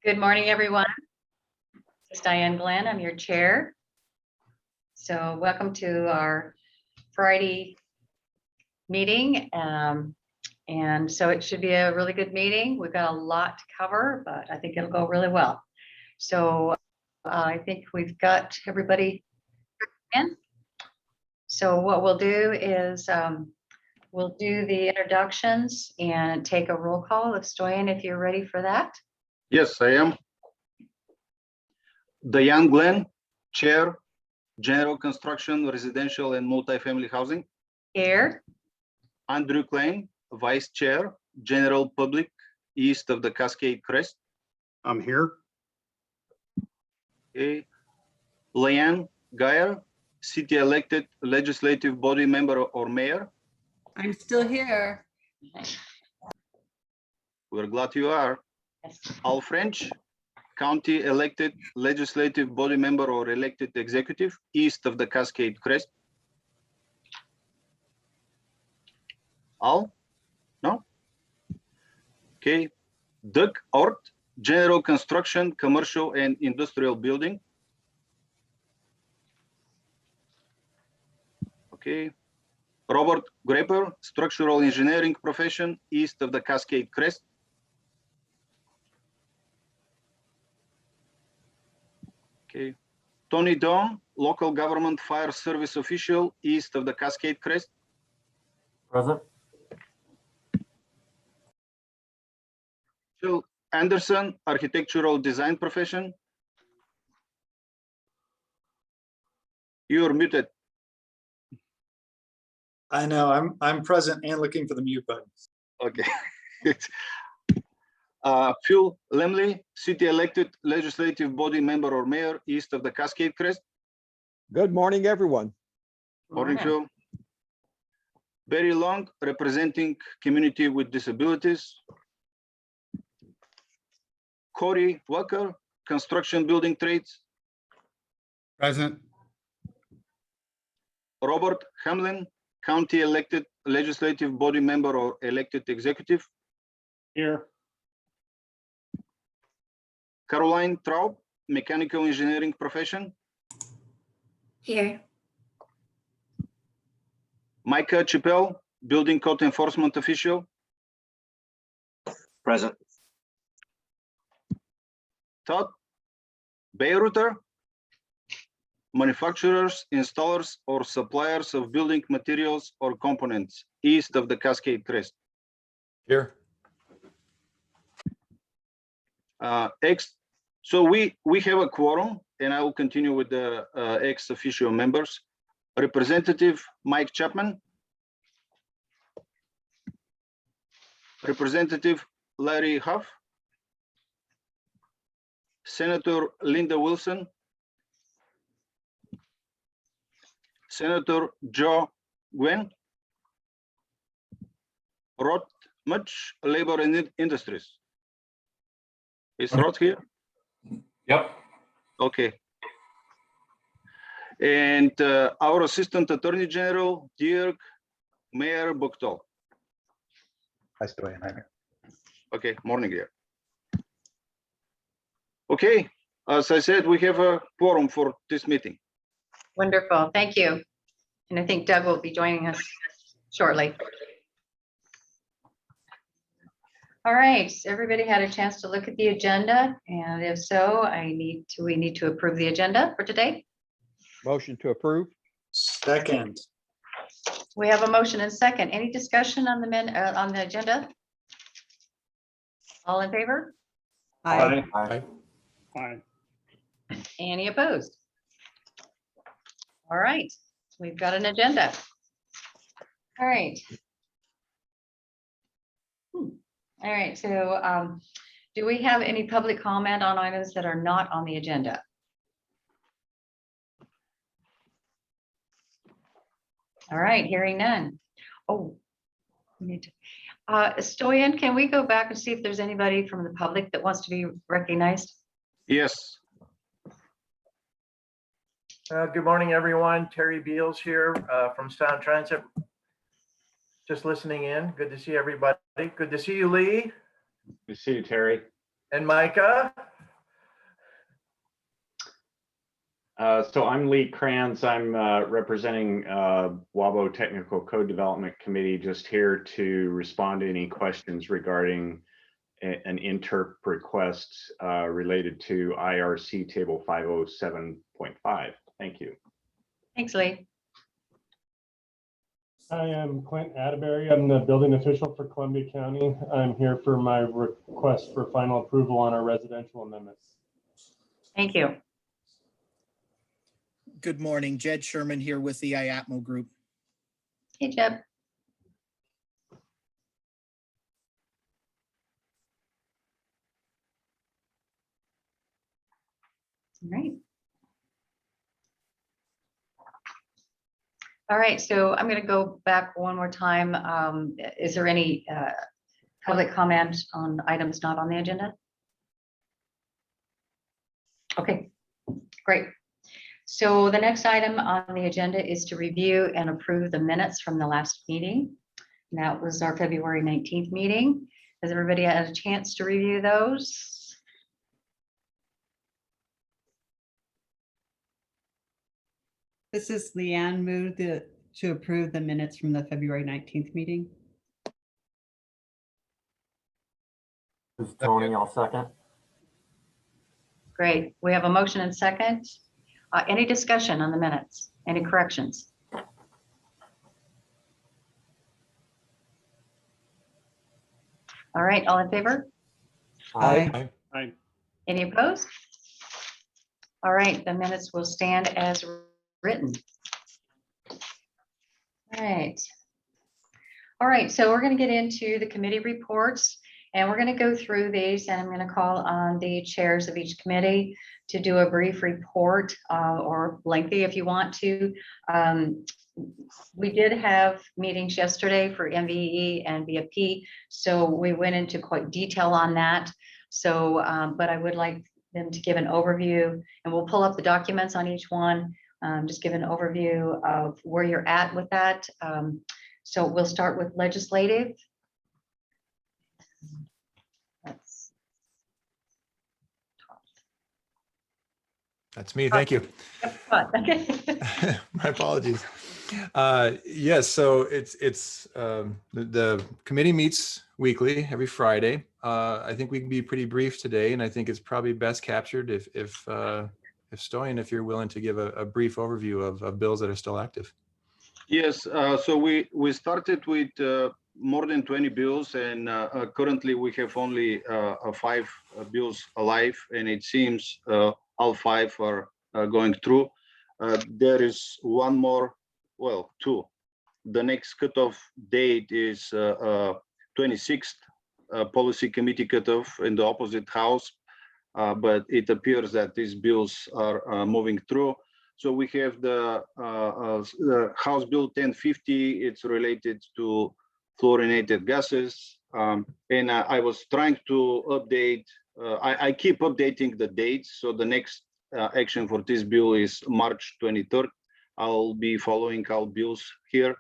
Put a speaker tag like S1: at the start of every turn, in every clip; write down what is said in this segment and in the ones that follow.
S1: Good morning, everyone. This is Diane Glenn. I'm your chair. So welcome to our Friday meeting. And so it should be a really good meeting. We've got a lot to cover, but I think it'll go really well. So I think we've got everybody in. So what we'll do is we'll do the introductions and take a roll call. Stoyan, if you're ready for that.
S2: Yes, I am. Diane Glenn, Chair, General Construction, Residential and Multifamily Housing.
S1: Here.
S2: Andrew Klein, Vice Chair, General Public, East of the Cascade Crest.
S3: I'm here.
S2: Okay. Leanne Geyer, City Elected Legislative Body Member or Mayor.
S4: I'm still here.
S2: We're glad you are.
S1: Yes.
S2: Al French, County Elected Legislative Body Member or Elected Executive, East of the Cascade Crest. Al? No? Okay. Doug Ort, General Construction, Commercial and Industrial Building. Okay. Robert Graper, Structural Engineering Profession, East of the Cascade Crest. Okay. Tony Dawn, Local Government Fire Service Official, East of the Cascade Crest.
S3: Present.
S2: Phil Anderson, Architectural Design Profession. You're muted.
S3: I know, I'm present and looking for the mute button.
S2: Okay. Phil Lemley, City Elected Legislative Body Member or Mayor, East of the Cascade Crest.
S5: Good morning, everyone.
S2: Morning, Phil. Barry Long, representing Community with Disabilities. Corey Walker, Construction Building Trades.
S3: Present.
S2: Robert Hamlin, County Elected Legislative Body Member or Elected Executive.
S3: Here.
S2: Caroline Traub, Mechanical Engineering Profession.
S1: Here.
S2: Micah Chappell, Building Code Enforcement Official.
S3: Present.
S2: Todd Bayruter, Manufacturers, Installers, or Suppliers of Building Materials or Components, East of the Cascade Crest.
S3: Here.
S2: So we have a quorum, and I will continue with the ex officio members. Representative Mike Chapman. Representative Larry Huff. Senator Linda Wilson. Senator Joe Gwen. Rod Much, Labor and Industries. Is Rod here?
S3: Yep.
S2: Okay. And our Assistant Attorney General, Dirk Mayor Buchtel.
S3: I still am here.
S2: Okay, morning here. Okay, as I said, we have a quorum for this meeting.
S1: Wonderful, thank you. And I think Doug will be joining us shortly. All right, everybody had a chance to look at the agenda, and if so, we need to approve the agenda for today.
S5: Motion to approve.
S3: Second.
S1: We have a motion and second. Any discussion on the agenda? All in favor?
S4: Aye.
S3: Aye.
S1: Any opposed? All right, we've got an agenda. All right. All right, so do we have any public comment on items that are not on the agenda? All right, hearing none. Oh, we need to. Stoyan, can we go back and see if there's anybody from the public that wants to be recognized?
S2: Yes.
S6: Good morning, everyone. Terry Beals here from Sound Transit. Just listening in. Good to see everybody. Good to see you, Lee.
S7: Good to see you, Terry.
S6: And Micah.
S7: So I'm Lee Kranz. I'm representing WABO Technical Code Development Committee, just here to respond to any questions regarding an interp request related to IRC Table 507.5. Thank you.
S1: Thanks, Lee.
S8: I am Clint Atterbury. I'm the building official for Columbia County. I'm here for my request for final approval on our residential amendments.
S1: Thank you.
S9: Good morning, Jed Sherman here with the IATMO Group.
S1: Hey, Jeb. All right. All right, so I'm going to go back one more time. Is there any public comment on items not on the agenda? Okay, great. So the next item on the agenda is to review and approve the minutes from the last meeting. And that was our February 19th meeting. Has everybody had a chance to review those?
S4: This is Leanne, moved to approve the minutes from the February 19th meeting.
S3: This is Tony, I'll second.
S1: Great. We have a motion and second. Any discussion on the minutes? Any corrections? All right, all in favor?
S4: Aye.
S1: Any opposed? All right, the minutes will stand as written. All right. All right, so we're going to get into the committee reports, and we're going to go through these, and I'm going to call on the chairs of each committee to do a brief report, or lengthy if you want to. We did have meetings yesterday for MVE and BFP, so we went into quite detail on that. So, but I would like them to give an overview, and we'll pull up the documents on each one. Just give an overview of where you're at with that. So we'll start with legislative.
S10: That's me. Thank you.
S1: Okay.
S10: My apologies. Yes, so it's the committee meets weekly every Friday. I think we can be pretty brief today, and I think it's probably best captured if Stoyan, if you're willing to give a brief overview of bills that are still active.
S2: Yes, so we started with more than 20 bills, and currently we have only 5 bills alive, and it seems all 5 are going through. There is one more, well, 2. The next cutoff date is 26th policy committee cutoff in the opposite house, but it appears that these bills are moving through. So we have the House Bill 1050. It's related to fluorinated gases, and I was trying to update. I keep updating the dates. So the next action for this bill is March 23rd. I'll be following all bills here.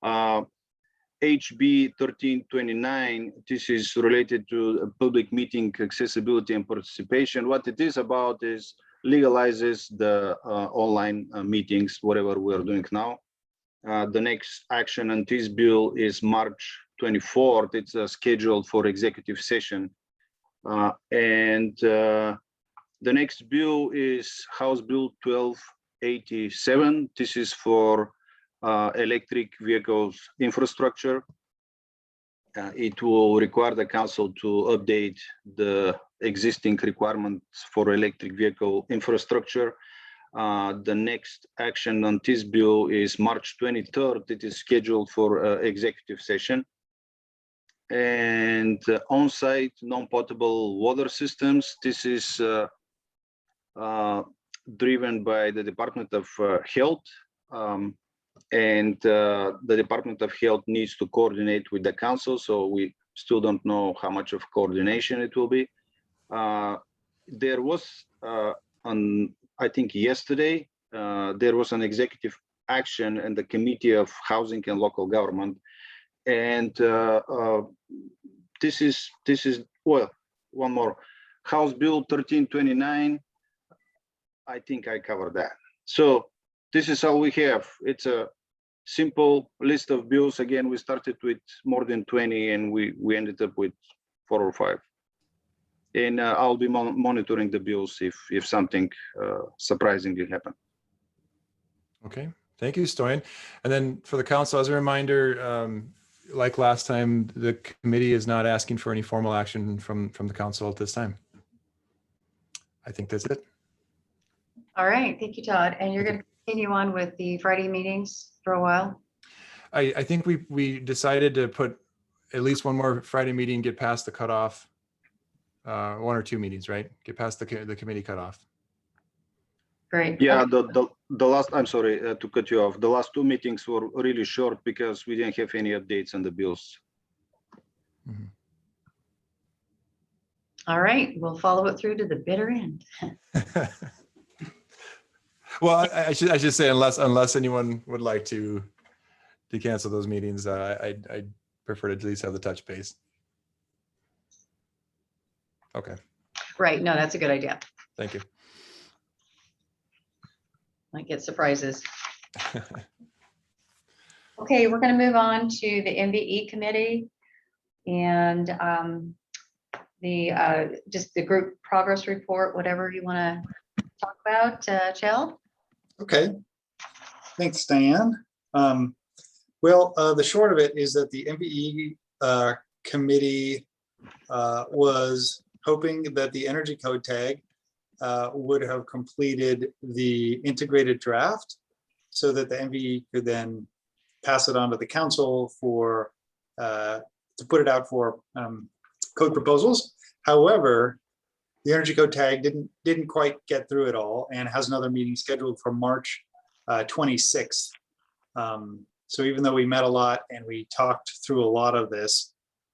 S2: HB 1329, this is related to public meeting accessibility and participation. What it is about is legalizes the online meetings, whatever we're doing now. The next action on this bill is March 24th. It's scheduled for executive session. And the next bill is House Bill 1287. This is for electric vehicles infrastructure. It will require the council to update the existing requirements for electric vehicle infrastructure. The next action on this bill is March 23rd. It is scheduled for executive session. And on-site non-potable water systems. This is driven by the Department of Health. And the Department of Health needs to coordinate with the council, so we still don't know how much of coordination it will be. There was, I think yesterday, there was an executive action in the Committee of Housing and Local Government, and this is well, one more, House Bill 1329. I think I covered that. So this is all we have. It's a simple list of bills. Again, we started with more than 20 and we ended up with 4 or 5. And I'll be monitoring the bills if something surprisingly happens.
S10: Okay, thank you, Stoyan. And then for the council, as a reminder, like last time, the committee is not asking for any formal action from the council at this time. I think that's it.
S1: All right, thank you, Todd. And you're going to continue on with the Friday meetings for a while?
S10: I think we decided to put at least one more Friday meeting, get past the cutoff. 1 or 2 meetings, right? Get past the committee cutoff.
S1: Great.
S2: Yeah,
S1: Okay.
S2: the last, I'm sorry to cut you off. The last 2 meetings were really short because we didn't have any updates on the bills.
S10: Mhm.
S1: All right, we'll follow it through to the bitter end.
S10: Well, I should say unless anyone would like to cancel those meetings, I'd prefer to at least have the touch base. Okay,
S1: Right, no, that's a good idea.
S10: thank you.
S1: Might get surprises. Okay, we're going to move on to the MVE committee and just the group progress report, whatever you want to talk about, Chell.
S11: Okay, thanks, Diane. Well, the short of it is that the MVE committee was hoping that the energy code tag would have completed the integrated draft so that the MVE could then pass it on to the council for to put it out for code proposals. However, the energy code tag didn't quite get through it all and has another meeting scheduled for March 26th. So even though we met a lot and we talked through a lot of this,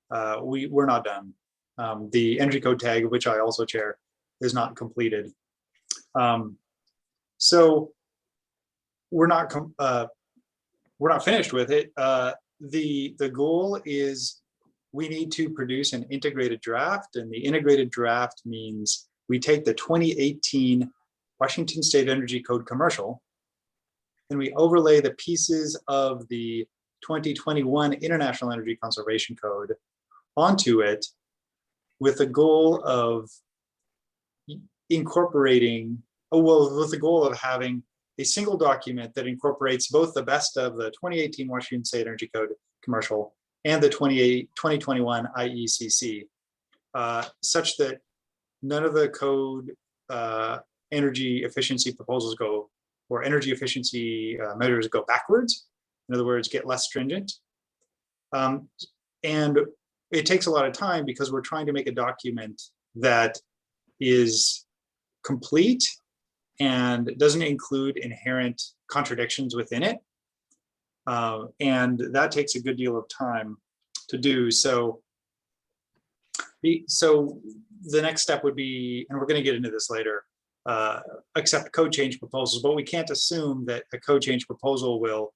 S11: we're not done. The energy code tag, which I also chair, is not completed. So we're not finished with it. The goal is we need to produce an integrated draft, and the integrated draft means we take the 2018 Washington State Energy Code commercial and we overlay the pieces of the 2021 International Energy Conservation Code onto it with the goal of incorporating, with the goal of having a single document that incorporates both the best of the 2018 Washington State Energy Code commercial and the 2021 IECC, such that none of the code energy efficiency proposals go, or energy efficiency measures go backwards. In other words, get less stringent. And it takes a lot of time because we're trying to make a document that is complete and doesn't include inherent contradictions within it. And that takes a good deal of time to do. So the next step would be, and we're going to get into this later, accept code change proposals, but we can't assume that a code change proposal will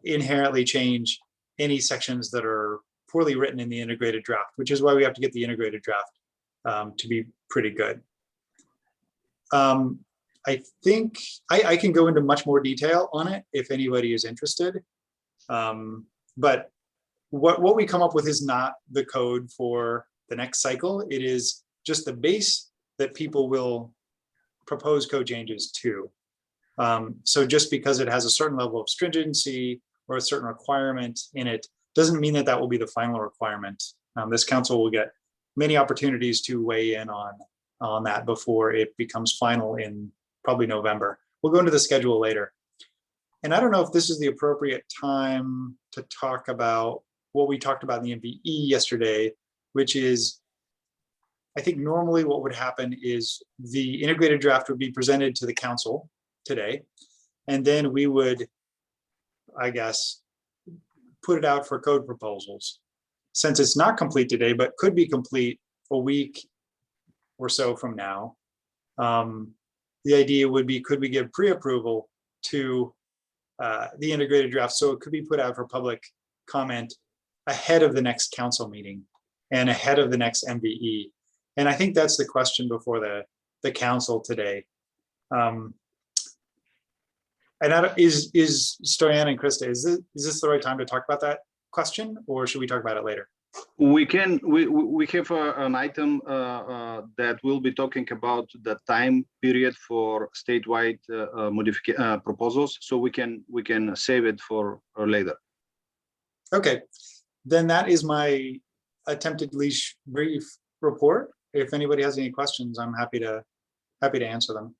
S11: inherently change any sections that are poorly written in the integrated draft, which is why we have to get the integrated draft to be pretty good. I think I can go into much more detail on it if anybody is interested. But what we come up with is not the code for the next cycle. It is just the base that people will propose code changes to. So just because it has a certain level of stringency or a certain requirement in it, doesn't mean that that will be the final requirement. This council will get many opportunities to weigh in on that before it becomes final in probably November. We'll go into the schedule later. And I don't know if this is the appropriate time to talk about what we talked about in the MVE yesterday, which is, I think normally what would happen is the integrated draft would be presented to the council today, and then we would, I guess, put it out for code proposals. Since it's not complete today, but could be complete a week or so from now, the idea would be, could we give pre-approval to the integrated draft so it could be put out for public comment ahead of the next council meeting and ahead of the next MVE? And I think that's the question before the council today. And is Stoyan and Krista, is this the right time to talk about that question, or should we talk about it later?
S2: We have an item that will be talking about the time period for statewide modification proposals, so we can save it for later.
S11: Okay, then that is my attempted leash brief report. If anybody has any questions, I'm happy to answer them.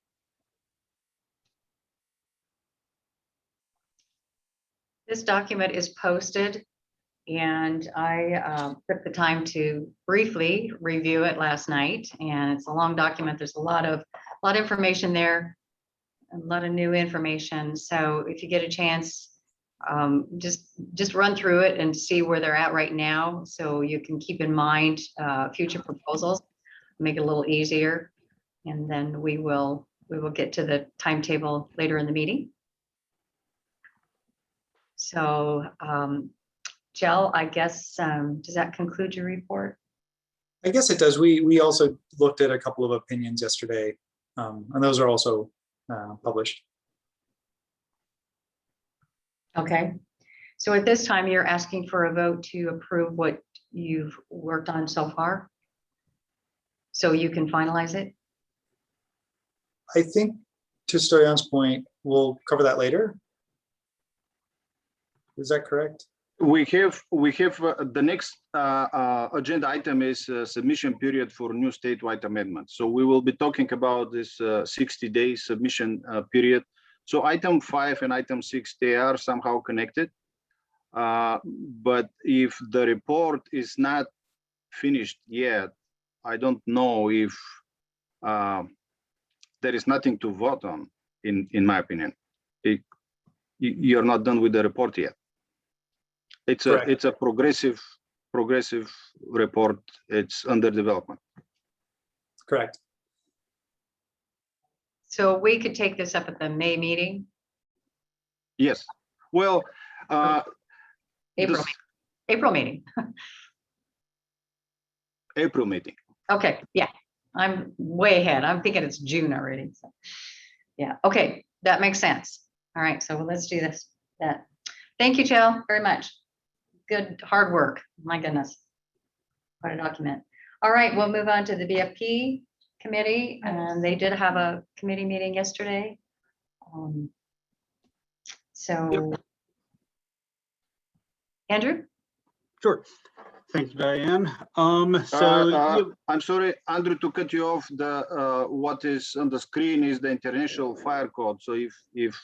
S1: This document is posted, and I took the time to briefly review it last night, and it's a long document. There's a lot of information there, a lot of new information. So if you get a chance, just run through it and see where they're at right now, so you can keep in mind future proposals, make it a little easier, and then we will get to the timetable later in the meeting. So, Jill, I guess, does that conclude your report?
S11: I guess it does. We also looked at a couple of opinions yesterday, and those are also published.
S1: Okay. So at this time, you're asking for a vote to approve what you've worked on so far, so you can finalize it?
S11: I think, to Stoyan's point, we'll cover that later. Is that correct?
S2: We have the next agenda item is submission period for new statewide amendments. So we will be talking about this 60-day submission period. So item 5 and item 6, they are somehow connected. But if the report is not finished yet, I don't know if there is nothing to vote on, in my opinion. You're not done with the report yet. It's a progressive report. It's under development.
S11: Correct.
S1: So we could take this up at the May meeting?
S2: Yes. Well,
S1: April meeting.
S2: April meeting.
S1: Okay, yeah, I'm way ahead. I'm thinking it's June already. So, yeah, okay, that makes sense. All right, so let's do this. Thank you, Jill, very much. Good, hard work. My goodness. Quite a document. All right, we'll move on to the BFP committee, and they did have a committee meeting yesterday. So, Andrew?
S12: Sure. Thanks, Diane.
S2: I'm sorry, Andrew, to cut you off. The what is on the screen is the International Fire Code. So if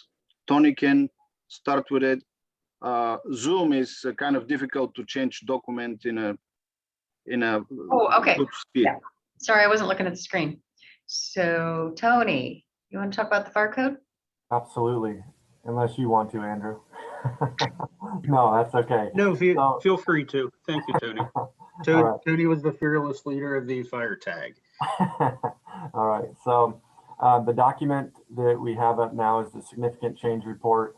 S2: Tony can start with it. Zoom is kind of difficult to change document in a
S1: okay.
S2: good speed.
S1: Yeah. Sorry, I wasn't looking at the screen. So Tony, you want to talk about the fire code?
S3: Absolutely, unless you want to, Andrew. No, that's okay.
S12: No, feel free to. Thank you, Tony.
S3: Right.
S12: Tony was the fearless leader of the fire tag.
S3: All right, so the document that we have up now is the significant change report.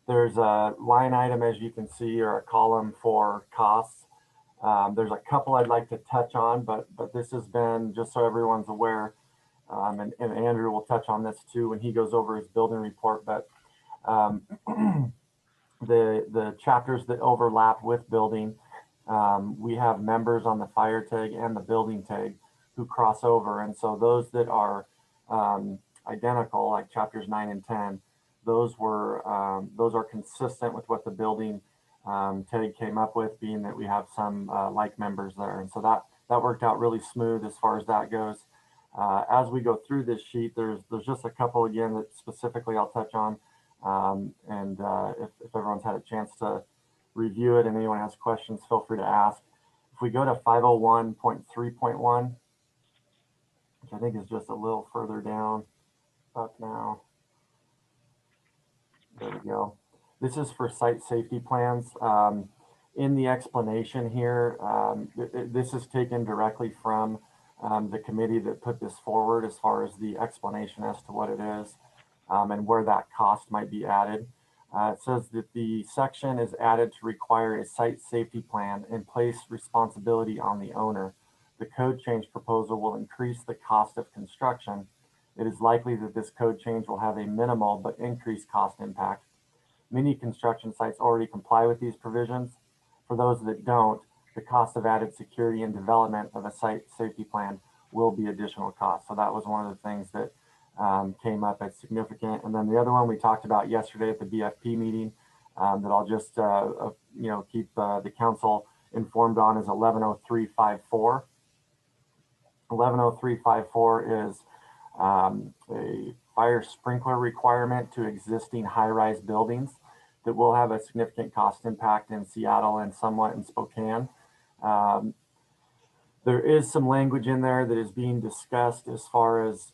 S3: There's a line item, as you can see, or a column for costs. There's a couple I'd like to touch on, but this has been, just so everyone's aware, and Andrew will touch on this too when he goes over his building report, but the chapters that overlap with building, we have members on the fire tag and the building tag who cross over. And so those that are identical, like chapters 9 and 10, those are consistent with what the building tag came up with, being that we have some like members there. And so that worked out really smooth as far as that goes. As we go through this sheet, there's just a couple again that specifically I'll touch on. If everyone's had a chance to review it and anyone has questions, feel free to ask. If we go to 501.3.1, which I think is just a little further down, up now. There we go. This is for site safety plans. In the explanation here, this is taken directly from the committee that put this forward as far as the explanation as to what it is and where that cost might be added. It says that the section is added to require a site safety plan and place responsibility on the owner. The code change proposal will increase the cost of construction it is likely that this code change will have a minimal but increased cost impact. Many construction sites already comply with these provisions. For those that don't, the cost of added security and development of a site safety plan will be additional costs. So that was one of the things that came up as significant. And then the other one we talked about yesterday at the BFP meeting that I'll just keep the council informed on is 110354. 110354 is a fire sprinkler requirement to existing high-rise buildings that will have a significant cost impact in Seattle and somewhat in Spokane. There is some language in there that is being discussed as far as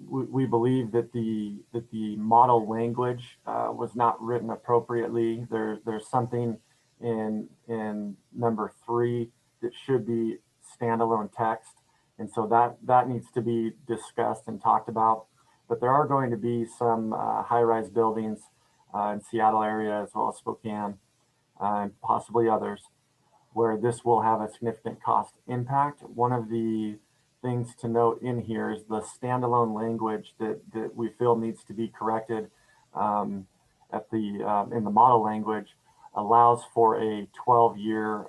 S3: we believe that the model language was not written appropriately. There's something in number 3 that should be standalone text. And so that needs to be discussed and talked about. But there are going to be some high-rise buildings in Seattle area as well as Spokane and possibly others where this will have a significant cost impact. One of the things to note in here is the standalone language that we feel needs to be corrected in the model language allows for a 12-year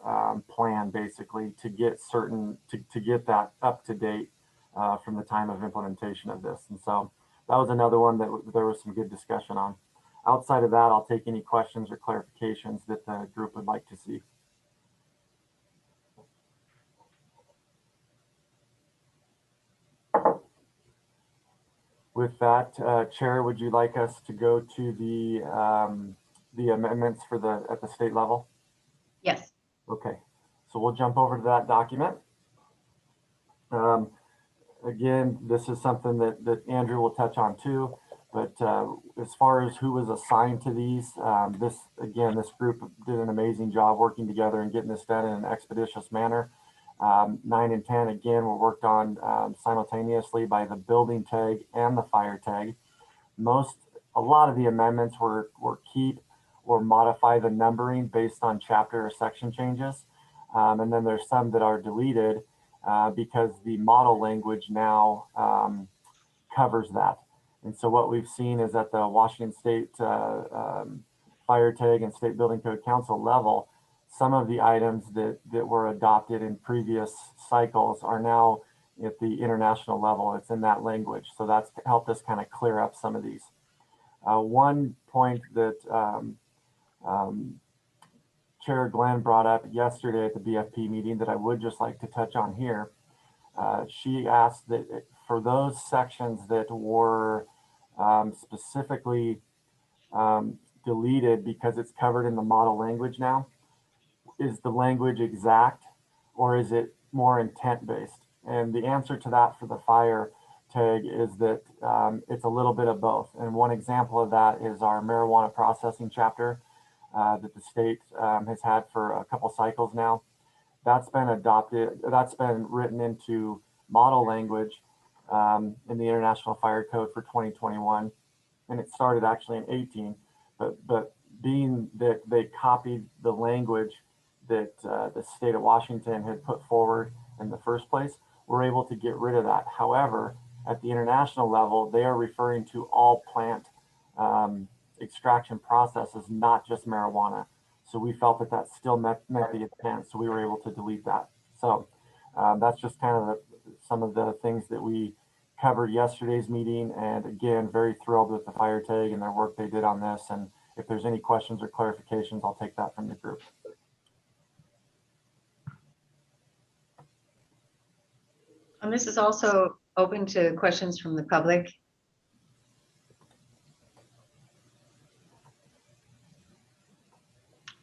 S3: plan basically to get to get that up to date from the time of implementation of this. And so that was another one that there was some good discussion on. Outside of that, I'll take any questions or clarifications that the group would like to see. With that, Chair, would you like us to go to the amendments for at the state level?
S1: Yes.
S3: Okay, so we'll jump over to that document. Again, this is something that Andrew will touch on too, but as far as who was assigned to these, this group did an amazing job working together and getting this done in an expeditious manner. 9 and 10, again, were worked on simultaneously by the building tag and the fire tag. A lot of the amendments were keep or modify the numbering based on chapter or section changes. And then there's some that are deleted because the model language now covers that. And so what we've seen is at the Washington State Fire Tag and State Building Code Council level, some of the items that were adopted in previous cycles are now at the international level. It's in that language. So that's helped us kind of clear up some of these. One point that Chair Glenn brought up yesterday at the BFP meeting that I would just like to touch on here. She asked that for those sections that were specifically deleted because it's covered in the model language now, is the language exact or is it more intent based? And the answer to that for the fire tag is that it's a little bit of both. And one example of that is our marijuana processing chapter that the state has had for a couple cycles now. That's been adopted, that's been written into model language in the International Fire Code for 2021. And it started actually in 18, but being that they copied the language that the state of Washington had put forward in the first place, we're able to get rid of that. However, at the international level, they are referring to all plant extraction processes, not just marijuana. So we felt that that still met the intent, so we were able to delete that. So that's just kind of some of the things that we covered yesterday's meeting. And again, very thrilled with the fire tag and their work they did on this. And if there's any questions or clarifications, I'll take that from the group.
S1: And this is also open to questions from the public.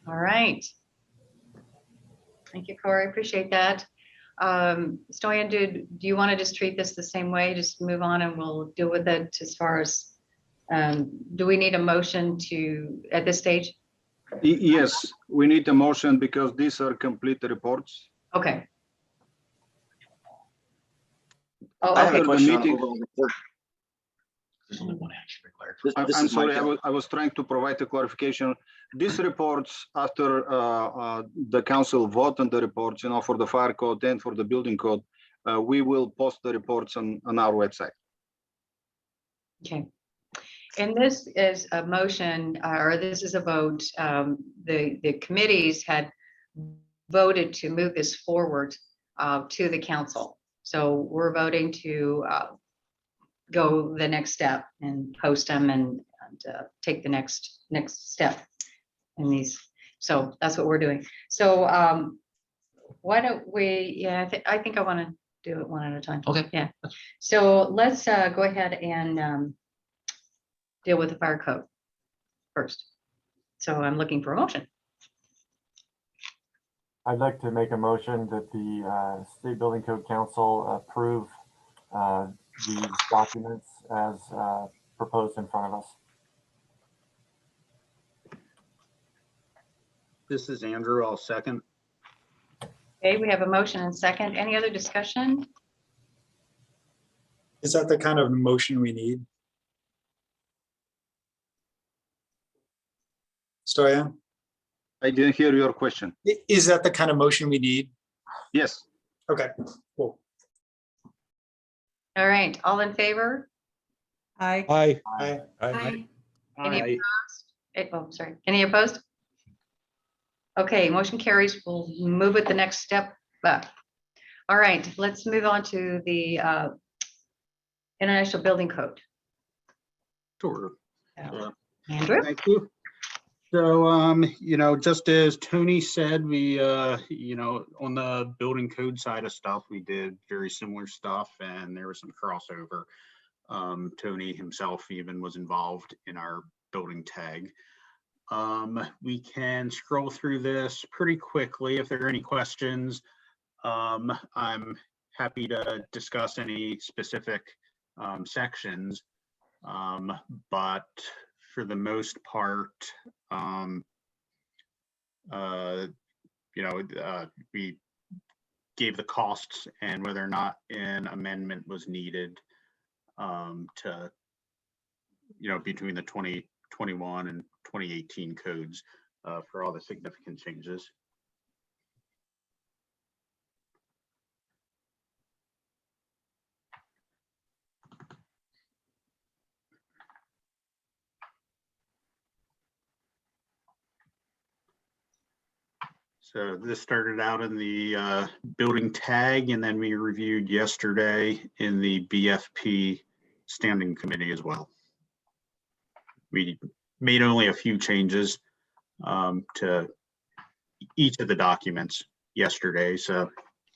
S1: All right. Thank you, Corey. Appreciate that. Stoyan, do you want to just treat this the same way? Just move on and we'll deal with it as far as, do we need a motion at this stage?
S2: Yes, we need a motion because these are complete reports.
S1: Okay. Oh,
S13: I have a
S2: After the
S13: question on
S2: meeting,
S13: overall report. There's only one action required. This
S2: I'm
S13: is my
S2: sorry,
S13: turn.
S2: I was trying to provide a clarification. These reports, after the council vote on the reports, for the fire code and for the building code, we will post the reports on our website.
S1: Okay. And this is a motion, or this is a vote. The committees had voted to move this forward to the council. So we're voting to go the next step and post them and take the next step in these. So that's what we're doing. So why don't we, yeah, I think I want to do it one at a time.
S13: Okay.
S1: Yeah. So let's go ahead and deal with the fire code first. So I'm looking for a motion.
S3: I'd like to make a motion that the State Building Code Council approve these documents as proposed in front of us.
S12: This is Andrew. I'll second.
S1: Okay, we have a motion and second. Any other discussion?
S11: Is that the kind of motion we need? Stoyan,
S2: I didn't hear your question.
S11: is that the kind of motion we need?
S2: Yes.
S11: Okay, cool.
S1: All right, all in favor?
S4: Aye.
S5: Aye.
S11: Aye.
S1: Aye. Any
S12: Aye.
S1: opposed? Oh, sorry. Any opposed? Okay, motion carries. We'll move it the next step up. All right, let's move on to the International Building Code.
S12: Sure.
S1: Andrew?
S12: Thank you. So, you know, just as Tony said, we, you know, on the building code side of stuff, we did very similar stuff and there was some crossover. Tony himself even was involved in our building tag. We can scroll through this pretty quickly if there are any questions. I'm happy to discuss any specific sections, but for the most part, you know, we gave the costs and whether or not an amendment was needed to, you know, between the 2021 and 2018 codes for all the significant changes. So this started out in the building tag, and then we reviewed yesterday in the BFP standing committee as well. We made only a few changes to each of the documents yesterday. So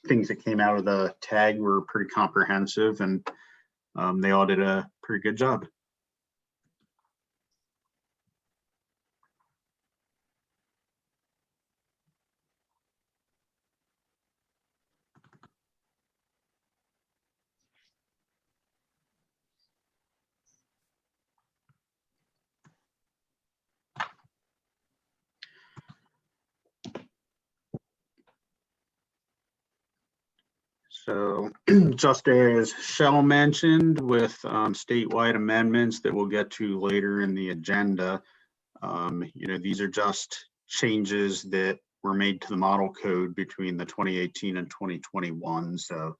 S12: things that came out of the tag were pretty comprehensive, and they all did a pretty good job. So just as Shell mentioned with statewide amendments that we'll get to later in the agenda, you know, these are just changes that were made to the model code between the 2018 and 2021. So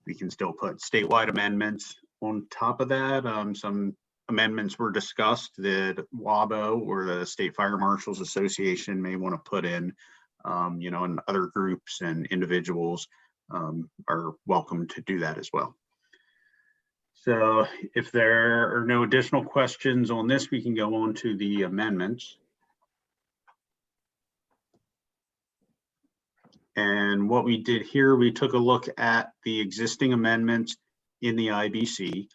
S12: we can still put statewide amendments on top of that. Some amendments were discussed that WABO or the State Fire Marshals Association may want to put in, you know, and other groups and individuals are welcome to do that as well. So if there are no additional questions on this, we can go on to the amendments. And what we did here, we took a look at the existing amendments in the IBC.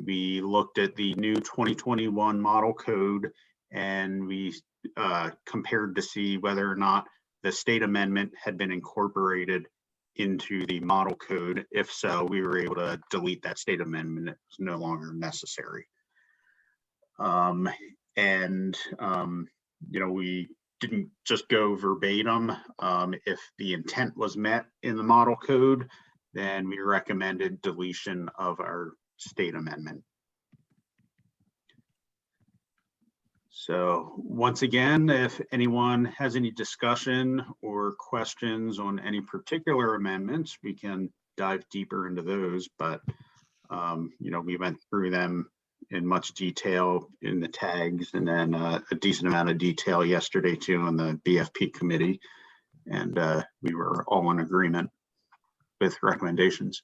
S12: We looked at the new 2021 model code and we compared to see whether or not the state amendment had been incorporated into the model code. If so, we were able to delete that state amendment. It was no longer necessary. You know, we didn't just go verbatim. If the intent was met in the model code, then we recommended deletion of our state amendment. So once again, if anyone has any discussion or questions on any particular amendments, we can dive deeper into those. But you know, we went through them in much detail in the tags, and then a decent amount of detail yesterday too on the BFP committee. And we were all in agreement with recommendations.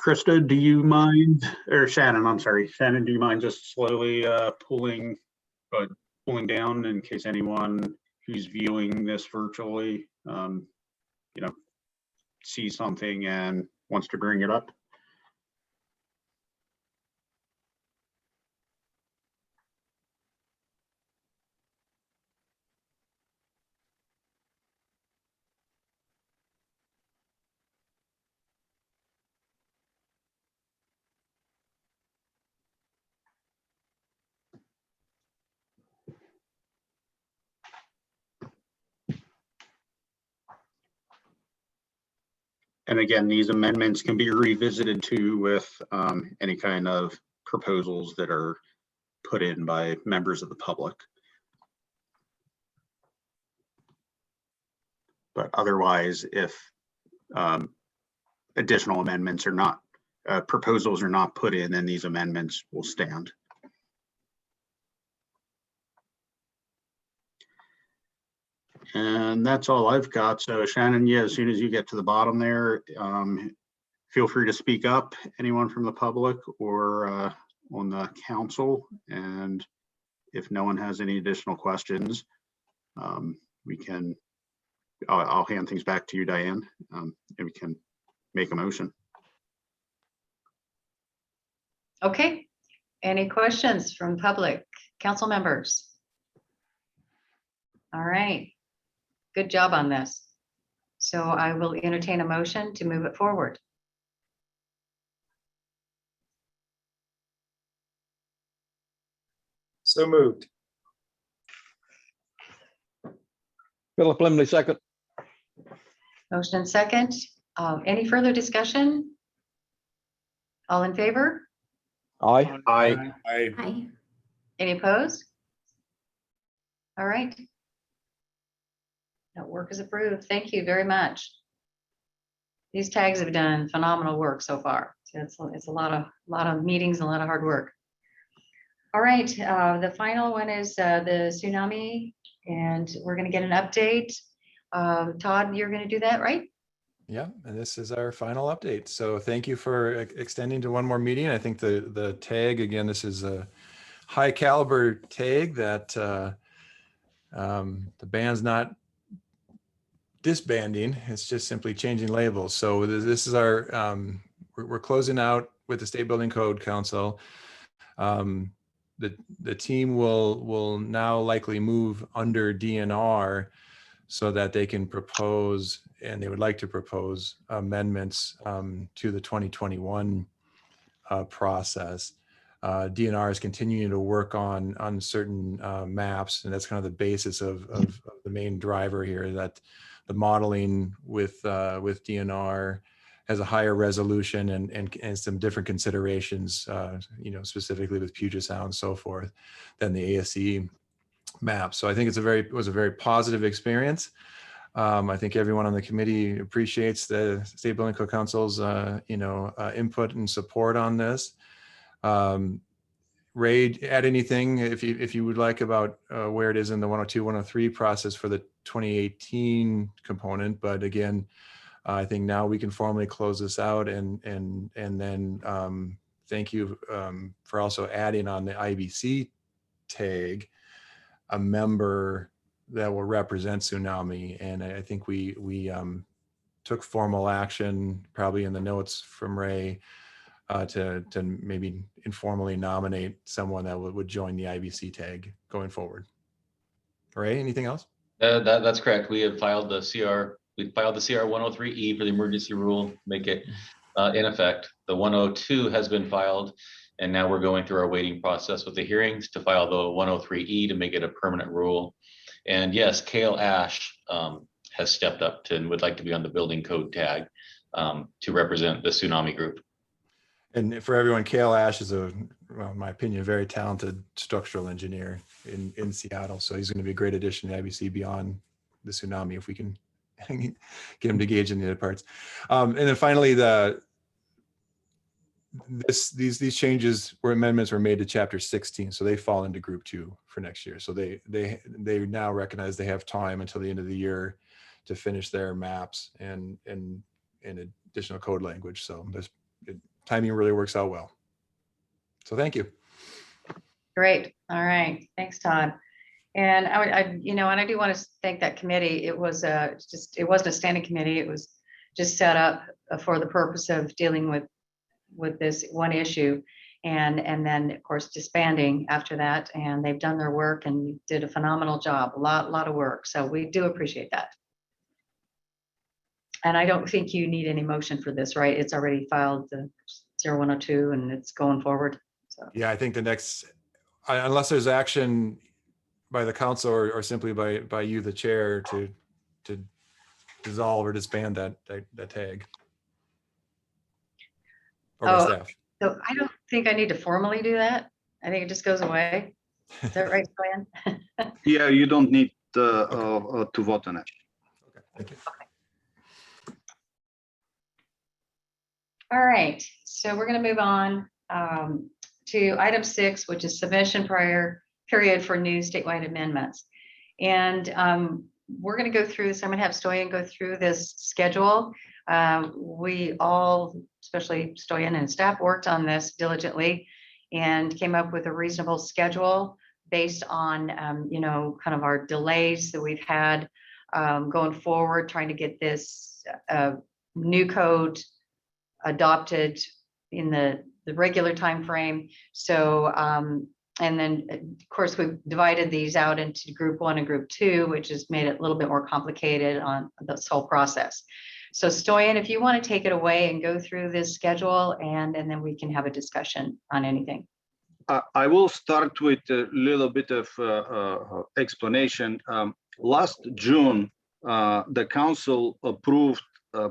S12: Krista, do you mind, or Shannon, I'm sorry, Shannon, do you mind just slowly pulling down in case anyone who's viewing this virtually, sees something and wants to bring it up? And again, these amendments can be revisited too with any kind of proposals that are put in by members of the public. But otherwise, if additional amendments are not, proposals are not put in, then these amendments will stand. And that's all I've got. So Shannon, yeah, as soon as you get to the bottom there, feel free to speak up, anyone from the public or on the council. And if no one has any additional questions, I'll hand things back to you, Diane, and we can make a motion.
S1: Okay, any questions from public, council members? All right, good job on this. So I will entertain a motion to move it forward.
S11: So moved.
S5: Philip Limley, second.
S1: Motion and second. Any further discussion? All in favor?
S5: Aye.
S12: Aye.
S9: Aye.
S1: Any opposed? All right. That work is approved. Thank you very much. These tags have done phenomenal work so far. So it's a lot of meetings, a lot of hard work. All right, the final one is the tsunami, and we're going to get an update. Todd, you're going to do that, right?
S10: Yeah, and this is our final update. So thank you for extending to one more meeting. I think the tag, again, this is a high caliber tag that the band's not disbanding. It's just simply changing labels. So this is our, we're closing out with the State Building Code Council. The team will now likely move under DNR so that they can propose, and they would like to propose amendments to the 2021 process. DNR is continuing to work on certain maps, and that's kind of the basis of the main driver here, that the modeling with DNR has a higher resolution and some different considerations, specifically with Puget Sound and so forth, than the ASE map. So I think it was a very positive experience. I think everyone on the committee appreciates the State Building Code Council's input and support on this. Ray, add anything if you would like about where it is in the 102, 103 process for the 2018 component. But again, I think now we can formally close this out, and then thank you for also adding on the IBC tag a member that will represent Tsunami. And I think we took formal action, probably in the notes from Ray, to maybe informally nominate someone that would join the IBC tag going forward. Ray, anything else?
S13: That's correct. We have filed the CR. We filed the CR 103E for the emergency rule, make it in effect. The 102 has been filed, and now we're going through our waiting process with the hearings to file the 103E to make it a permanent rule. And yes, Cale Ash has stepped up and would like to be on the building code tag to represent the Tsunami group. And
S10: for everyone, Cale Ash is in my opinion, a very talented structural engineer in Seattle. So he's going to be a great addition to IBC beyond the Tsunami if we can get him to gauge in the other parts. And then finally, these changes were amendments were made to chapter 16, so they fall into group 2 for next year. So they now recognize they have time until the end of the year to finish their maps and additional code language. So timing really works out well. So thank you.
S1: Great. All right. Thanks, Todd. And I do want to thank that committee. It was it wasn't a standing committee. It was just set up for the purpose of dealing with this one issue, and then of course disbanding after that. And they've done their work and did a phenomenal job. A lot of work. So we do appreciate that. And I don't think you need any motion for this, right? It's already filed the 0102 and it's going forward. So
S10: Yeah, I think the next, unless there's action by the council or simply by you, the chair, to dissolve or disband that tag. Or by staff.
S1: So I don't think I need to formally do that. I think it just goes away. Is that right, Joanne?
S2: Yeah, you don't need to vote on it.
S10: Okay, thank you.
S1: All right, so we're going to move on to item 6, which is submission prior period for new statewide amendments. And we're going to go through this. I'm going to have Stoyan go through this schedule. We all, especially Stoyan and staff, worked on this diligently and came up with a reasonable schedule based on, kind of our delays that we've had going forward, trying to get this new code adopted in the regular time frame. So, and then of course we've divided these out into group 1 and group 2, which has made it a little bit more complicated on this whole process. So Stoyan, if you want to take it away and go through this schedule, and then we can have a discussion on anything.
S2: I will start with a little bit of explanation. Last June, the council approved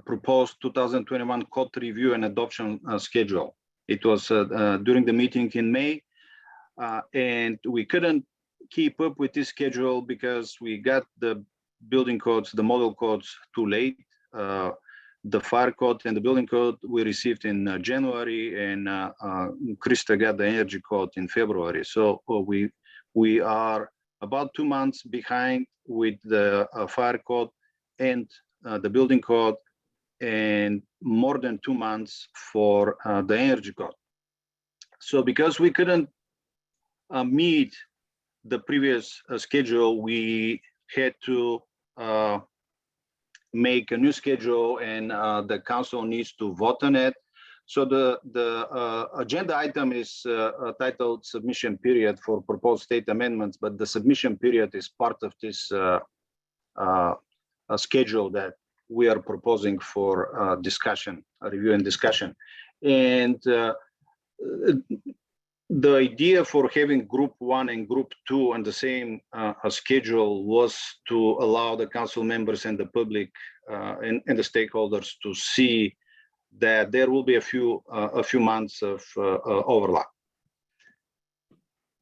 S2: proposed 2021 code review and adoption schedule. It was during the meeting in May, and we couldn't keep up with this schedule because we got the building codes, the model codes too late. The fire code and the building code we received in January, and Krista got the energy code in February. So we are about 2 months behind with the fire code and the building code, and more than 2 months for the energy code. So because we couldn't meet the previous schedule, we had to make a new schedule, and the council needs to vote on it. So the agenda item is titled submission period for proposed state amendments, but the submission period is part of this schedule that we are proposing for discussion, review and discussion. And the idea for having group 1 and group 2 on the same schedule was to allow the council members and the public and the stakeholders to see that there will be a few months of overlap.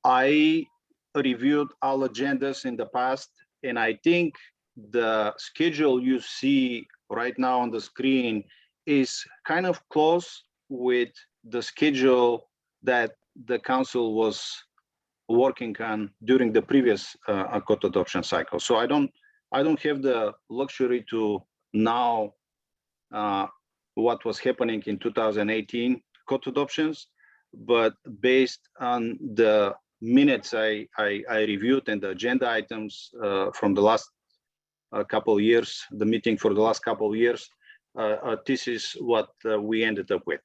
S2: I reviewed all agendas in the past, and I think the schedule you see right now on the screen is kind of close with the schedule that the council was working on during the previous code adoption cycle. So I don't have the luxury to know what was happening in 2018 code adoptions, but based on the minutes I reviewed and the agenda items from the last couple of years, the meeting for the last couple of years, this is what we ended up with.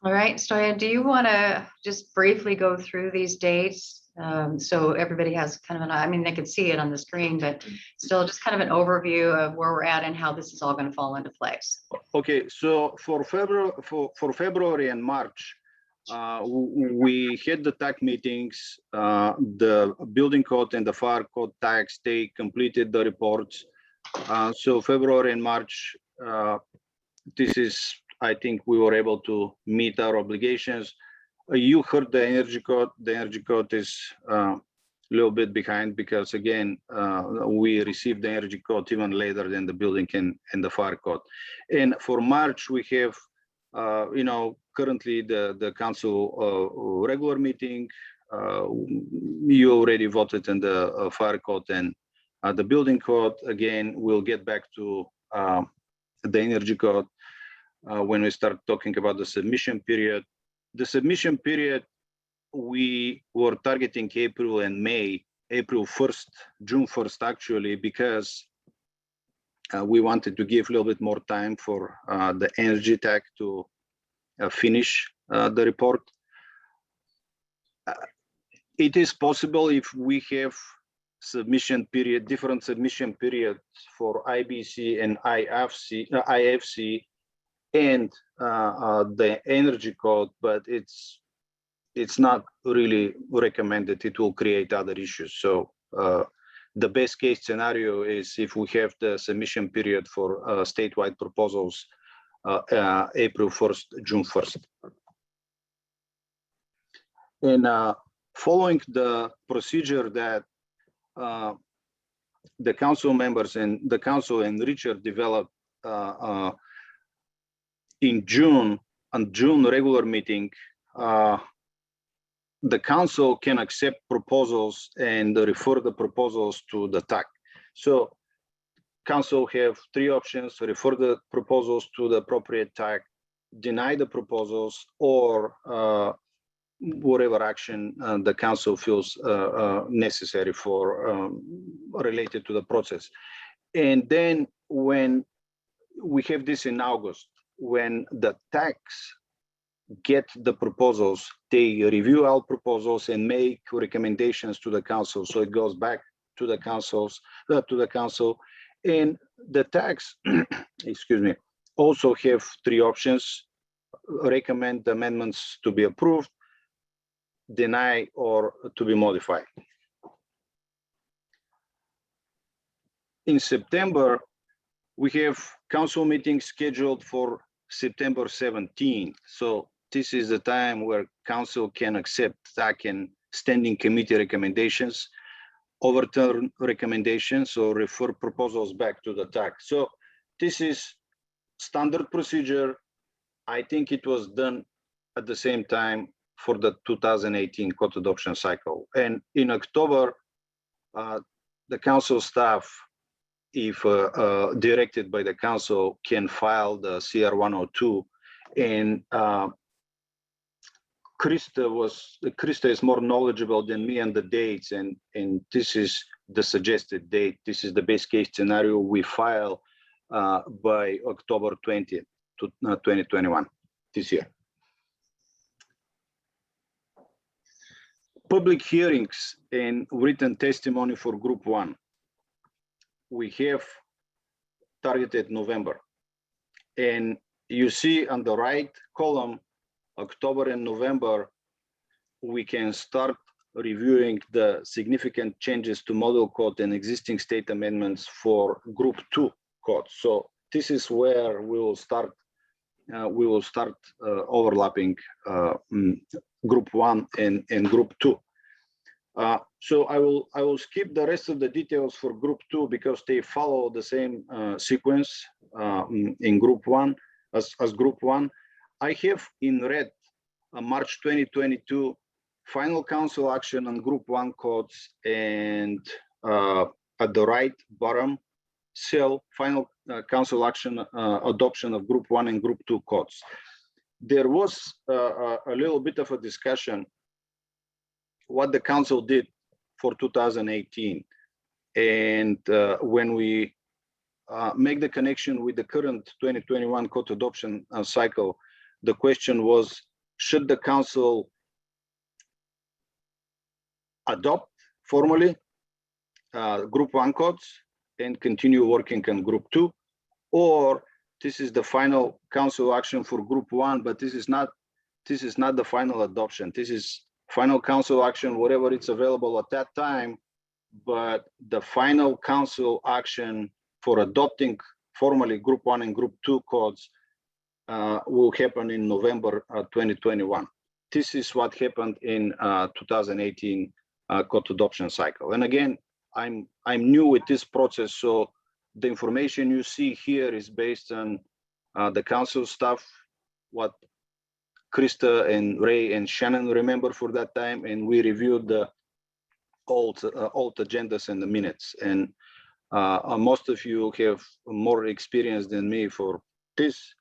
S1: All right, Stoyan, do you want to just briefly go through these dates? So everybody has kind of I mean, they can see it on the screen, but still just kind of an overview of where we're at and how this is all going to fall into place.
S2: Okay, so for February and March, we had the TAC meetings, the building code and the fire code tags, they completed the reports. So February and March, this is, I think we were able to meet our obligations. You heard the energy code. The energy code is little bit behind because again, we received the energy code even later than the building and the fire code. And for March, we have, currently the council regular meeting. You already voted in the fire code and the building code. Again, we'll get back to the energy code when we start talking about the submission period. The submission period, we were targeting April and May, April 1st, June 1st, actually, because we wanted to give a little bit more time for the energy tech to finish the report. It is possible if we have submission period, different submission periods for IBC and IFC and the energy code, but it's not really recommended. It will create other issues. So the best case scenario is if we have the submission period for statewide proposals, April 1st, June 1st. And following the procedure that the council members and the council and Richard developed in June, on June regular meeting, the council can accept proposals and refer the proposals to the TAC. So council have three options: refer the proposals to the appropriate TAC, deny the proposals, or whatever action the council feels necessary for related to the process. And then when we have this in August, when the tax get the proposals, they review our proposals and make recommendations to the council. So it goes back to the council, and the tax, excuse me, also have three options: recommend the amendments to be approved, deny, or to be modified. In September, we have council meetings scheduled for September 17th. So this is the time where council can accept TAC and standing committee recommendations, overturn recommendations, or refer proposals back to the TAC. So this is standard procedure. I think it was done at the same time for the 2018 code adoption cycle. And in October, the council staff, if directed by the council, can file the CR 102. And Krista is more knowledgeable than me on the dates, and this is the suggested date. This is the best case scenario. We file by October 20th, 2021, this year. Public hearings and written testimony for Group 1. We have targeted November. And you see on the right column, October and November, we can start reviewing the significant changes to model code and existing state amendments for Group 2 code. So this is where we will start overlapping Group 1 and Group 2. So I will skip the rest of the details for Group 2 because they follow the same sequence in Group 1 as Group 1. I have in red March 2022 final council action on Group 1 codes, and at the right bottom cell, final council action adoption of Group 1 and Group 2 codes. There was a little bit of a discussion what the council did for 2018. And when we make the connection with the current 2021 code adoption cycle, the question was, should the council adopt formally Group 1 codes and continue working on Group 2, or this is the final council action for Group 1, but this is not the final adoption. This is final council action, whatever it's available at that time, but the final council action for adopting formally Group 1 and Group 2 codes will happen in November 2021. This is what happened in 2018 code adoption cycle. And again, I'm new with this process, so the information you see here is based on the council stuff, what Krista and Ray and Shannon remember for that time, and we reviewed the old agendas and the minutes. And most of you have more experience than me for this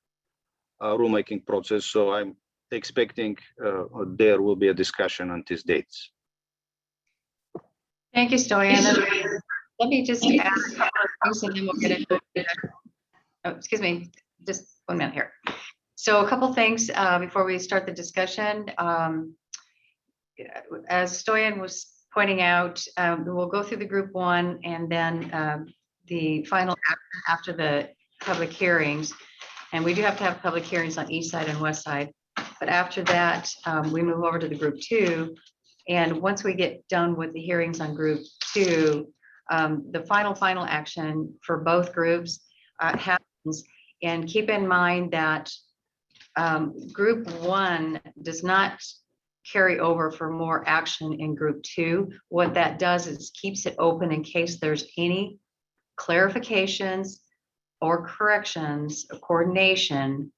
S2: rulemaking process, so I'm expecting there will be a discussion on these dates.
S1: Thank you, Stoyan. Let me just add a couple of things and then we'll get into it. Oh, excuse me, just 1 minute here. So a couple things before we start the discussion. As Stoyan was pointing out, we'll go through the group one and then the final action after the public hearings. And we do have to have public hearings on east side and west side. But after that, we move over to the group two. And once we get done with the hearings on group two, the final action for both groups happens. And keep in mind that group one does not carry over for more action in group two. What that does is keeps it open in case there's any clarifications or corrections or coordination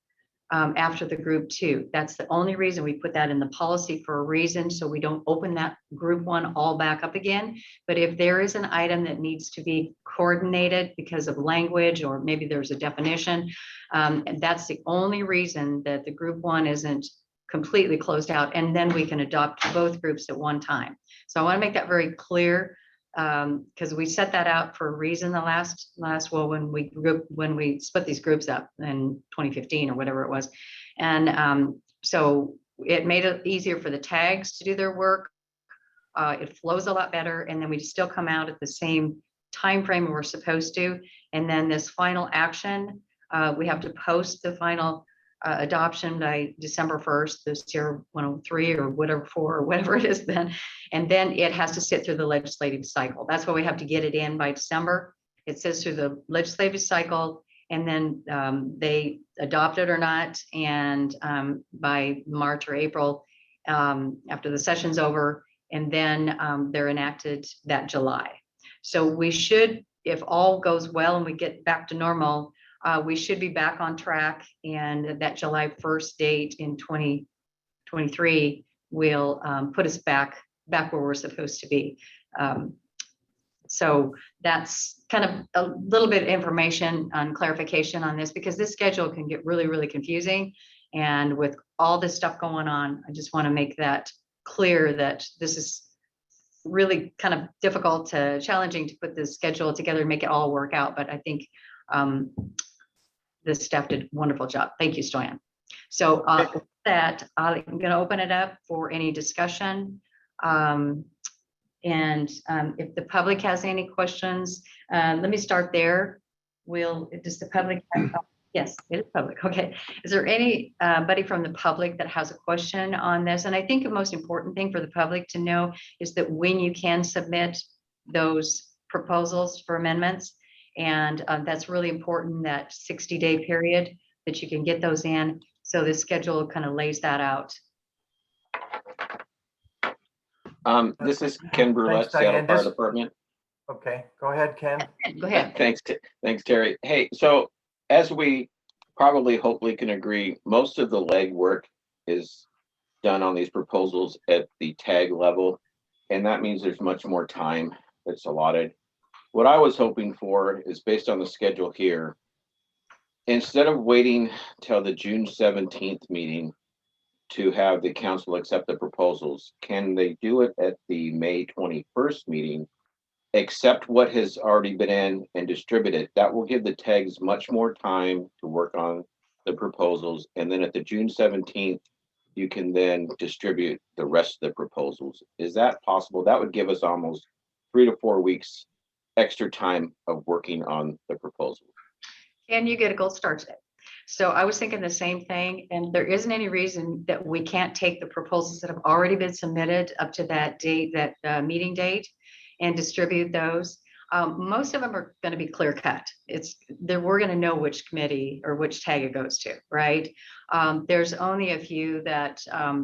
S1: after the group two. That's the only reason we put that in the policy, for a reason, so we don't open that group one all back up again. But if there is an item that needs to be coordinated because of language, or maybe there's a definition, and that's the only reason that the group one isn't completely closed out, and then we can adopt both groups at one time. So I want to make that very clear, because we set that out for a reason the last well, when we split these groups up in 2015 or whatever it was. And so it made it easier for the tags to do their work. It flows a lot better, and then we still come out at the same time frame we're supposed to. And then this final action, we have to post the final adoption by December 1st, this year 103 or whatever, 4 or whatever it is then. And then it has to sit through the legislative cycle. That's why we have to get it in by December. It sits through the legislative cycle, and then they adopt it or not. And by March or April, after the session's over, and then they're enacted that July. So we should, if all goes well and we get back to normal, we should be back on track, and that July 1st date in 2023 will put us back where we're supposed to be. So that's kind of a little bit of information on clarification on this, because this schedule can get really, really confusing. And with all this stuff going on, I just want to make that clear that this is really kind of difficult to challenging to put the schedule together and make it all work out. But I think the staff did a wonderful job. Thank you, Stoyan. So with that, I'm going to open it up for any discussion. And if the public has any questions, let me start there. Does the public have, yes, it is public. Okay. Is there anybody from the public that has a question on this? And I think the most important thing for the public to know is that when you can submit those proposals for amendments, and that's really important, that 60-day period that you can get those in. So the schedule kind of lays that out.
S14: This is Ken Brulette, Seattle Fire Department.
S6: Okay, go ahead, Ken.
S1: Go ahead.
S14: Thanks, Terry. Hey, so as we hopefully can agree, most of the legwork is done on these proposals at the tag level, and that means there's much more time that's allotted. What I was hoping for is, based on the schedule here, instead of waiting till the June 17th meeting to have the council accept the proposals, can they do it at the May 21st meeting, accept what has already been in and distribute it? That will give the tags much more time to work on the proposals. And then at the June 17th, you can then distribute the rest of the proposals. Is that possible? That would give us almost 3 to 4 weeks extra time of working on the proposal.
S1: And you get a gold star today. So I was thinking the same thing, and there isn't any reason that we can't take the proposals that have already been submitted up to that date, that meeting date, and distribute those. Most of them are going to be clear cut. We're going to know which committee or which tag it goes to, right? There's only a few that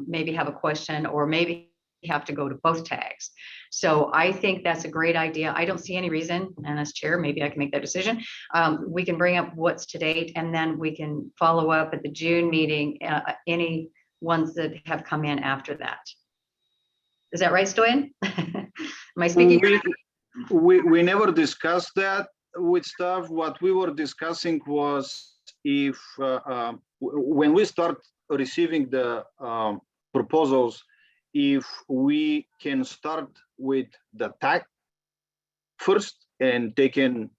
S1: maybe have a question, or maybe have to go to both tags. So I think that's a great idea. I don't see any reason, and as chair, maybe I can make that decision. We can bring up what's to date, and then we can follow up at the June meeting, any ones that have come in after that. Is that right, Stoyan? Am I speaking?
S2: We never discussed that with staff. What we were discussing was if when we start receiving the proposals, if we can start with the tag first and they can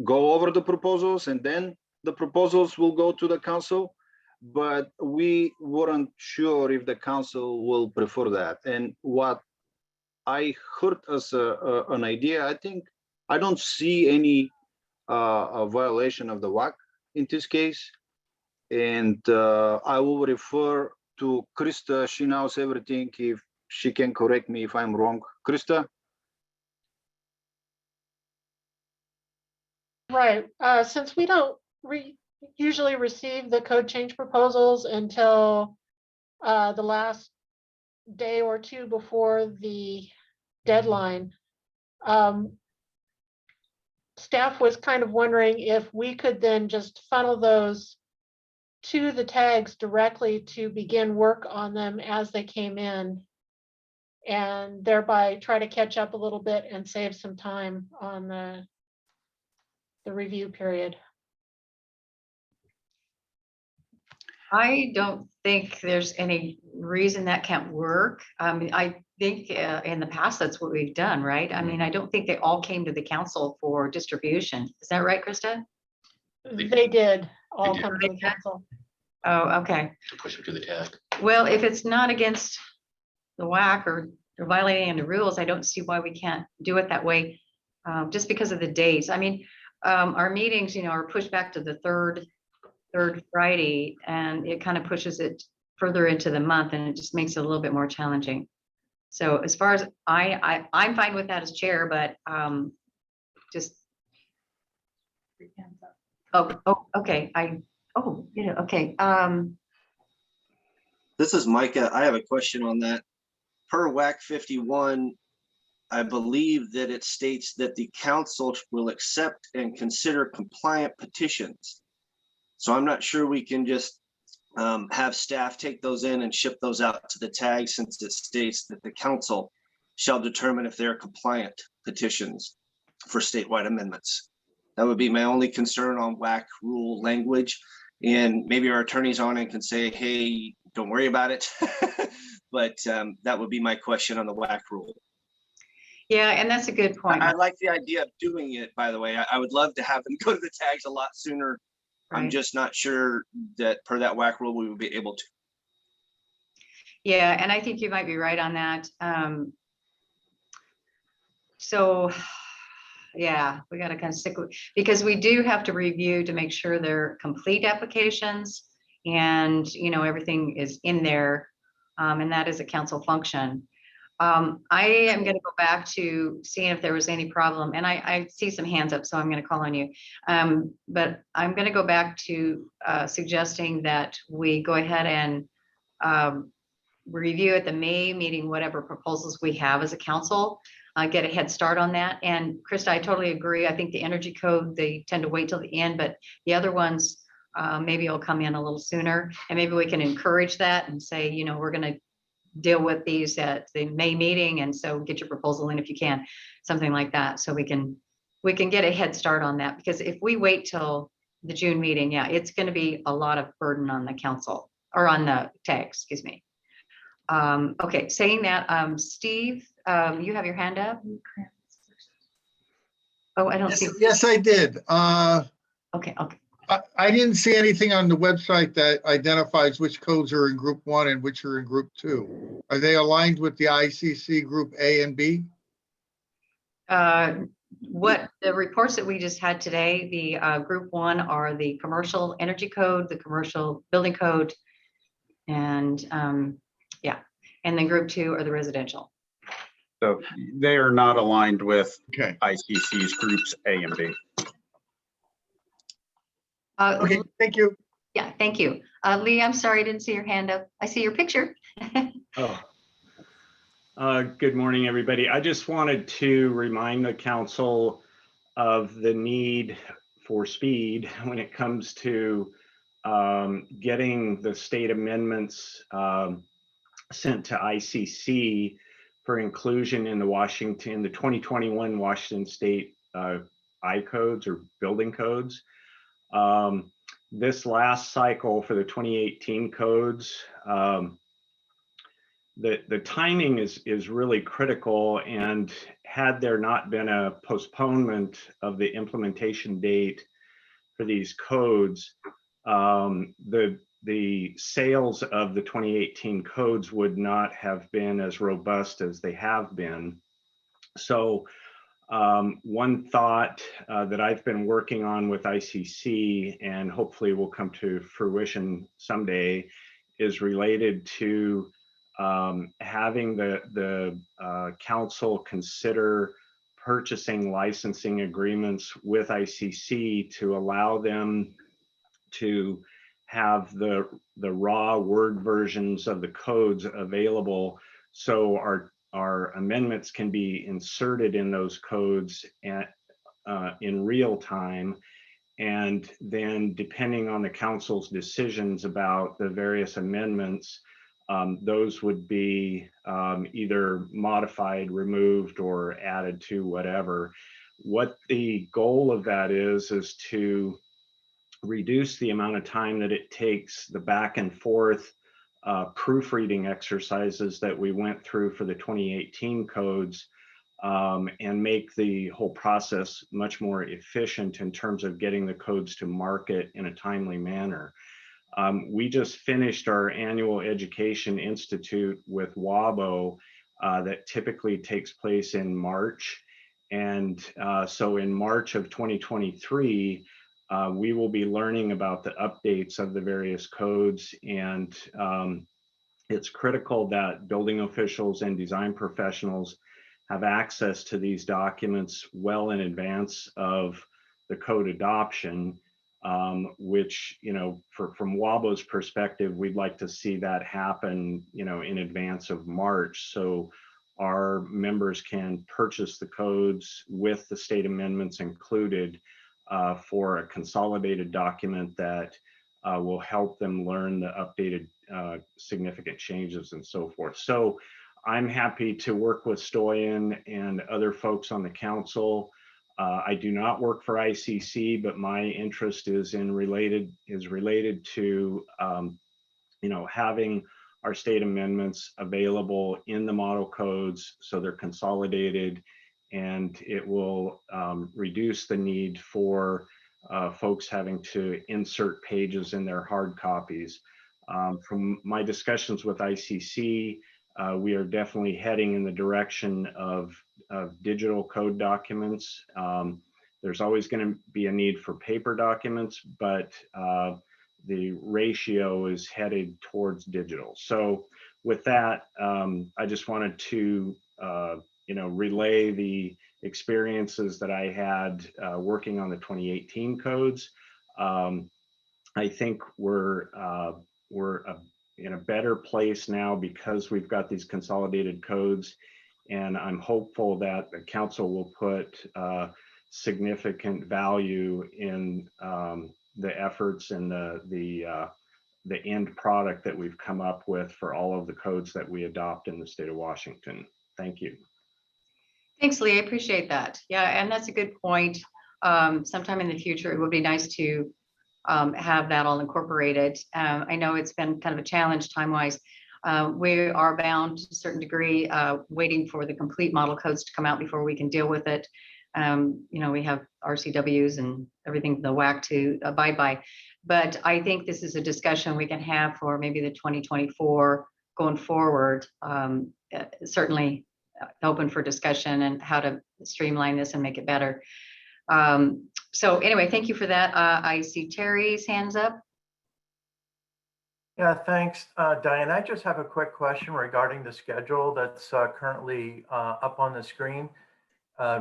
S2: go over the proposals and then the proposals will go to the council. But we weren't sure if the council will prefer that. And what I heard as an idea, I don't see any a violation of the WAC in this case. And I will refer to Krista. She knows everything. If she can correct me if I'm wrong. Krista?
S15: Right. Since we don't usually receive the code change proposals until the last day or two before the deadline, staff was kind of wondering if we could then just funnel those to the tags directly to begin work on them as they came in, and thereby try to catch up a little bit and save some time on the review period.
S1: I don't think there's any reason that can't work. I think in the past, that's what we've done, right? I mean, I don't think they all came to the council for distribution. Is that right, Krista?
S15: They did all come to the council.
S1: Oh, okay.
S13: To push them to the tag.
S1: Well, if it's not against the WAC or violating any rules, I don't see why we can't do it that way, just because of the dates. I mean, our meetings, are pushed back to the third Friday, and it kind of pushes it further into the month, and it just makes it a little bit more challenging. So as far as I'm fine with that as chair, but just. Okay. Okay.
S16: This is Micah. I have a question on that. Per WAC 51, I believe that it states that the council will accept and consider compliant petitions. So I'm not sure we can just have staff take those in and ship those out to the tag, since it states that the council shall determine if they're compliant petitions for statewide amendments. That would be my only concern on WAC rule language. And maybe our attorneys on it can say, hey, don't worry about it. But that would be my question on the WAC rule.
S1: Yeah, and that's a good point.
S16: I like the idea of doing it, by the way. I would love to have them go to the tags a lot sooner. Right. I'm just not sure that per that WAC rule, we would be able to.
S1: Yeah, and I think you might be right on that. So yeah, we got to kind of stick with, because we do have to review to make sure they're complete applications and, everything is in there. And that is a council function. I am going to go back to seeing if there was any problem, and I see some hands up, so I'm going to call on you. But I'm going to go back to suggesting that we go ahead and review at the May meeting whatever proposals we have as a council, get a head start on that. And Krista, I totally agree. I think the energy code, they tend to wait till the end, but the other ones maybe will come in a little sooner, and maybe we can encourage that and say, we're going to deal with these at the May meeting, and so get your proposal in if you can, something like that, so we can get a head start on that. Because if we wait till the June meeting, yeah, it's going to be a lot of burden on the council, or on the tag, excuse me. Okay, saying that, Steve, you have your hand up. Oh, I don't see.
S17: Yes, I did.
S1: Okay.
S17: I didn't see anything on the website that identifies which codes are in group 1 and which are in group 2. Are they aligned with the ICC group A and B?
S1: What the reports that we just had today, the group 1 are the commercial energy code, the commercial building code, and yeah, and then group 2 are the residential.
S12: So they are not aligned with ICC's groups A and B.
S17: Okay, thank you.
S1: Yeah, thank you. Lee, I'm sorry, I didn't see your hand up. I see your picture.
S12: Oh.
S7: Good morning, everybody. I just wanted to remind the council of the need for speed when it comes to getting the state amendments sent to ICC for inclusion in the 2021 Washington State I codes or building codes. This last cycle for the 2018 codes, the timing is really critical, and had there not been a postponement of the implementation date for these codes, the sales of the 2018 codes would not have been as robust as they have been. So one thought that I've been working on with ICC and hopefully will come to fruition someday is related to having the council consider purchasing licensing agreements with ICC to allow them to have the raw Word versions of the codes available, so our amendments can be inserted in those codes in real time. And then depending on the council's decisions about the various amendments, those would be either modified, removed, or added to whatever. What the goal of that is to reduce the amount of time that it takes, the back and forth proofreading exercises that we went through for the 2018 codes, and make the whole process much more efficient in terms of getting the codes to market in a timely manner. We just finished our annual Education Institute with WABO that typically takes place in March. And so in March of 2023, we will be learning about the updates of the various codes, and it's critical that building officials and design professionals have access to these documents well in advance of the code adoption, which, from WABO's perspective, we'd like to see that happen, in advance of March, so our members can purchase the codes with the state amendments included for a consolidated document that will help them learn the updated significant changes and so forth. So I'm happy to work with Stoyan and other folks on the council. I do not work for ICC, but my interest is related to having our state amendments available in the model codes so they're consolidated, and it will reduce the need for folks having to insert pages in their hard copies. From my discussions with ICC, we are definitely heading in the direction of digital code documents. There's always going to be a need for paper documents, but the ratio is headed towards digital. So with that, I just wanted to relay the experiences that I had working on the 2018 codes. I think we're in a better place now because we've got these consolidated codes, and I'm hopeful that the council will put significant value in the efforts and the end product that we've come up with for all of the codes that we adopt in the state of Washington. Thank you.
S1: Thanks, Lee. I appreciate that. Yeah, and that's a good point. Sometime in the future, it would be nice to have that all incorporated. I know it's been kind of a challenge time-wise. We are bound to a certain degree, waiting for the complete model codes to come out before we can deal with it. We have RCWs and everything, the WAC to abide by. But I think this is a discussion we can have for maybe the 2024 going forward. Certainly open for discussion and how to streamline this and make it better. So anyway, thank you for that. I see Terry's hands up.
S6: Yeah, thanks, Diane. I just have a quick question regarding the schedule that's currently up on the screen.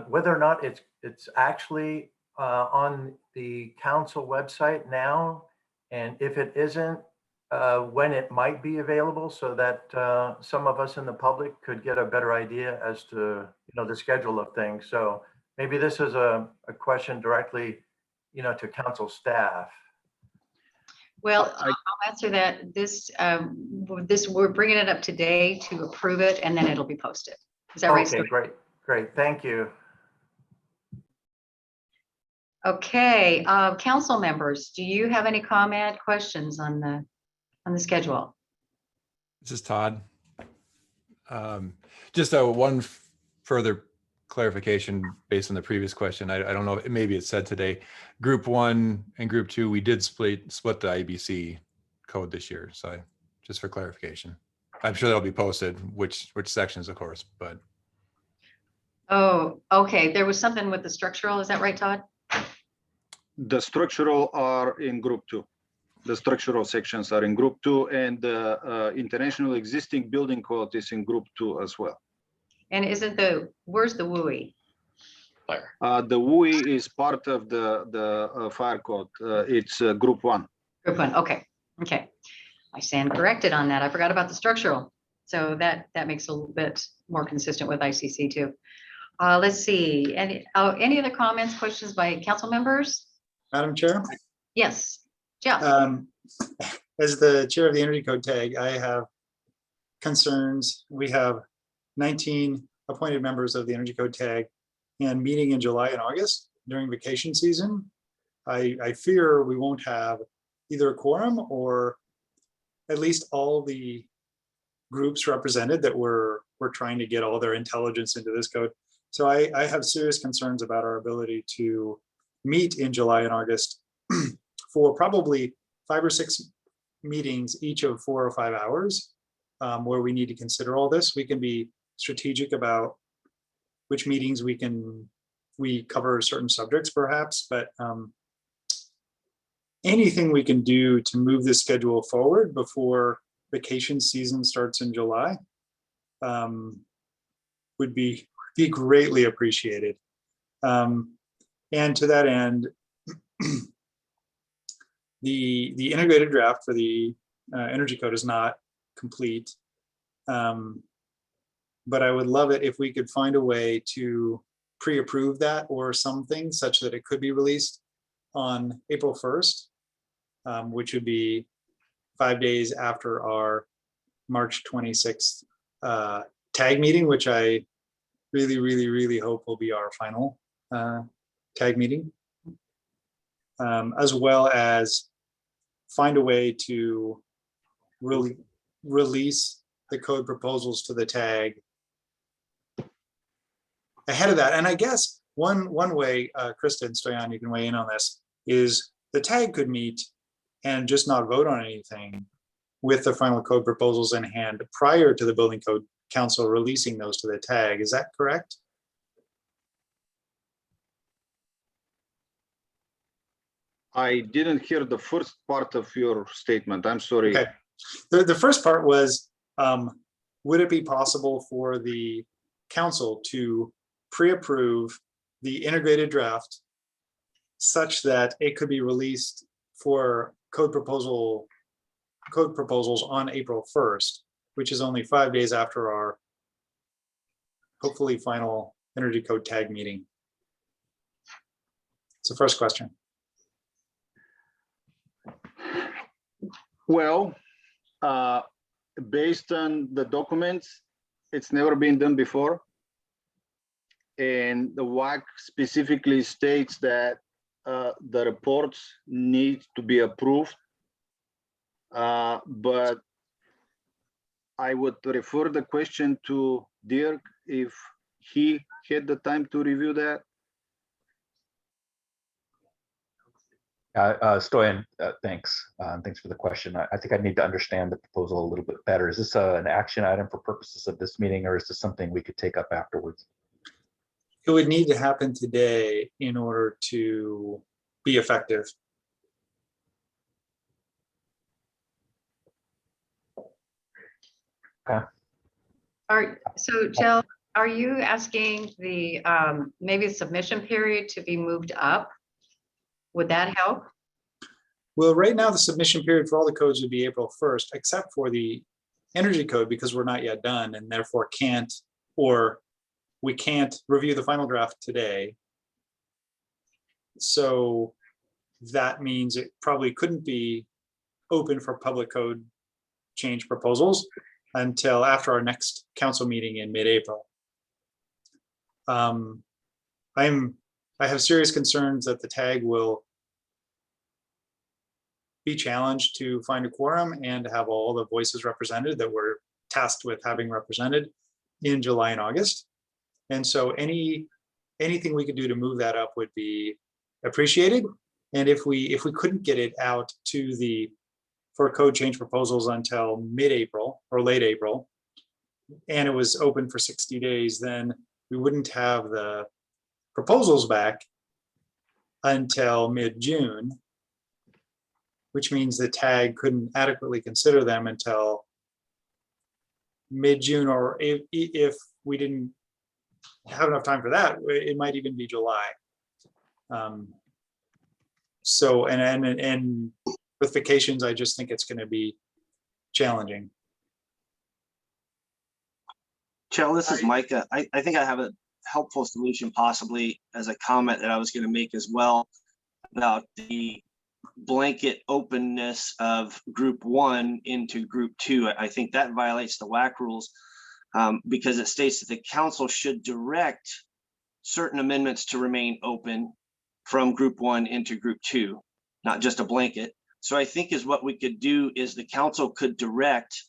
S6: Whether or not it's actually on the council website now, and if it isn't, when it might be available so that some of us in the public could get a better idea as to, the schedule of things. So maybe this is a question directly, to council staff.
S1: Well, I'll answer that. This, we're bringing it up today to approve it, and then it'll be posted. Is that right?
S6: Okay, great. Thank you.
S1: Okay, council members, do you have any comment, questions on the schedule?
S10: This is Todd. Just one further clarification based on the previous question. I don't know, maybe it said today, group 1 and group 2, we did split the IBC code this year. So just for clarification, I'm sure that'll be posted, which sections, of course, but.
S1: Oh, okay. There was something with the structural. Is that right, Todd?
S2: The structural are in group 2. The structural sections are in group 2, and the international existing building code is in group 2 as well.
S1: And where's the WUI?
S13: Fire.
S2: The WUI is part of the fire code. It's group 1.
S1: Group 1. Okay. I stand corrected on that. I forgot about the structural. So that makes it a little bit more consistent with ICC too. Let's see. Any other comments, questions by council members?
S11: Madam Chair?
S1: Yes. Jeff.
S11: As the chair of the Energy Code Tag, I have concerns. We have 19 appointed members of the Energy Code Tag and meeting in July and August during vacation season. I fear we won't have either a quorum or at least all the groups represented that we're trying to get all their intelligence into this code. So I have serious concerns about our ability to meet in July and August for probably 5 or 6 meetings, each of 4 or 5 hours, where we need to consider all this. We can be strategic about which meetings we cover certain subjects perhaps, but anything we can do to move this schedule forward before vacation season starts in July would be greatly appreciated. And to that end, the integrated draft for the energy code is not complete. But I would love it if we could find a way to pre-approve that or something such that it could be released on April 1st, which would be 5 days after our March 26th tag meeting, which I really hope will be our final tag meeting, as well as find a way to really release the code proposals to the tag ahead of that. And I guess one way, Krista and Stoyan, you can weigh in on this, is the tag could meet and just not vote on anything with the final code proposals in hand prior to the Building Code Council releasing those to the tag. Is that correct?
S2: I didn't hear the first part of your statement. I'm sorry.
S11: Okay. The first part was, would it be possible for the council to pre-approve the integrated draft such that it could be released for code proposals on April 1st, which is only 5 days after our hopefully final energy code tag meeting? It's the first question.
S2: Well, based on the documents, it's never been done before. And the WAC specifically states that the reports need to be approved. But I would refer the question to Dirk if he had the time to review that.
S18: Stoyan, thanks. Thanks for the question. I think I need to understand the proposal a little bit better. Is this an action item for purposes of this meeting, or is this something we could take up afterwards?
S11: It would need to happen today in order to be effective.
S18: Okay.
S1: So Jill, are you asking the maybe the submission period to be moved up? Would that help?
S11: Well, right now, the submission period for all the codes would be April 1st, except for the energy code, because we're not yet done and therefore we can't review the final draft today. So that means it probably couldn't be open for public code change proposals until after our next council meeting in mid-April. I have serious concerns that the tag will be challenged to find a quorum and have all the voices represented that we're tasked with having represented in July and August. And so anything we could do to move that up would be appreciated. And if we couldn't get it out for code change proposals until mid-April or late April, and it was open for 60 days, then we wouldn't have the proposals back until mid-June, which means the tag couldn't adequately consider them until mid-June, or if we didn't have enough time for that, it might even be July. So, and with vacations, I just think it's going to be challenging.
S16: Chell, this is Micah. I think I have a helpful solution, possibly as a comment that I was going to make as well, about the blanket openness of group 1 into group 2. I think that violates the WAC rules because it states that the council should direct certain amendments to remain open from group 1 into group 2, not just a blanket. So I think is what we could do is the council could direct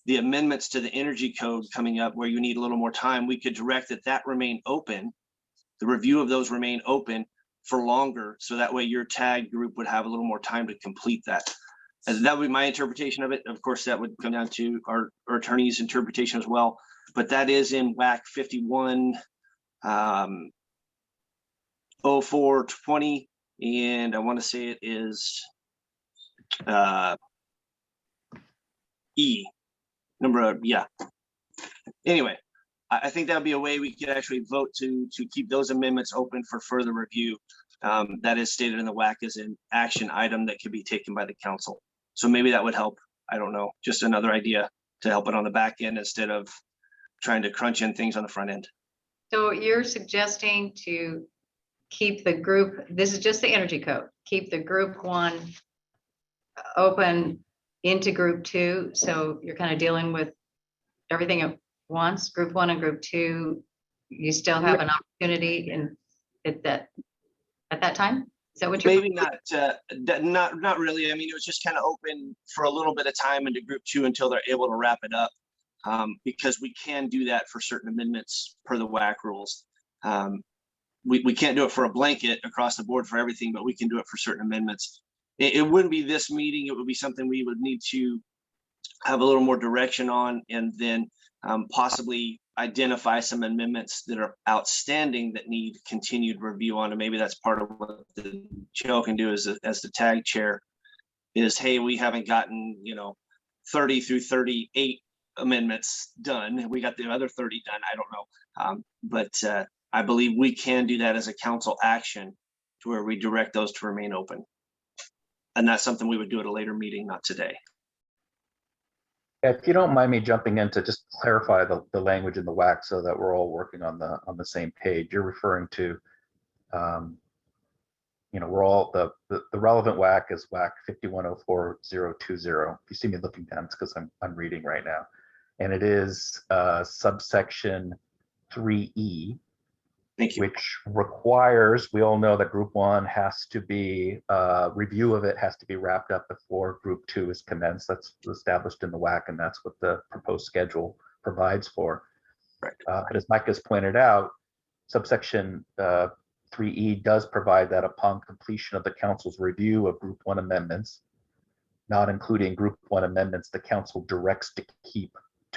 S16: the amendments to the energy code coming up where you need a little more time. We could direct that remain open, the review of those remain open for longer. So that way your tag group would have a little more time to complete that. And that would be my interpretation of it. Of course, that would come down to our attorney's interpretation as well. But that is in WAC 51 0420. And I want to say it is E. Yeah. Anyway, I think that would be a way we could actually vote to keep those amendments open for further review. That is stated in the WAC as an action item that could be taken by the council. So maybe that would help. I don't know, just another idea to help it on the back end instead of trying to crunch in things on the front end.
S1: So you're suggesting to keep the group, this is just the energy code, keep the group 1 open into group 2. So you're kind of dealing with everything at once, group 1 and group 2. You still have an opportunity at that time. Is that what you're
S16: maybe not really? I mean, it was just kind of open for a little bit of time into group 2 until they're able to wrap it up, because we can do that for certain amendments per the WAC rules. We can't do it for a blanket across the board for everything, but we can do it for certain amendments. It wouldn't be this meeting. It would be something we would need to have a little more direction on, and then possibly identify some amendments that are outstanding that need continued review on. And maybe that's part of what the chair can do as the tag chair is, hey, we haven't gotten 30 through 38 amendments done. We got the other 30 done. I don't know. But I believe we can do that as a council action to where we direct those to remain open. And that's something we would do at a later meeting, not today.
S18: If you don't mind me jumping in to just clarify the language in the WAC so that we're all working on the same page. You're referring to, we're all the relevant WAC is WAC 5104020. If you see me looking down, it's because I'm reading right now, and it is subsection 3E.
S16: Thank you.
S18: Which requires, we all know that group 1 has to be, review of it has to be wrapped up before group 2 is commenced. That's established in the WAC, and that's what the proposed schedule provides for.
S16: Right.
S18: But as Mike has pointed out, subsection 3E does provide that upon completion of the council's review of group 1 amendments, not including group 1 amendments, the council directs to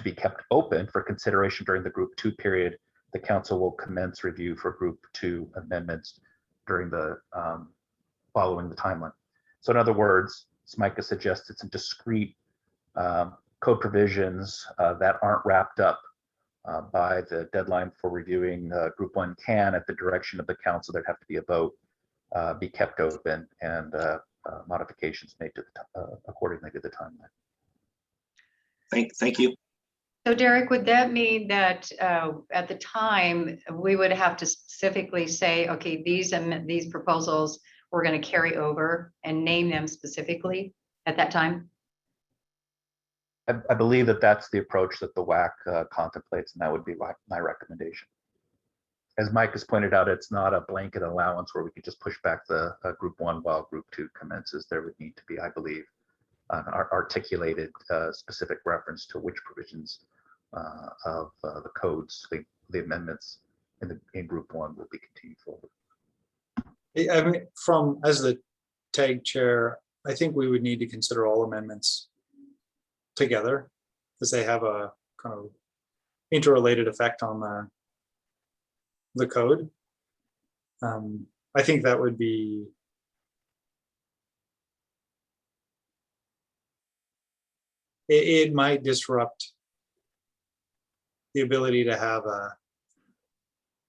S18: be kept open for consideration during the group 2 period. The council will commence review for group 2 amendments during the following the timeline. So in other words, as Micah suggested, some discrete code provisions that aren't wrapped up by the deadline for reviewing group 1 can, at the direction of the council, there'd have to be a vote, be kept open. And modifications made to accordingly to the timeline.
S16: Thank you.
S1: So Derek, would that mean that at the time, we would have to specifically say, okay, these proposals we're going to carry over and name them specifically at that time?
S18: I believe that that's the approach that the WAC contemplates, and that would be my recommendation. As Mike has pointed out, it's not a blanket allowance where we could just push back the group 1 while group 2 commences. There would need to be, I believe, an articulated specific reference to which provisions of the codes, the amendments in group 1 will be continued forward.
S11: I mean, as the TAG chair, I think we would need to consider all amendments together because they have a kind of interrelated effect on the code. I think that would be it might disrupt the ability to have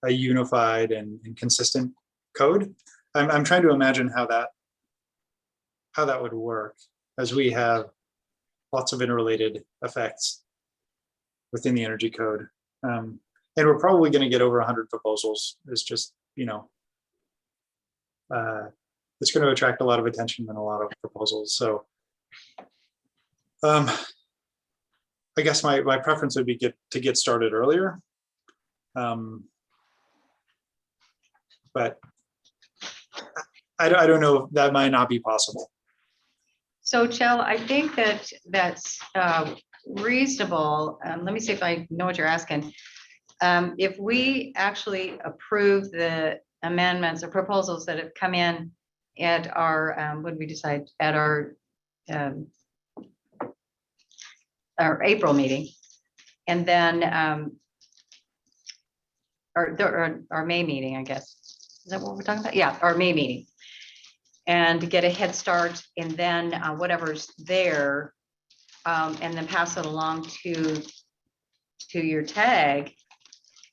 S11: a unified and consistent code. I'm trying to imagine how that would work, as we have lots of interrelated effects within the energy code. And we're probably going to get over 100 proposals. It's just, it's going to attract a lot of attention and a lot of proposals. So I guess my preference would be to get started earlier. But I don't know, that might not be possible.
S1: So Chell, I think that's reasonable. Let me see if I know what you're asking. If we actually approve the amendments or proposals that have come in at our, what did we decide, at our April meeting, and then our May meeting, I guess. Is that what we're talking about? Yeah, our May meeting. And to get a head start, and then whatever's there, and then pass it along to your tag.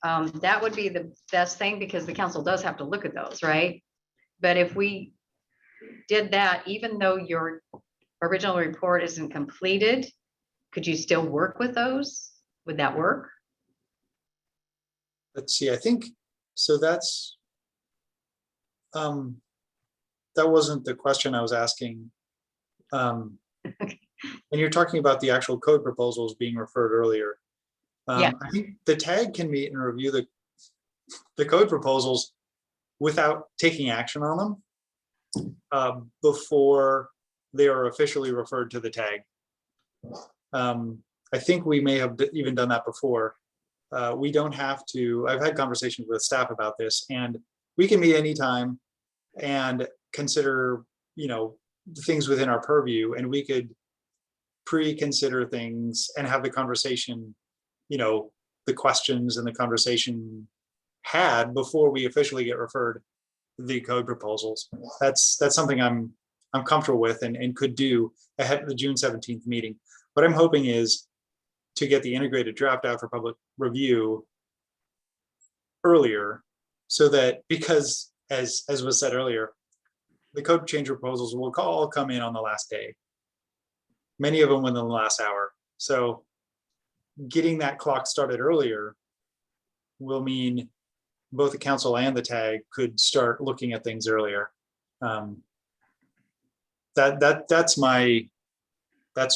S1: That would be the best thing, because the council does have to look at those, right? But if we did that, even though your original report isn't completed, could you still work with those? Would that work?
S11: Let's see, I think, so that's, that wasn't the question I was asking. And you're talking about the actual code proposals being referred earlier.
S1: Yeah.
S11: I think the tag can meet and review the code proposals without taking action on them before they are officially referred to the tag. I think we may have even done that before. We don't have to, I've had conversations with staff about this, and we can meet anytime and consider, things within our purview, and we could pre-consider things and have the conversation, the questions and the conversation had before we officially get referred the code proposals. That's something I'm comfortable with and could do ahead of the June 17th meeting. What I'm hoping is to get the integrated draft out for public review earlier, so that, because as was said earlier, the code change proposals will all come in on the last day, many of them within the last hour. So getting that clock started earlier will mean both the council and the tag could start looking at things earlier. That's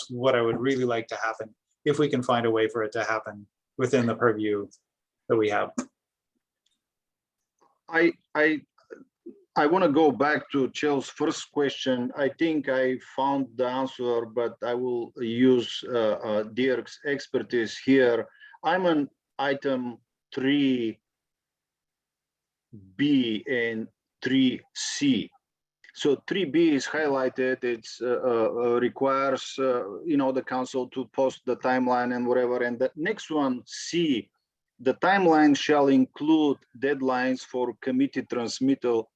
S11: what I would really like to happen, if we can find a way for it to happen within the purview that we have.
S2: I want to go back to Chell's first question. I think I found the answer, but I will use Derek's expertise here. I'm on item 3B and 3C. So 3B is highlighted. It's requires the council to post the timeline and whatever. And the next one, C, the timeline shall include deadlines for committee transmittal,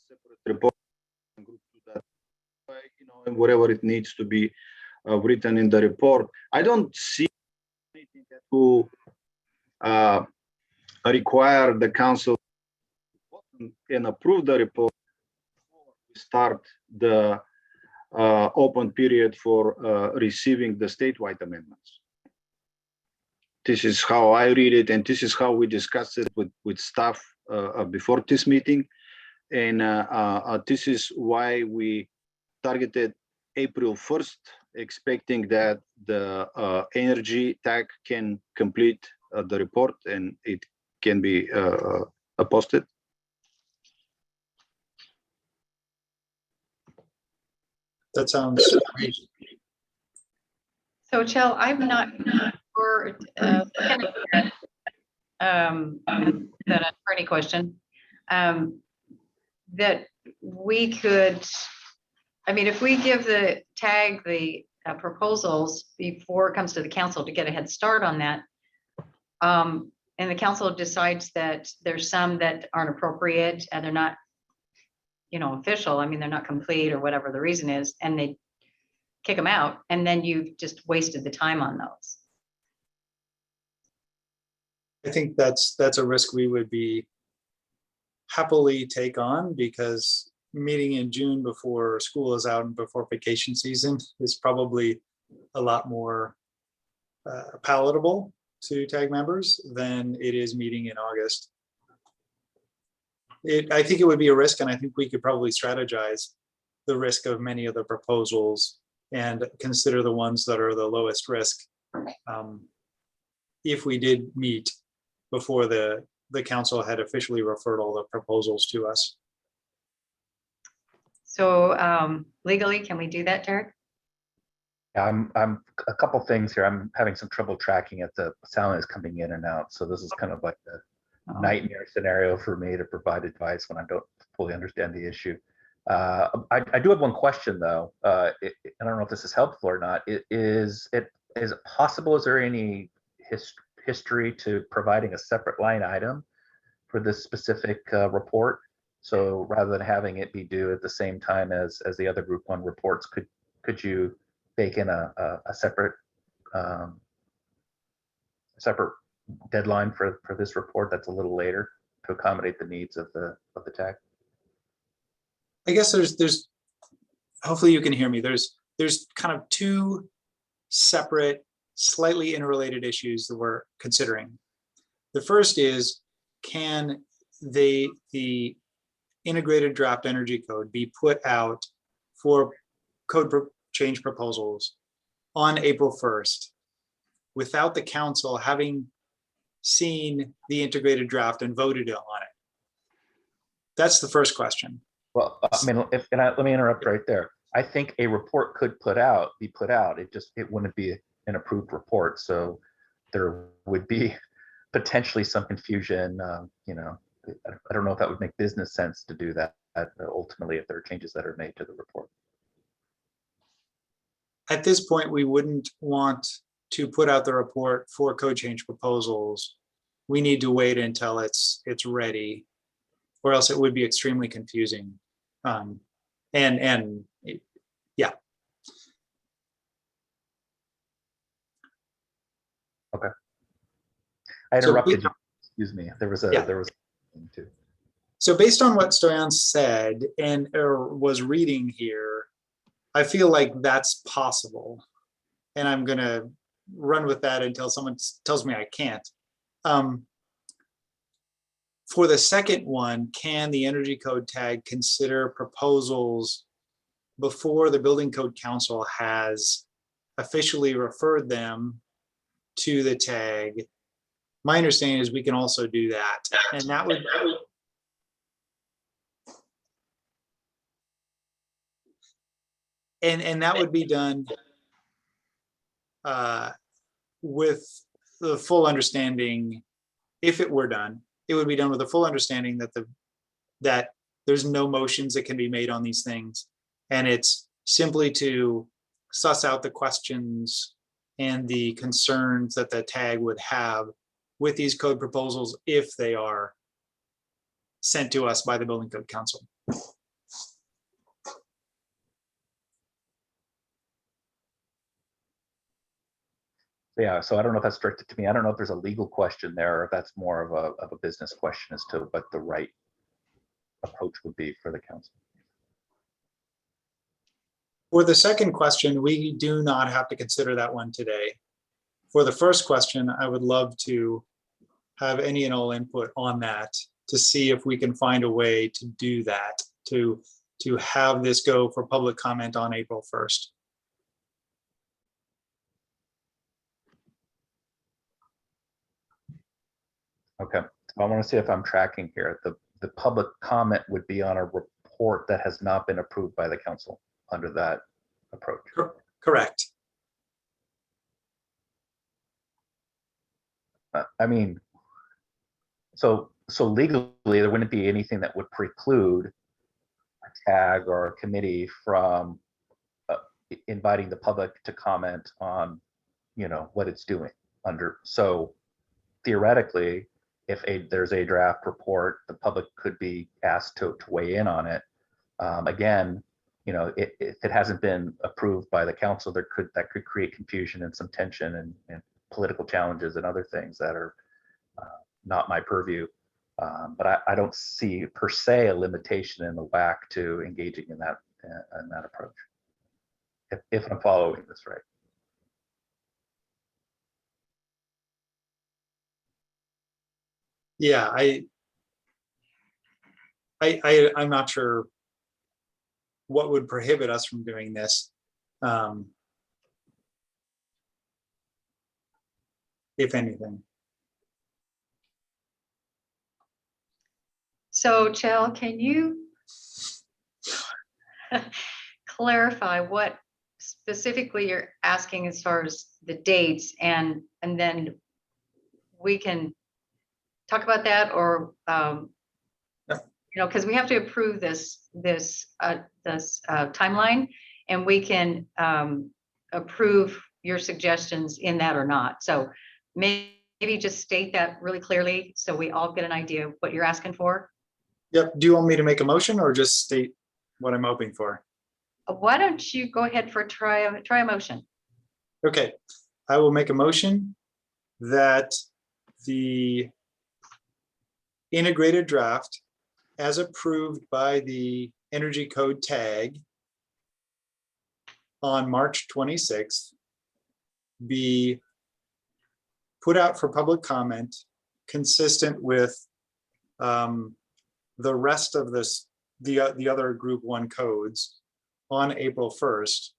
S2: separate report, and whatever it needs to be written in the report. I don't see anything that will require the council and approve the report start the open period for receiving the statewide amendments. This is how I read it, and this is how we discussed it with staff before this meeting. And this is why we targeted April 1st, expecting that the energy tag can complete the report and it can be posted.
S11: That sounds great.
S1: So Chell, I'm not sure, that attorney question, that we could, I mean, if we give the tag the proposals before it comes to the council to get a head start on that, and the council decides that there's some that aren't appropriate and they're not, you know, official, I mean, they're not complete or whatever the reason is, and they kick them out, and then you've just wasted the time on those.
S11: I think that's a risk we would be happily take on, because meeting in June before school is out and before vacation season is probably a lot more palatable to tag members than it is meeting in August. I think it would be a risk, and I think we could probably strategize the risk of many of the proposals and consider the ones that are the lowest risk if we did meet before the council had officially referred all the proposals to us.
S1: So legally, can we do that, Derek?
S18: I'm a couple things here. I'm having some trouble tracking it. The sound is coming in and out. So this is kind of like the nightmare scenario for me to provide advice when I don't fully understand the issue. I do have one question though. I don't know if this is helpful or not. Is it possible? Is there any history to providing a separate line item for this specific report? So rather than having it be due at the same time as the other Group 1 reports, could you bake in a separate deadline for this report that's a little later to accommodate the needs of the tag?
S11: I guess there's hopefully you can hear me. There's kind of two separate, slightly interrelated issues that we're considering. The first is, can the integrated draft energy code be put out for code change proposals on April 1st without the council having seen the integrated draft and voted on it? That's the first question.
S18: Well, I mean, let me interrupt right there. I think a report could be put out. It wouldn't be an approved report. So there would be potentially some confusion. You know, I don't know if that would make business sense to do that ultimately if there are changes that are made to the report.
S11: At this point, we wouldn't want to put out the report for code change proposals. We need to wait until it's ready, or else it would be extremely confusing. Yeah.
S18: Okay. I interrupted you. Excuse me. There was too.
S11: So based on what Stoyan said or was reading here, I feel like that's possible, and I'm gonna run with that until someone tells me I can't. For the second one, can the energy code tag consider proposals before the building code council has officially referred them to the tag? My understanding is we can also do that, and that would that would be done with the full understanding. If it were done, it would be done with the full understanding that there's no motions that can be made on these things, and it's simply to suss out the questions and the concerns that the tag would have with these code proposals if they are sent to us by the building code council.
S18: Yeah, so I don't know if that's directed to me. I don't know if there's a legal question there, or if that's more of a business question as to what the right approach would be for the council.
S11: For the second question, we do not have to consider that one today. For the first question, I would love to have any and all input on that to see if we can find a way to do that, to have this go for public comment on April 1st.
S18: Okay, so I want to see if I'm tracking here. The public comment would be on a report that has not been approved by the council under that approach.
S11: Correct.
S18: I mean, so legally, there wouldn't be anything that would preclude a tag or a committee from inviting the public to comment on, what it's doing under. So theoretically, if there's a draft report, the public could be asked to weigh in on it. Again, if it hasn't been approved by the council, that could create confusion and some tension and political challenges and other things that are not my purview. But I don't see per se a limitation in the WAC to engaging in that approach, if I'm following this right.
S11: Yeah, I'm not sure what would prohibit us from doing this. If anything.
S1: So Chell, can you clarify what specifically you're asking as far as the dates, and then we can talk about that, or because we have to approve this timeline, and we can approve your suggestions in that or not. So maybe just state that really clearly so we all get an idea of what you're asking for.
S11: Yep. Do you want me to make a motion or just state what I'm hoping for?
S1: Why don't you go ahead for try a motion?
S11: Okay, I will make a motion that the integrated draft as approved by the Energy Code tag on March 26th be put out for public comment, consistent with the rest of the other group 1 codes on April 1st.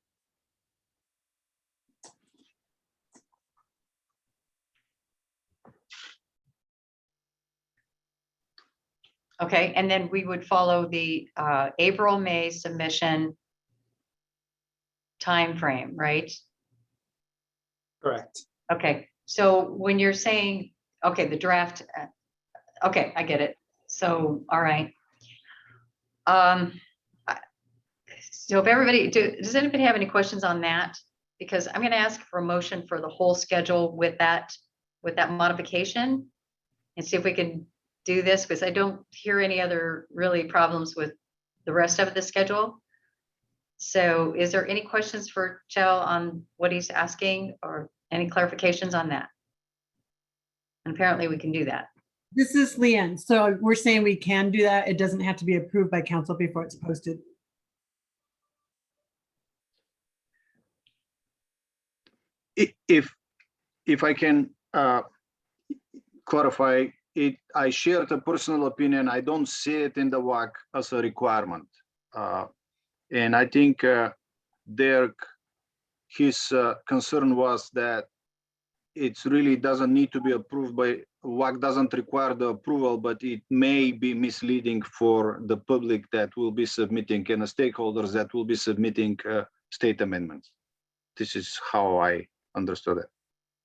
S1: Okay, and then we would follow the April-May submission time frame, right?
S11: Correct.
S1: Okay, so when you're saying, okay, the draft, okay, I get it. So, all right. So if everybody, does anybody have any questions on that? Because I'm going to ask for a motion for the whole schedule with that modification, and see if we can do this, because I don't hear any other really problems with the rest of the schedule. So is there any questions for Chell on what he's asking, or any clarifications on that? And apparently we can do that.
S4: This is Leanne. So we're saying we can do that. It doesn't have to be approved by council before it's posted.
S2: If I can clarify it, I shared a personal opinion. I don't see it in the WAC as a requirement. And I think Derek, his concern was that it really doesn't need to be approved by WAC, doesn't require the approval, but it may be misleading for the public that will be submitting and the stakeholders that will be submitting state amendments. This is how I understood it.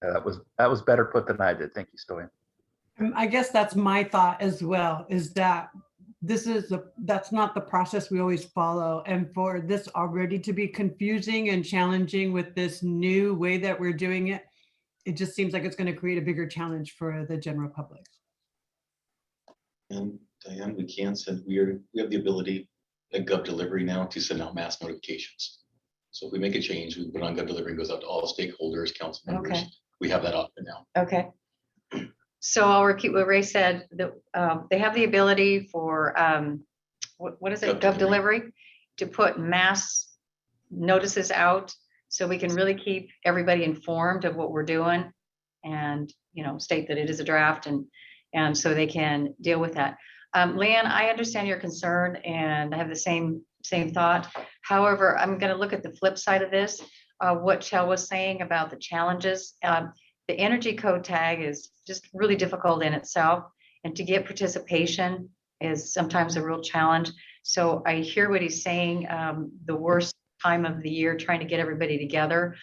S18: That was better put than I did. Thank you, Stoyan.
S4: I guess that's my thought as well, is that that's not the process we always follow. And for this already to be confusing and challenging with this new way that we're doing it, it just seems like it's going to create a bigger challenge for the general public.
S13: And Diane, we can send, we have the ability at Gov Delivery now to send out mass notifications. So if we make a change, we put on Gov Delivery and goes out to all stakeholders, council members.
S1: Okay.
S13: We have that option now.
S1: Okay. So I'll repeat what Ray said, that they have the ability for, what is it, Gov Delivery, to put mass notices out so we can really keep everybody informed of what we're doing and, state that it is a draft and so they can deal with that. Leanne, I understand your concern and I have the same thought. However, I'm going to look at the flip side of this, what Chell was saying about the challenges. The energy code tag is just really difficult in itself, and to get participation is sometimes a real challenge. So I hear what he's saying, the worst time of the year trying to get everybody together.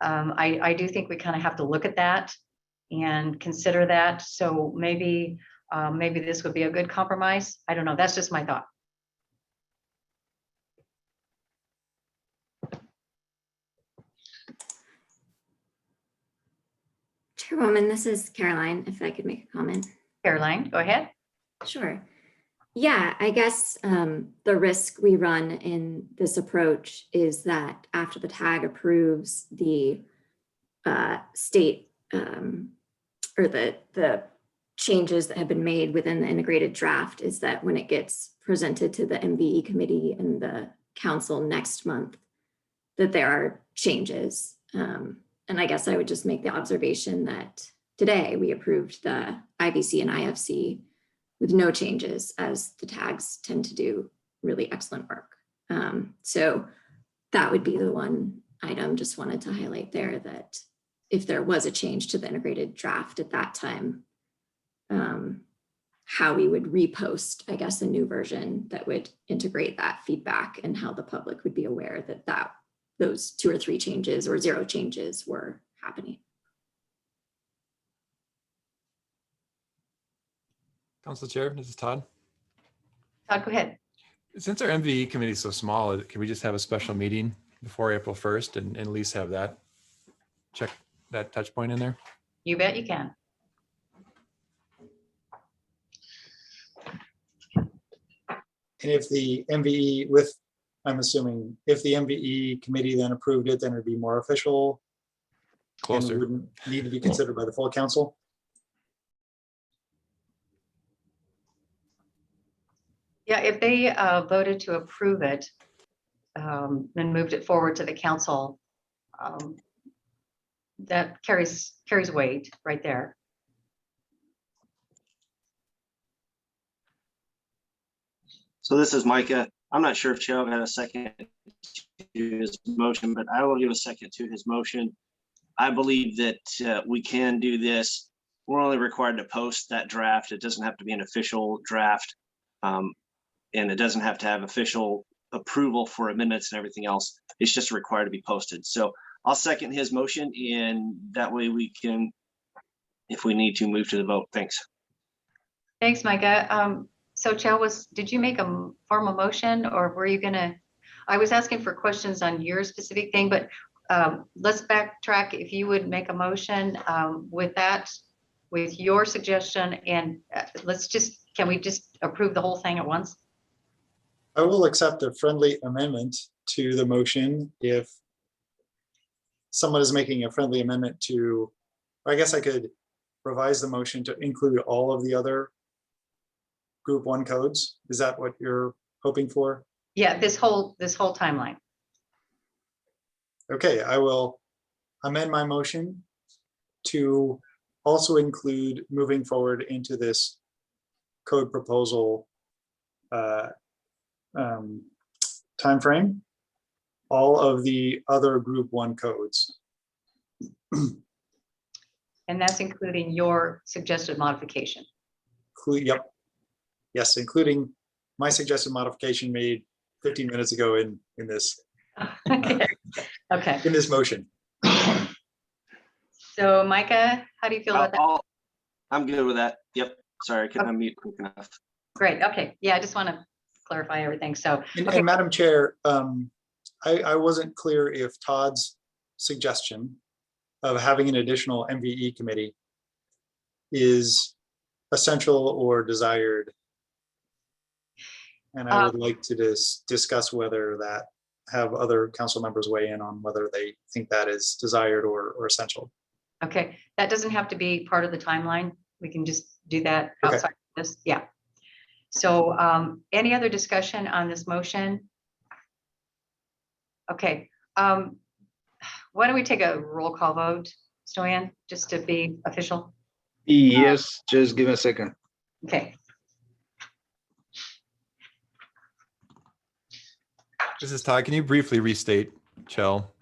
S1: I do think we kind of have to look at that and consider that. So maybe this would be a good compromise. I don't know. That's just my thought.
S19: Chairwoman, this is Caroline, if I could make a comment.
S1: Caroline, go ahead.
S19: Sure. Yeah, I guess the risk we run in this approach is that after the tag approves the state or the changes that have been made within the integrated draft, is that when it gets presented to the MVE committee and the council next month, that there are changes. And I guess I would just make the observation that today we approved the IVC and IFC with no changes, as the tags tend to do really excellent work. So that would be the one item just wanted to highlight there, that if there was a change to the integrated draft at that time, how we would repost, I guess, a new version that would integrate that feedback and how the public would be aware that those 2 or 3 changes or 0 changes were happening.
S10: Council Chair, this is Todd.
S1: Todd, go ahead.
S10: Since our MVE committee is so small, can we just have a special meeting before April 1st and at least have that, check that touch point in there?
S1: You bet you can.
S11: And if the MVE I'm assuming if the MVE committee then approved it, then it'd be more official.
S10: Closer.
S11: And wouldn't need to be considered by the full council.
S1: Yeah, if they voted to approve it and moved it forward to the council, that carries weight right there.
S16: So this is Micah. I'm not sure if Joe had a second to his motion, but I will give a second to his motion. I believe that we can do this. We're only required to post that draft. It doesn't have to be an official draft. And it doesn't have to have official approval for amendments and everything else. It's just required to be posted. So I'll second his motion, and that way we can, if we need to, move to the vote. Thanks.
S1: Thanks, Micah. So Chell, did you make a formal motion, or were you gonna, I was asking for questions on your specific thing, but let's backtrack. If you would make a motion with your suggestion, and can we just approve the whole thing at once?
S11: I will accept a friendly amendment to the motion if someone is making a friendly amendment to, I guess I could revise the motion to include all of the other Group 1 codes. Is that what you're hoping for?
S1: Yeah, this whole timeline.
S11: Okay, I will amend my motion to also include moving forward into this code proposal timeframe, all of the other Group 1 codes.
S1: And that's including your suggested modification.
S11: Yep. Yes, including my suggested modification made 15 minutes ago in this.
S1: Okay.
S11: In this motion.
S1: So Micah, how do you feel about that?
S16: I'm good with that. Yep. Sorry, I couldn't unmute quick enough.
S1: Great. Okay. Yeah, I just want to clarify everything. So, okay.
S11: And Madam Chair, I wasn't clear if Todd's suggestion of having an additional MVE committee is essential or desired. And I would like to discuss whether that, have other council members weigh in on whether they think that is desired or essential.
S1: Okay, that doesn't have to be part of the timeline. We can just do that outside of this. Yeah. So any other discussion on this motion? Okay, Why don't we take a roll call vote, Stoyan, just to be official?
S2: Yes, just give me a second.
S1: Okay.
S10: This is Todd. Can you briefly restate, Chell,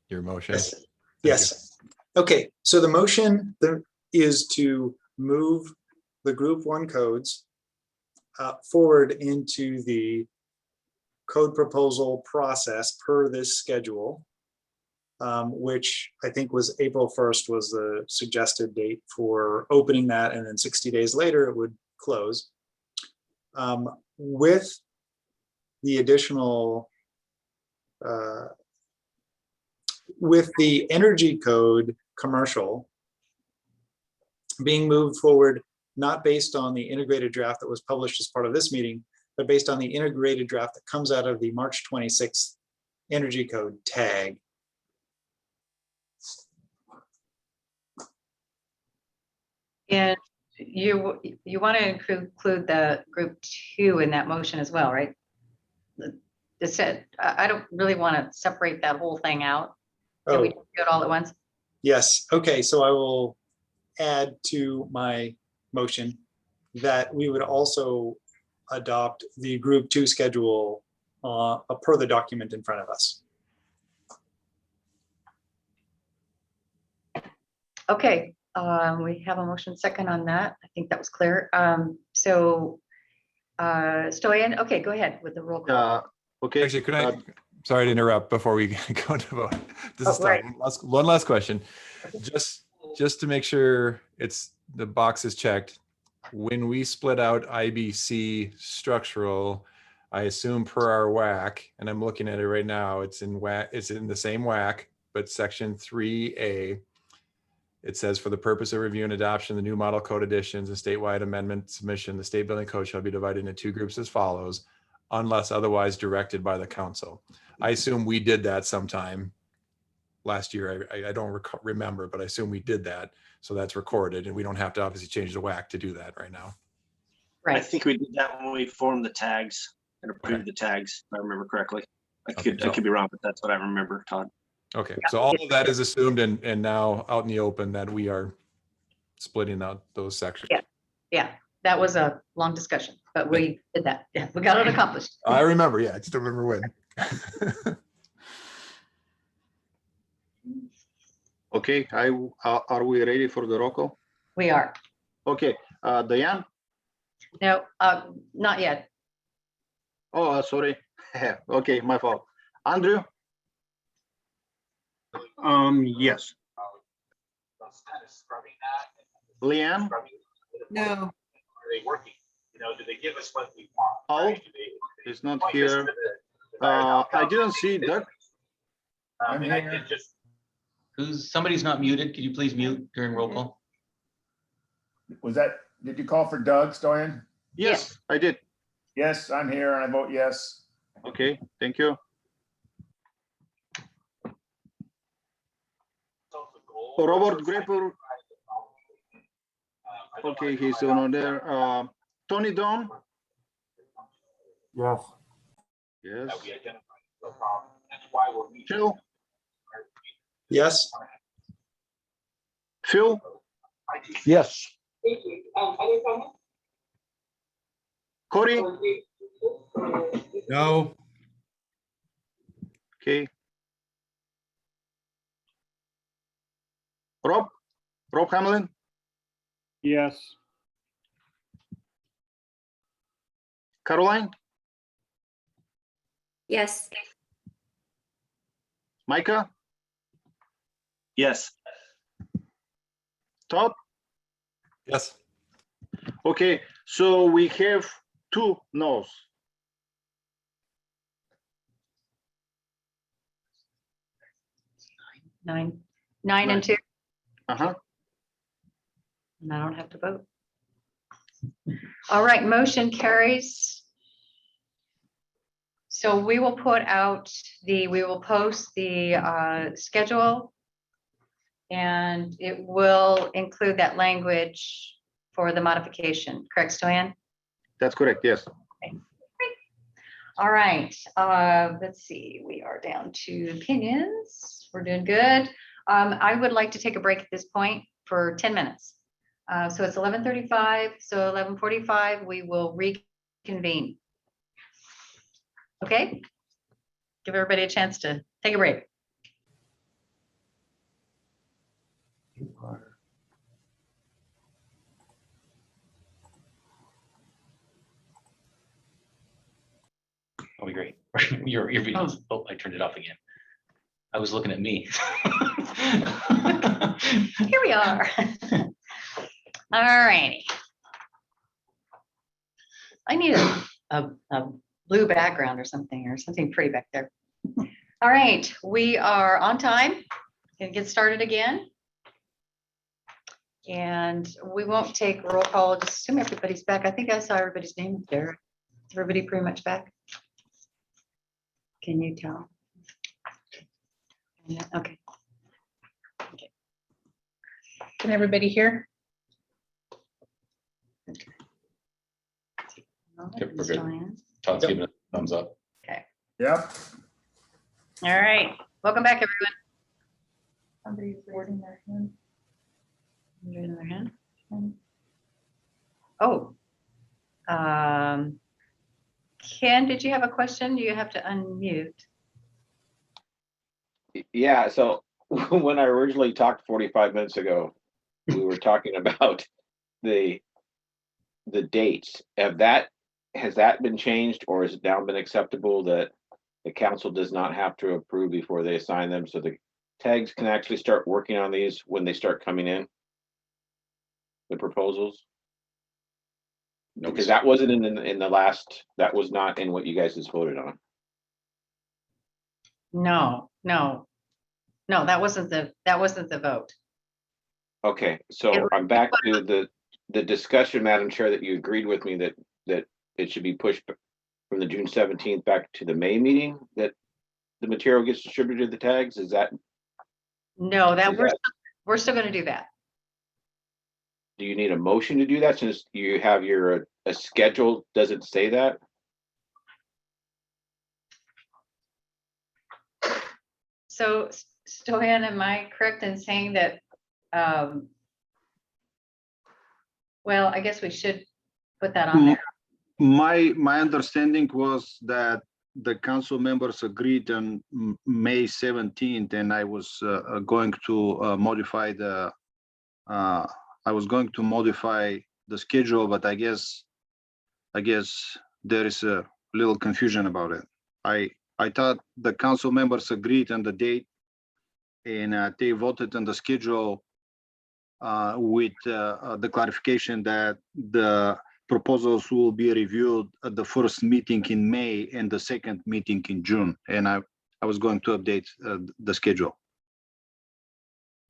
S10: your motion?
S11: Yes.
S10: Thank
S11: Yes. Okay, so the motion is to move the group 1 codes forward into the code proposal process per this schedule, which I think was April 1st was the suggested date for opening that, and then 60 days later it would close. With the additional, with the energy code commercial being moved forward, not based on the integrated draft that was published as part of this meeting, but based on the integrated draft that comes out of the March 26th energy code tag.
S1: And you want to include the group 2 in that motion as well, right? It said, I don't really want to separate that whole thing out. Can we do it all at once?
S11: Yes, okay, so I will add to my motion that we would also adopt the group 2 schedule per the document in front of us.
S1: Okay, we have a motion second on that. I think that was clear. Stoyan, okay, go ahead with the roll call.
S2: Okay.
S10: Actually, could I, sorry to interrupt before we go to vote. This is
S1: right.
S10: One last question. Just to make sure the box is checked. When we split out IBC structural, I assume per our WAC, and I'm looking at it right now, it's in the same WAC, but section 3A. It says, for the purpose of review and adoption of the new model code additions and statewide amendment submission, the state building code shall be divided into 2 groups as follows, unless otherwise directed by the council. I assume we did that sometime last year. I don't remember, but I assume we did that. So that's recorded, and we don't have to obviously change the WAC to do that right now.
S1: Right.
S16: I think we did that when we formed the tags and approved the tags, if I remember correctly. I could be wrong, but that's what I remember, Todd.
S10: Okay, so all of that is assumed and now out in the open that we are splitting out those sections.
S1: Yeah, that was a long discussion, but we did that. Yeah, we got it accomplished.
S10: I remember, yeah, I just don't remember when.
S2: Okay, are we ready for the roll call?
S1: We are.
S2: Okay, Diane?
S1: No, not yet.
S2: Oh, sorry. Okay, my fault. Andrew?
S12: Yes.
S2: Leanne?
S4: No.
S20: Are they working? Do they give us what we want?
S2: Paul
S20: Right?
S2: is not here. I didn't see Doug.
S20: I'm here.
S13: Somebody's not muted. Could you please mute during roll call?
S20: Did you call for Doug, Stoyan?
S2: Yes, I did.
S20: Yes, I'm here and I vote yes.
S2: Okay, thank you. Robert Grapper. Okay, he's still not there. Tony Don?
S3: Yes.
S2: Yes. Jill?
S11: Yes.
S2: Phil?
S5: Yes.
S2: Corey?
S5: No.
S2: Okay. Rob Hamlin?
S8: Yes.
S2: Caroline?
S19: Yes.
S2: Micah?
S16: Yes.
S2: Todd?
S10: Yes.
S2: Okay, so we have 2 no's.
S1: Nine and 2.
S2: Uh-huh.
S1: And I don't have to vote. All right, motion carries. So we will we will post the schedule, and it will include that language for the modification. Correct, Stoyan?
S2: That's correct, yes.
S1: Okay, great. All right, let's see, we are down to opinions. We're doing good. I would like to take a break at this point for 10 minutes. So it's 11:35, so 11:45, we will reconvene. Okay? Give everybody a chance to take a break.
S13: That'll be great. Your videos. Oh, I turned it off again. I was looking at me.
S1: Here we are. All righty. I need a blue background or something pretty back there. All right, we are on time. Gonna get started again. And we won't take roll call, just assume everybody's back. I think I saw everybody's name up there. Is everybody pretty much back? Can you tell? Yeah, okay. Okay.
S21: Can everybody hear?
S13: Yep, we're good. Todd's giving a thumbs up.
S1: Okay.
S11: Yep.
S1: All right. Welcome back, everyone.
S21: Somebody's raising their hand.
S1: Raising their hand. Oh. Ken, did you have a question? You have to unmute.
S14: Yeah, so when I originally talked 45 minutes ago, we were talking about the dates. Has that been changed, or has it now been acceptable that the council does not have to approve before they assign them, so the tags can actually start working on these when they start coming in? The proposals? No, because that wasn't in the last, that was not in what you guys just voted on.
S1: No, that wasn't the vote.
S14: Okay, so I'm back to the discussion, Madam Chair, that you agreed with me that it should be pushed from the June 17th back to the May meeting, that the material gets distributed to the tags. Is that?
S1: No, we're still going to do that.
S14: Do you need a motion to do that, since you have a schedule? Does it say that?
S1: So, Stoyan, am I correct in saying that, well, I guess we should put that on there.
S2: My understanding was that the council members agreed on May 17th, and I was going to modify the schedule, but I guess there is a little confusion about it. I thought the council members agreed on the date, and they voted on the schedule with the clarification that the proposals will be reviewed at the first meeting in May and the second meeting in June. And I was going to update the schedule.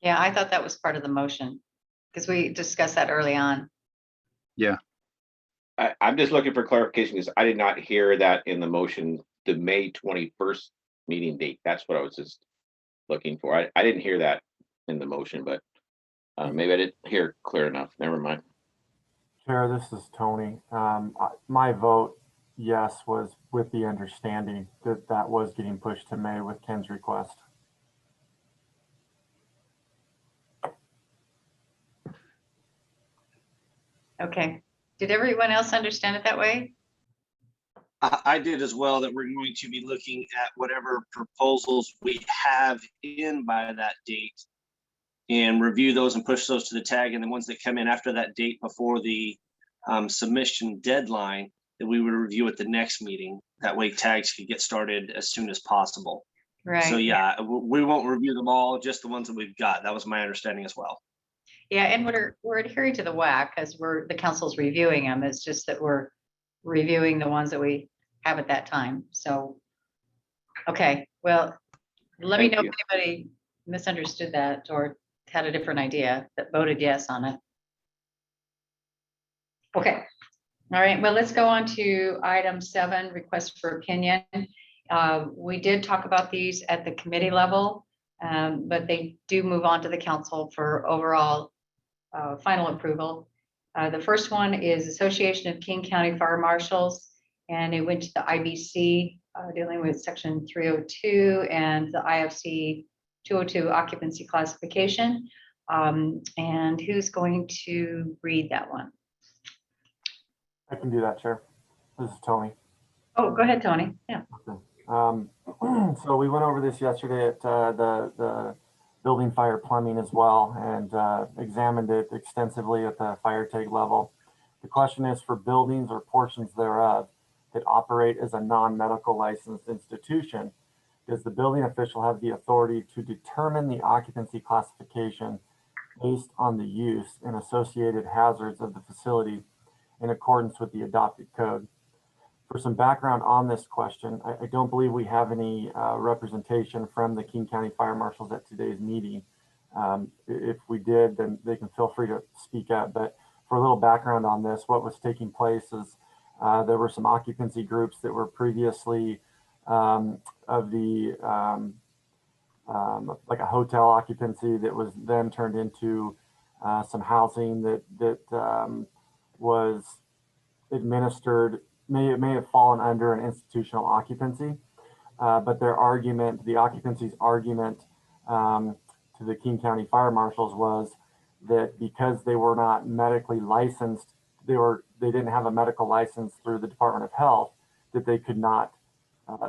S1: Yeah, I thought that was part of the motion because we discussed that early on.
S2: Yeah.
S14: I'm just looking for clarification because I did not hear that in the motion, the May 21st meeting date. That's what I was just looking for. I didn't hear that in the motion, but maybe I didn't hear clear enough. Never mind.
S3: Chair, this is Tony. My vote, yes, was with the understanding that that was getting pushed to May with Ken's request.
S1: Okay. Did everyone else understand it that way?
S16: I did as well, that we're going to be looking at whatever proposals we have in by that date and review those and push those to the tag. And the ones that come in after that date before the submission deadline, that we would review at the next meeting. That way tags could get started as soon as possible.
S1: Right.
S16: So yeah, we won't review them all, just the ones that we've got. That was my understanding as well.
S1: Yeah, and we're adhering to the WAC as the council's reviewing them. It's just that we're reviewing the ones that we have at that time. So, okay, well, let me know if anybody misunderstood that or had a different idea that voted yes on it. Okay, all right, well, let's go on to item 7, request for opinion. We did talk about these at the committee level, but they do move on to the council for overall final approval. The first one is Association of King County Fire Marshals. and it went to the IBC dealing with section 302 and the IFC 202 occupancy classification. And who's going to read that one?
S3: I can do that, Chair. This is Tony.
S1: Oh, go ahead, Tony. Yeah.
S3: So we went over this yesterday at the building, fire, plumbing as well, and examined it extensively at the fire tag level. The question is for buildings or portions thereof that operate as a non-medical licensed institution, does the building official have the authority to determine the occupancy classification based on the use and associated hazards of the facility in accordance with the adopted code? For some background on this question, I don't believe we have any representation from the King County Fire Marshals at today's meeting. If we did, then they can feel free to speak up. But for a little background on this, what was taking place is there were some occupancy groups that were previously of the like a hotel occupancy that was then turned into some housing that was administered. May have fallen under an institutional occupancy, but their argument, the occupancy's argument to the King County Fire Marshals was that because they were not medically licensed, they didn't have a medical license through the Department of Health, that they could not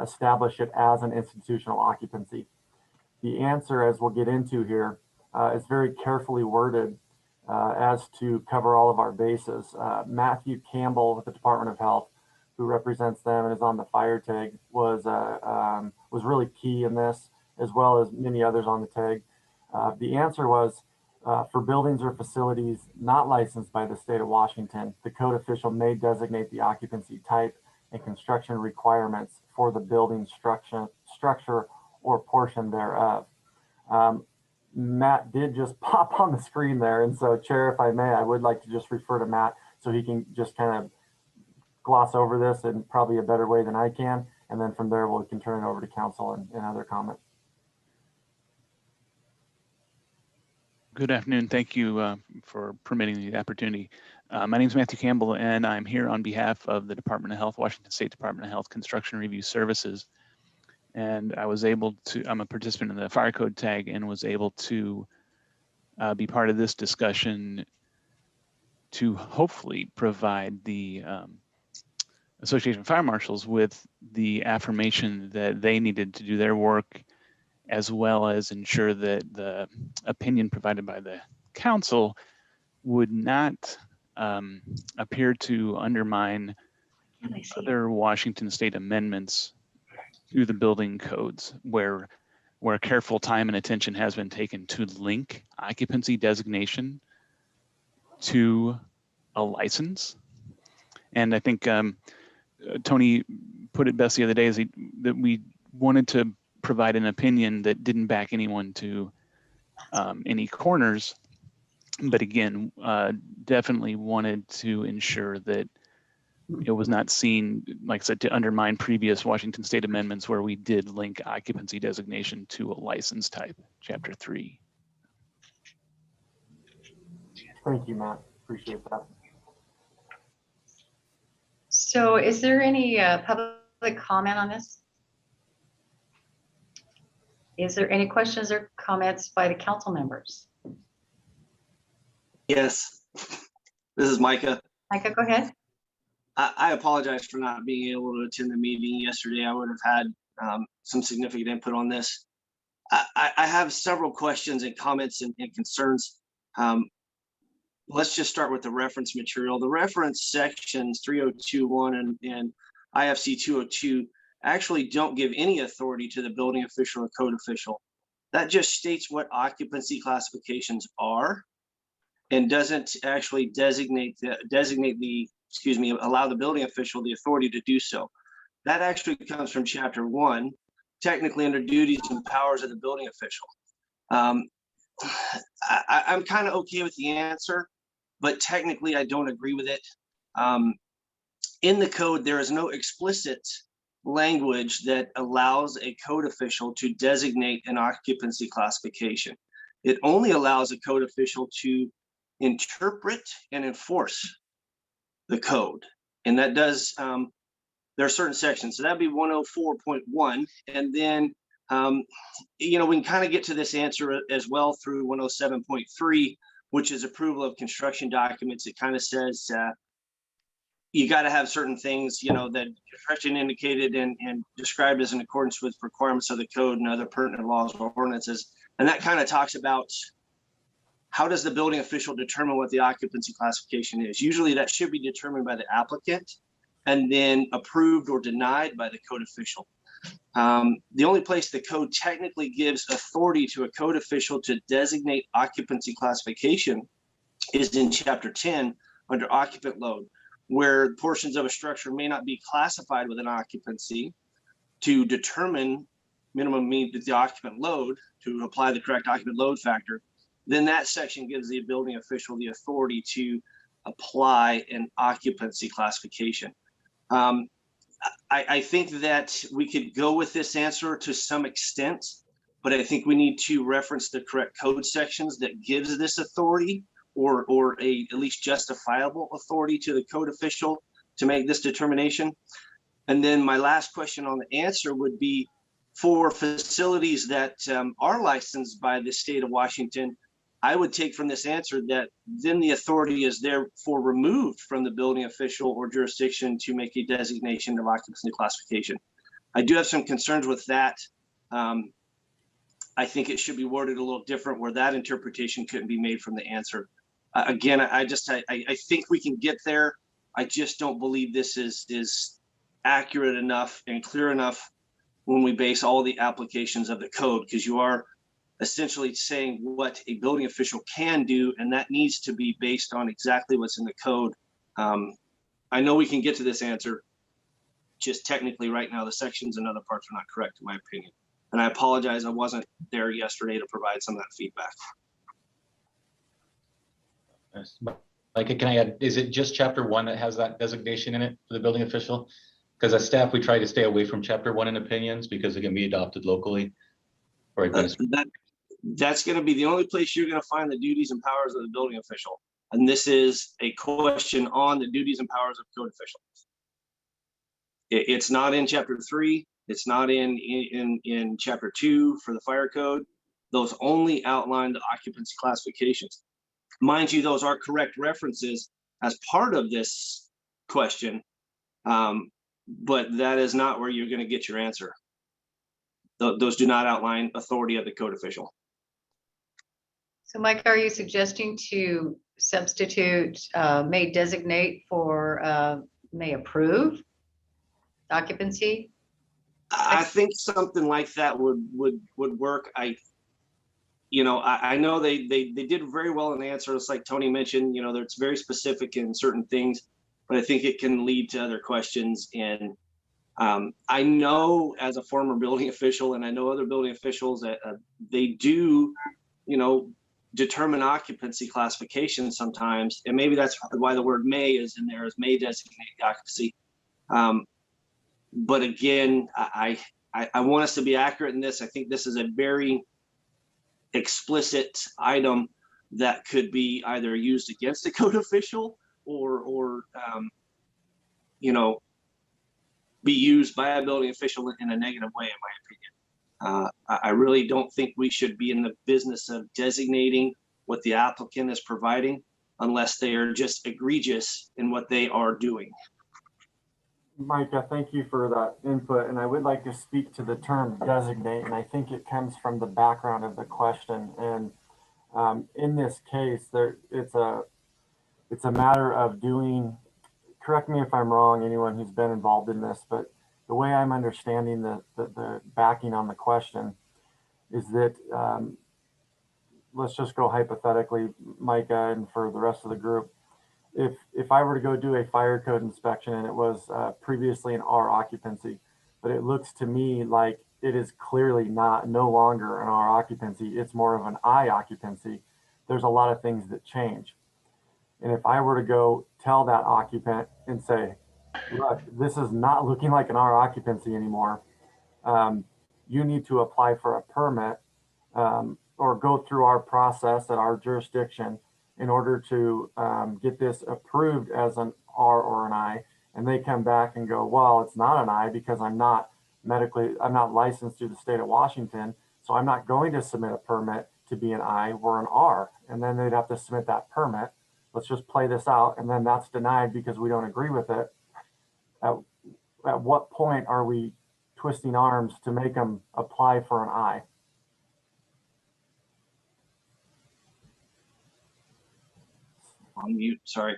S3: establish it as an institutional occupancy. The answer, as we'll get into here, is very carefully worded as to cover all of our bases. Matthew Campbell with the Department of Health, who represents them and is on the fire tag, was really key in this, as well as many others on the tag. The answer was for buildings or facilities not licensed by the state of Washington, the code official may designate the occupancy type and construction requirements for the building structure or portion thereof. Matt did just pop on the screen there, and so Chair, if I may, I would like to just refer to Matt so he can just kind of gloss over this in probably a better way than I can, and then from there we can turn it over to council and other comment.
S9: Good afternoon. Thank you for permitting the opportunity. My name is Matthew Campbell, and I'm here on behalf of the Department of Health, Washington State Department of Health Construction Review Services. And I was able to, I'm a participant in the fire code tag and was able to be part of this discussion to hopefully provide the Association of Fire Marshals with the affirmation that they needed to do their work, as well as ensure that the opinion provided by the council would not appear to undermine other Washington state amendments to the building codes, where careful time and attention has been taken to link occupancy designation to a license. And I think Tony put it best the other day, that we wanted to provide an opinion that didn't back anyone to any corners, but again, definitely wanted to ensure that it was not seen, like I said, to undermine previous Washington state amendments where we did link occupancy designation to a license type, Chapter 3.
S3: Thank you, Matt. Appreciate that.
S1: So is there any public comment on this? Is there any questions or comments by the council members?
S16: Yes, this is Micah.
S1: Micah, go ahead.
S16: I apologize for not being able to attend the meeting yesterday. I would have had some significant input on this. I have several questions and comments and concerns. Let's just start with the reference material. The reference sections 302.1 and IFC 202 actually don't give any authority to the building official or code official. That just states what occupancy classifications are and doesn't actually allow the building official the authority to do so. That actually comes from Chapter 1, technically under duties and powers of the building official. I'm kind of okay with the answer, but technically I don't agree with it. In the code, there is no explicit language that allows a code official to designate an occupancy classification. It only allows a code official to interpret and enforce the code. And that does there are certain sections. So that'd be 104.1. And then, you know, we can kind of get to this answer as well through 107.3, which is approval of construction documents. It kind of says you got to have certain things, you know, that construction indicated and described as in accordance with requirements of the code and other pertinent laws or ordinances. And that kind of talks about how does the building official determine what the occupancy classification is? Usually that should be determined by the applicant and then approved or denied by the code official. The only place the code technically gives authority to a code official to designate occupancy classification is in chapter 10 under occupant load, where portions of a structure may not be classified with an occupancy to determine minimum mean the occupant load to apply the correct occupant load factor. Then that section gives the building official the authority to apply an occupancy classification. I think that we could go with this answer to some extent, but I think we need to reference the correct code sections that gives this authority or at least justifiable authority to the code official to make this determination. And then my last question on the answer would be for facilities that are licensed by the state of Washington. I would take from this answer that then the authority is therefore removed from the building official or jurisdiction to make a designation of occupancy classification. I do have some concerns with that. I think it should be worded a little different where that interpretation couldn't be made from the answer. Again, I think we can get there. I just don't believe this is accurate enough and clear enough when we base all the applications of the code, because you are essentially saying what a building official can do, and that needs to be based on exactly what's in the code. I know we can get to this answer, just technically right now the sections and other parts are not correct in my opinion. And I apologize, I wasn't there yesterday to provide some of that feedback.
S13: Micah, can I add, is it just chapter 1 that has that designation in it for the building official? Because as staff, we try to stay away from chapter 1 in opinions because it can be adopted locally. Or
S16: that's going to be the only place you're going to find the duties and powers of the building official. And this is a question on the duties and powers of code officials. It's not in chapter 3. It's not in chapter 2 for the fire code. Those only outline the occupancy classifications. Mind you, those are correct references as part of this question, but that is not where you're going to get your answer. Those do not outline authority of the code official.
S1: So Mike, are you suggesting to substitute may designate for may approve occupancy?
S16: I think something like that would work. I know they did very well in the answer. It's like Tony mentioned, you know, it's very specific in certain things, but I think it can lead to other questions. And I know as a former building official, and I know other building officials that they do, you know, determine occupancy classification sometimes. And maybe that's why the word may is in there, is may designate occupancy. But again, I want us to be accurate in this. I think this is a very explicit item that could be either used against a code official or you know, be used by a building official in a negative way, in my opinion. I really don't think we should be in the business of designating what the applicant is providing unless they are just egregious in what they are doing.
S3: Micah, thank you for that input. And I would like to speak to the term designate, and I think it comes from the background of the question. And in this case, it's a matter of doing, correct me if I'm wrong, anyone who's been involved in this, but the way I'm understanding the backing on the question is that, let's just go hypothetically, Micah, and for the rest of the group, if I were to go do a fire code inspection and it was previously an R occupancy, but it looks to me like it is clearly no longer an R occupancy, it's more of an I occupancy, there's a lot of things that change. And if I were to go tell that occupant and say, look, this is not looking like an R occupancy anymore, you need to apply for a permit or go through our process at our jurisdiction in order to get this approved as an R or an I, and they come back and go, well, it's not an I because I'm not licensed through the state of Washington, so I'm not going to submit a permit to be an I, we're an R. And then they'd have to submit that permit. Let's just play this out. And then that's denied because we don't agree with it. At what point are we twisting arms to make them apply for an I?
S16: On mute, sorry.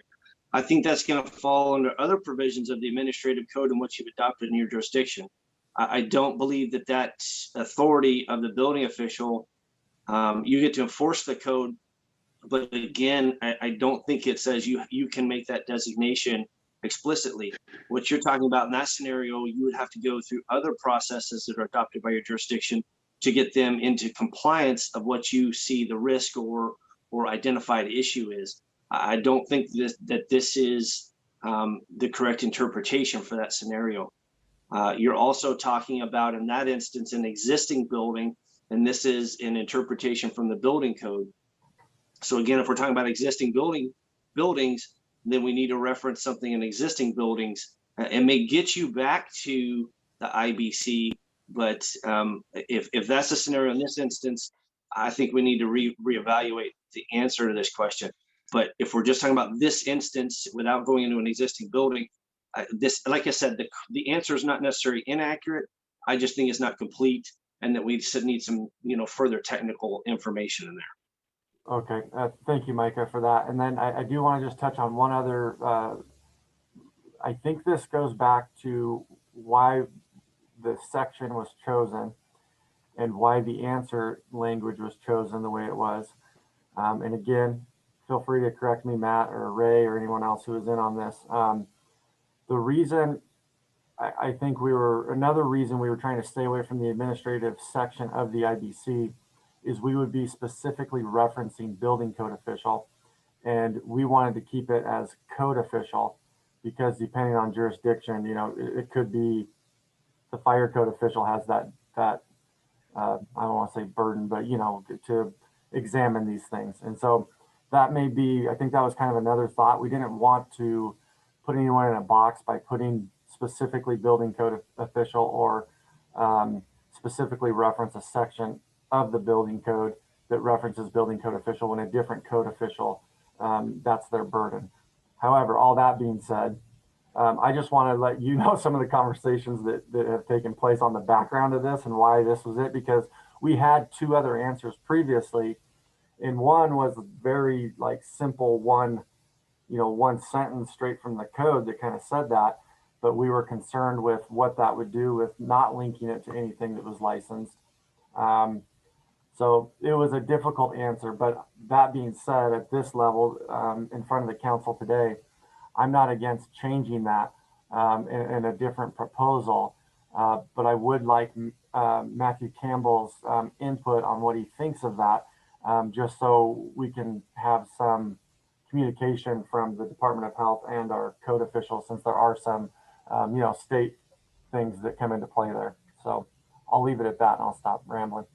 S16: I think that's going to fall under other provisions of the administrative code and what you've adopted in your jurisdiction. I don't believe that that's authority of the building official. You get to enforce the code, but again, I don't think it says you can make that designation explicitly. What you're talking about in that scenario, you would have to go through other processes that are adopted by your jurisdiction to get them into compliance of what you see the risk or identified issue is. I don't think that this is the correct interpretation for that scenario. You're also talking about, in that instance, an existing building, and this is an interpretation from the building code. So again, if we're talking about existing buildings, then we need to reference something in existing buildings. It may get you back to the IBC, but if that's the scenario in this instance, I think we need to reevaluate the answer to this question. But if we're just talking about this instance without going into an existing building, this, like I said, the answer is not necessarily inaccurate. I just think it's not complete, and that we need some, further technical information in there.
S3: Okay, thank you, Micah, for that. And then I do want to just touch on one other, I think this goes back to why the section was chosen and why the answer language was chosen the way it was. And again, feel free to correct me, Matt or Ray or anyone else who was in on this. The reason I think another reason we were trying to stay away from the administrative section of the IBC is we would be specifically referencing building code official, and we wanted to keep it as code official because depending on jurisdiction, it could be the fire code official has that I don't want to say burden, but to examine these things. And so that may be, I think that was kind of another thought. We didn't want to put anyone in a box by putting specifically building code official or specifically reference a section of the building code that references building code official when a different code official, that's their burden. However, all that being said, I just want to let you know some of the conversations that have taken place on the background of this and why this was it, because we had two other answers previously, and one was very simple one sentence straight from the code that kind of said that, but we were concerned with what that would do with not linking it to anything that was licensed. So it was a difficult answer, but that being said, at this level, in front of the council today, I'm not against changing that in a different proposal, but I would like Matthew Campbell's input on what he thinks of that, just so we can have some communication from the Department of Health and our code officials, since there are some, state things that come into play there. So I'll leave it at that and I'll stop rambling.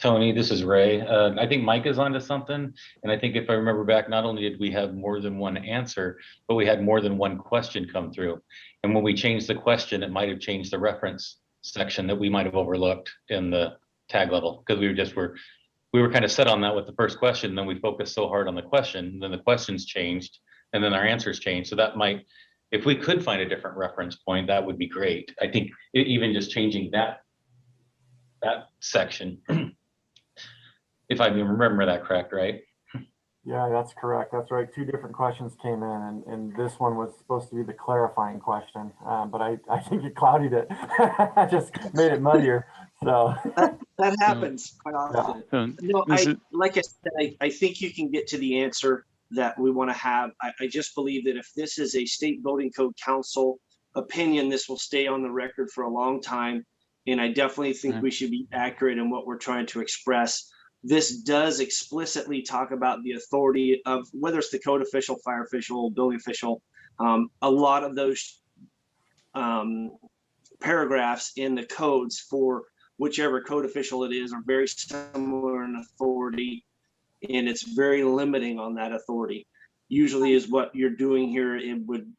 S13: Tony, this is Ray. I think Mike is onto something. And I think if I remember back, not only did we have more than one answer, but we had more than one question come through. And when we changed the question, it might have changed the reference section that we might have overlooked in the tag level, because we were kind of set on that with the first question. And then we focused so hard on the question, and then the questions changed, and then our answers changed. So that might, if we could find a different reference point, that would be great. I think even just changing that section, if I remember that correct, right?
S3: Yeah, that's correct. That's right. Two different questions came in, and this one was supposed to be the clarifying question, but I think it clouded it. Just made it muddier. So
S16: that happens quite often.
S3: Yeah.
S16: Like I said, I think you can get to the answer that we want to have. I just believe that if this is a state building code council opinion, this will stay on the record for a long time. And I definitely think we should be accurate in what we're trying to express. This does explicitly talk about the authority of whether it's the code official, fire official, building official. A lot of those paragraphs in the codes for whichever code official it is are very similar in authority, and it's very limiting on that authority. Usually is what you're doing here, it would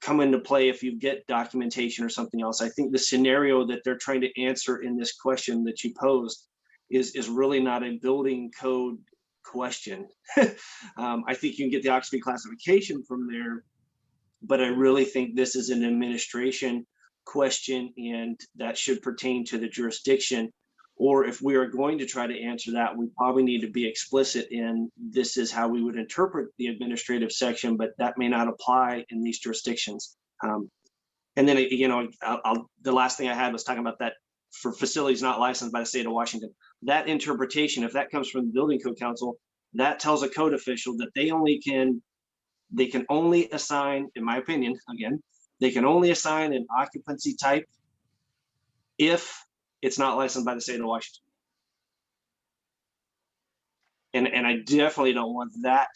S16: come into play if you get documentation or something else. I think the scenario that they're trying to answer in this question that you posed is really not a building code question. I think you can get the occupancy classification from there, but I really think this is an administration question, and that should pertain to the jurisdiction. Or if we are going to try to answer that, we probably need to be explicit in this is how we would interpret the administrative section, but that may not apply in these jurisdictions. And then, you know, the last thing I had was talking about that for facilities not licensed by the state of Washington. That interpretation, if that comes from the Building Code Council, that tells a code official that they can only assign, in my opinion, again, they can only assign an occupancy type if it's not licensed by the state of Washington. And I definitely don't want that,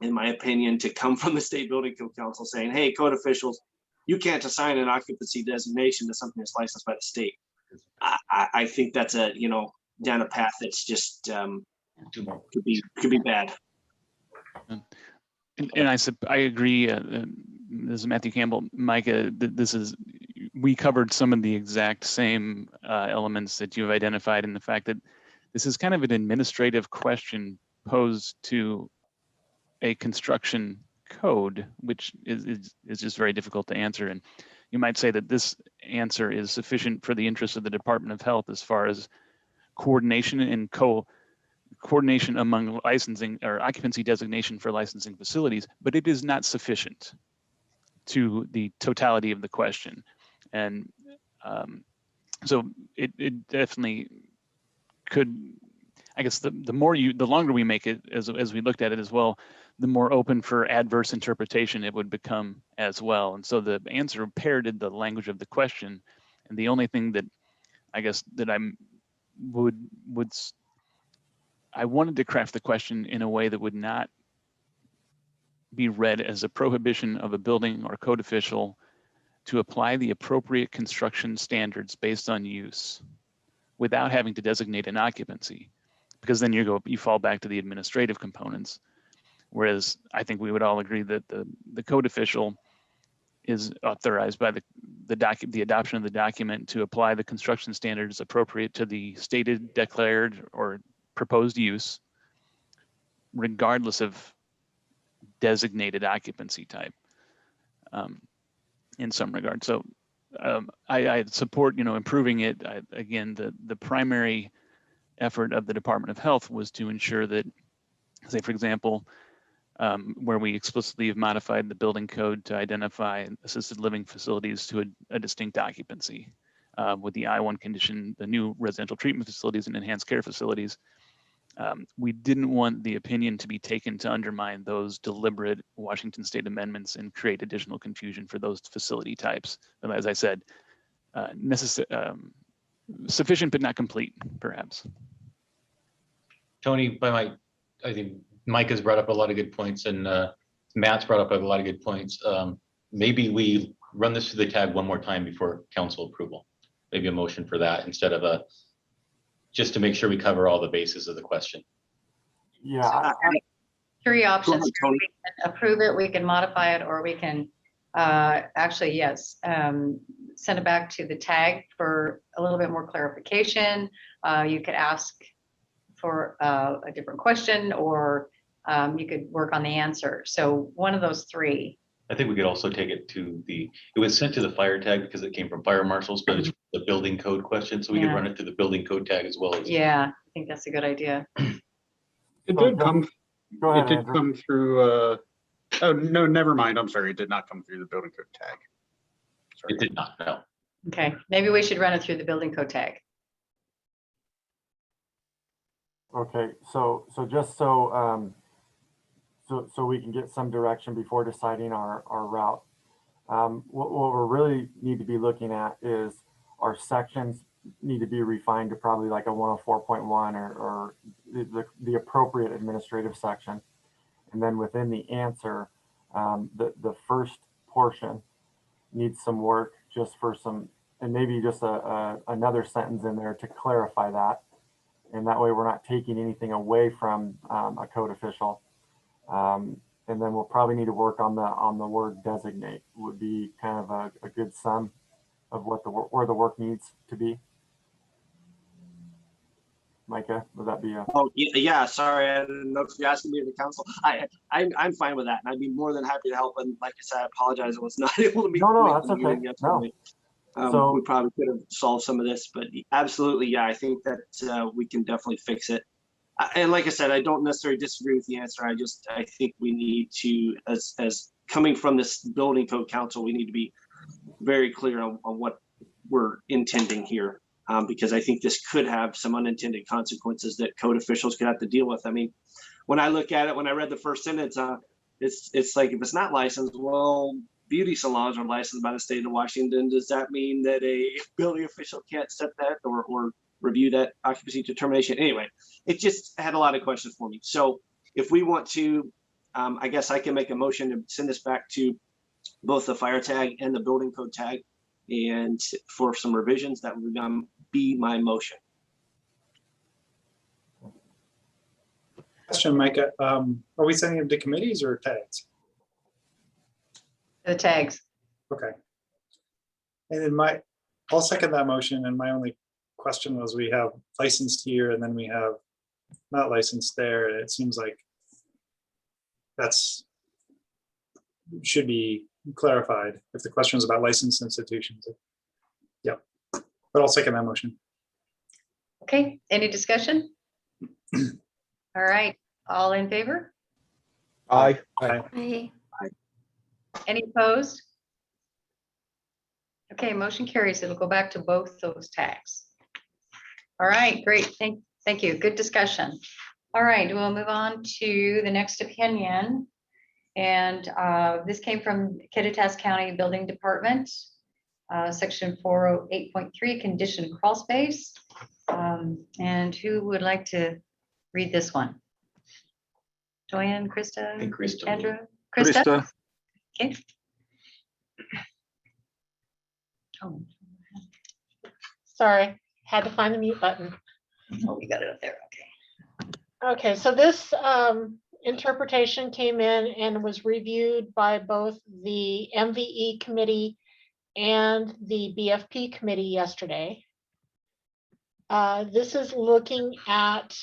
S16: in my opinion, to come from the State Building Code Council saying, hey, code officials, you can't assign an occupancy designation to something that's licensed by the state. I think that's a, you know, down a path that's just could be bad.
S9: And I agree. This is Matthew Campbell. Micah, we covered some of the exact same elements that you've identified, in the fact that this is kind of an administrative question posed to a construction code, which is just very difficult to answer. And you might say that this answer is sufficient for the interests of the Department of Health as far as coordination and coordination among licensing or occupancy designation for licensing facilities, but it is not sufficient to the totality of the question. And so it definitely could, I guess the longer we make it, as we looked at it as well, the more open for adverse interpretation it would become as well. And so the answer parroted the language of the question. And the only thing that I guess that I wanted to craft the question in a way that would not be read as a prohibition of a building or code official to apply the appropriate construction standards based on use without having to designate an occupancy, because then you fall back to the administrative components. Whereas I think we would all agree that the code official is authorized by the adoption of the document to apply the construction standards appropriate to the stated, declared, or proposed use, regardless of designated occupancy type, in some regard. So I support, improving it. Again, the primary effort of the Department of Health was to ensure that, say, for example, where we explicitly have modified the building code to identify assisted living facilities to a distinct occupancy, with the I-1 condition, the new residential treatment facilities and enhanced care facilities. We didn't want the opinion to be taken to undermine those deliberate Washington state amendments and create additional confusion for those facility types. But as I said, sufficient but not complete, perhaps.
S13: Tony, I think Mike has brought up a lot of good points, and Matt's brought up a lot of good points. Maybe we run this through the tag one more time before council approval. Maybe a motion for that instead of just to make sure we cover all the bases of the question.
S3: Yeah.
S1: Three options. We can approve it, we can modify it, or we can actually, yes, send it back to the tag for a little bit more clarification. You could ask for a different question, or you could work on the answer. So one of those three.
S13: I think we could also take it to it was sent to the fire tag because it came from fire marshals, but it's the building code question. So we could run it to the building code tag as well.
S1: Yeah, I think that's a good idea.
S12: It did come. Go ahead, it did come through. Oh no, never mind. I'm sorry. It did not come through the building code tag. Sorry.
S13: It did not. No.
S1: Okay, maybe we should run it through the building code tag.
S3: Okay, so just so we can get some direction before deciding our route. What we really need to be looking at is our sections need to be refined to probably like a 104.1 or the appropriate administrative section. And then within the answer, the first portion needs some work just for some, and maybe just another sentence in there to clarify that. And that way we're not taking anything away from a code official. And then we'll probably need to work on the word designate would be kind of a good sum of what where the work needs to be. Micah, would that be a?
S16: Oh, yeah, sorry, I didn't know if you're asking me to the council. I'm fine with that, and I'd be more than happy to help. And like I said, I apologize, I was not able to meet.
S3: No, that's okay. No.
S16: We probably could have solved some of this, but absolutely, yeah, I think that we can definitely fix it. And like I said, I don't necessarily disagree with the answer. I think we need to, as coming from this building code council, we need to be very clear on what we're intending here. Because I think this could have some unintended consequences that code officials could have to deal with. I mean, when I look at it, when I read the first sentence, it's like, if it's not licensed, well, beauty salons are licensed by the state of Washington. Does that mean that a building official can't set that or review that occupancy determination? Anyway, it just had a lot of questions for me. So if we want to, I guess I can make a motion to send this back to both the fire tag and the building code tag, and for some revisions. That would be my motion.
S11: Question, Micah. Are we sending them to committees or tags?
S1: The tags.
S11: Okay. And then I'll second that motion. And my only question was, we have licensed here and then we have not licensed there. And it seems like that's should be clarified if the question is about licensed institutions. Yep. But I'll second that motion.
S1: Okay, any discussion? All right, all in favor?
S5: Aye.
S19: Aye.
S1: Any opposed? Okay, motion carries. It'll go back to both those tags. All right, great. Thank you. Good discussion. All right, we'll move on to the next opinion. And this came from Kittitas County Building Department, section 408.3, conditioned crawl space. And who would like to read this one? Joanne, Krista?
S13: I think Krista will.
S1: Andrew? Krista? Okay. Oh.
S15: Sorry, had to find the mute button.
S1: Oh, we got it up there. Okay.
S15: Okay, so this interpretation came in and was reviewed by both the MVE committee and the BFP committee yesterday. This is looking at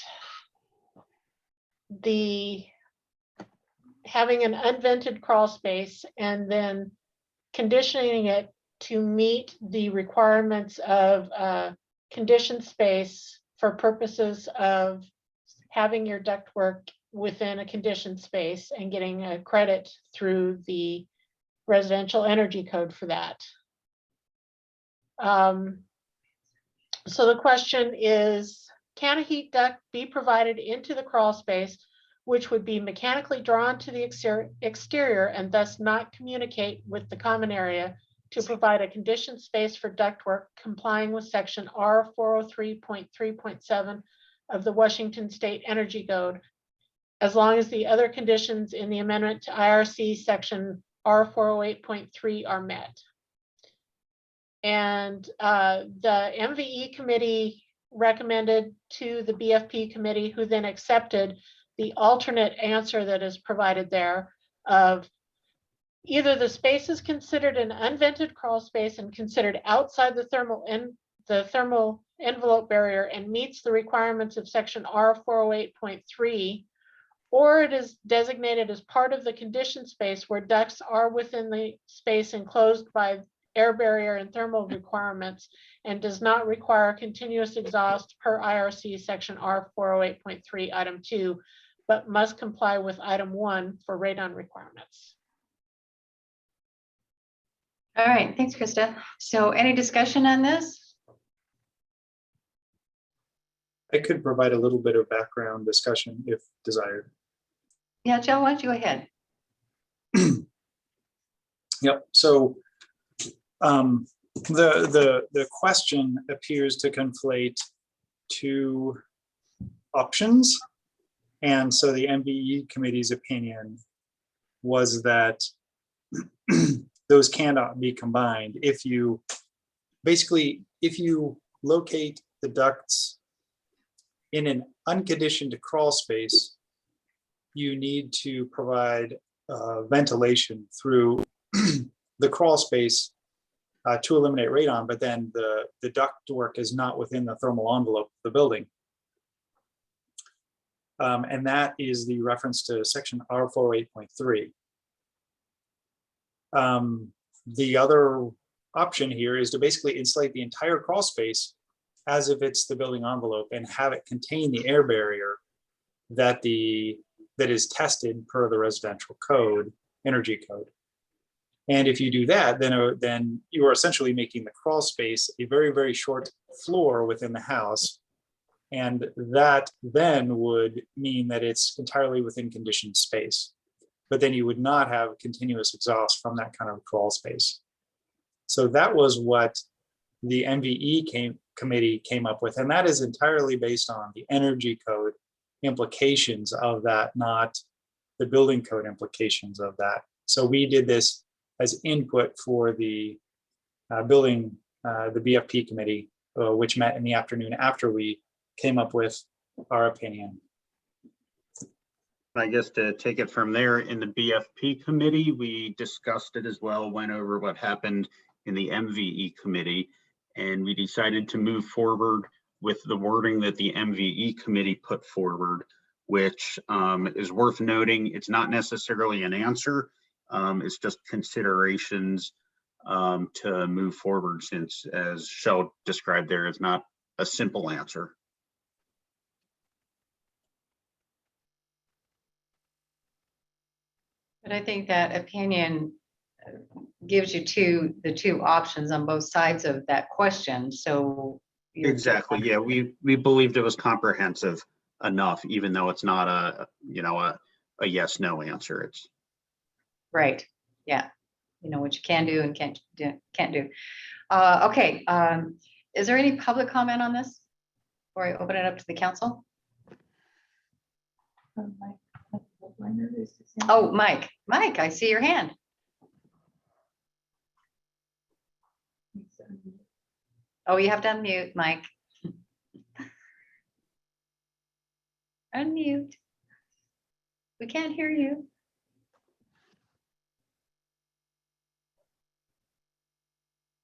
S15: having an unvented crawl space and then conditioning it to meet the requirements of conditioned space for purposes of having your ductwork within a conditioned space and getting a credit through the residential energy code for that. So the question is, can a heat duct be provided into the crawl space, which would be mechanically drawn to the exterior and thus not communicate with the common area to provide a conditioned space for ductwork complying with section R403.3.7 of the Washington State Energy Code, as long as the other conditions in the amendment to IRC section R408.3 are met. And the MVE committee recommended to the BFP committee, who then accepted the alternate answer that is provided there of either the space is considered an unvented crawl space and considered outside the thermal envelope barrier and meets the requirements of section R408.3, or it is designated as part of the conditioned space where ducts are within the space enclosed by air barrier and thermal requirements and does not require continuous exhaust per IRC section R408.3 item 2, but must comply with item 1 for radon requirements.
S1: All right, thanks, Krista. So any discussion on this?
S11: I could provide a little bit of background discussion if desired.
S1: Yeah, Joe, why don't you go ahead?
S11: Yep. So the question appears to conflate two options. And so the MVE committee's opinion was that those cannot be combined. If you locate the ducts in an unconditioned crawl space, you need to provide ventilation through the crawl space to eliminate radon, but then the ductwork is not within the thermal envelope of the building. And that is the reference to section R408.3. The other option here is to basically insulate the entire crawl space as if it's the building envelope and have it contain the air barrier that is tested per the residential code, energy code. And if you do that, then you are essentially making the crawl space a very, very short floor within the house. And that then would mean that it's entirely within conditioned space. But then you would not have continuous exhaust from that kind of crawl space. So that was what the MVE committee came up with. And that is entirely based on the energy code implications of that, not the building code implications of that. So we did this as input for the the BFP committee, which met in the afternoon after we came up with our opinion.
S12: I guess to take it from there, in the BFP committee, we discussed it as well, went over what happened in the MVE committee, and we decided to move forward with the wording that the MVE committee put forward, which is worth noting. It's not necessarily an answer. It's just considerations to move forward, since, as Shell described there, it's not a simple answer.
S1: But I think that opinion gives you the two options on both sides of that question. So
S12: exactly, yeah, we believed it was comprehensive enough, even though it's not a yes/no answer. It's
S1: right. Yeah, you know what you can do and can't do. Okay. Is there any public comment on this before I open it up to the council? Oh, Mike, I see your hand. Oh, you have to unmute, Mike. Unmute. We can't hear you.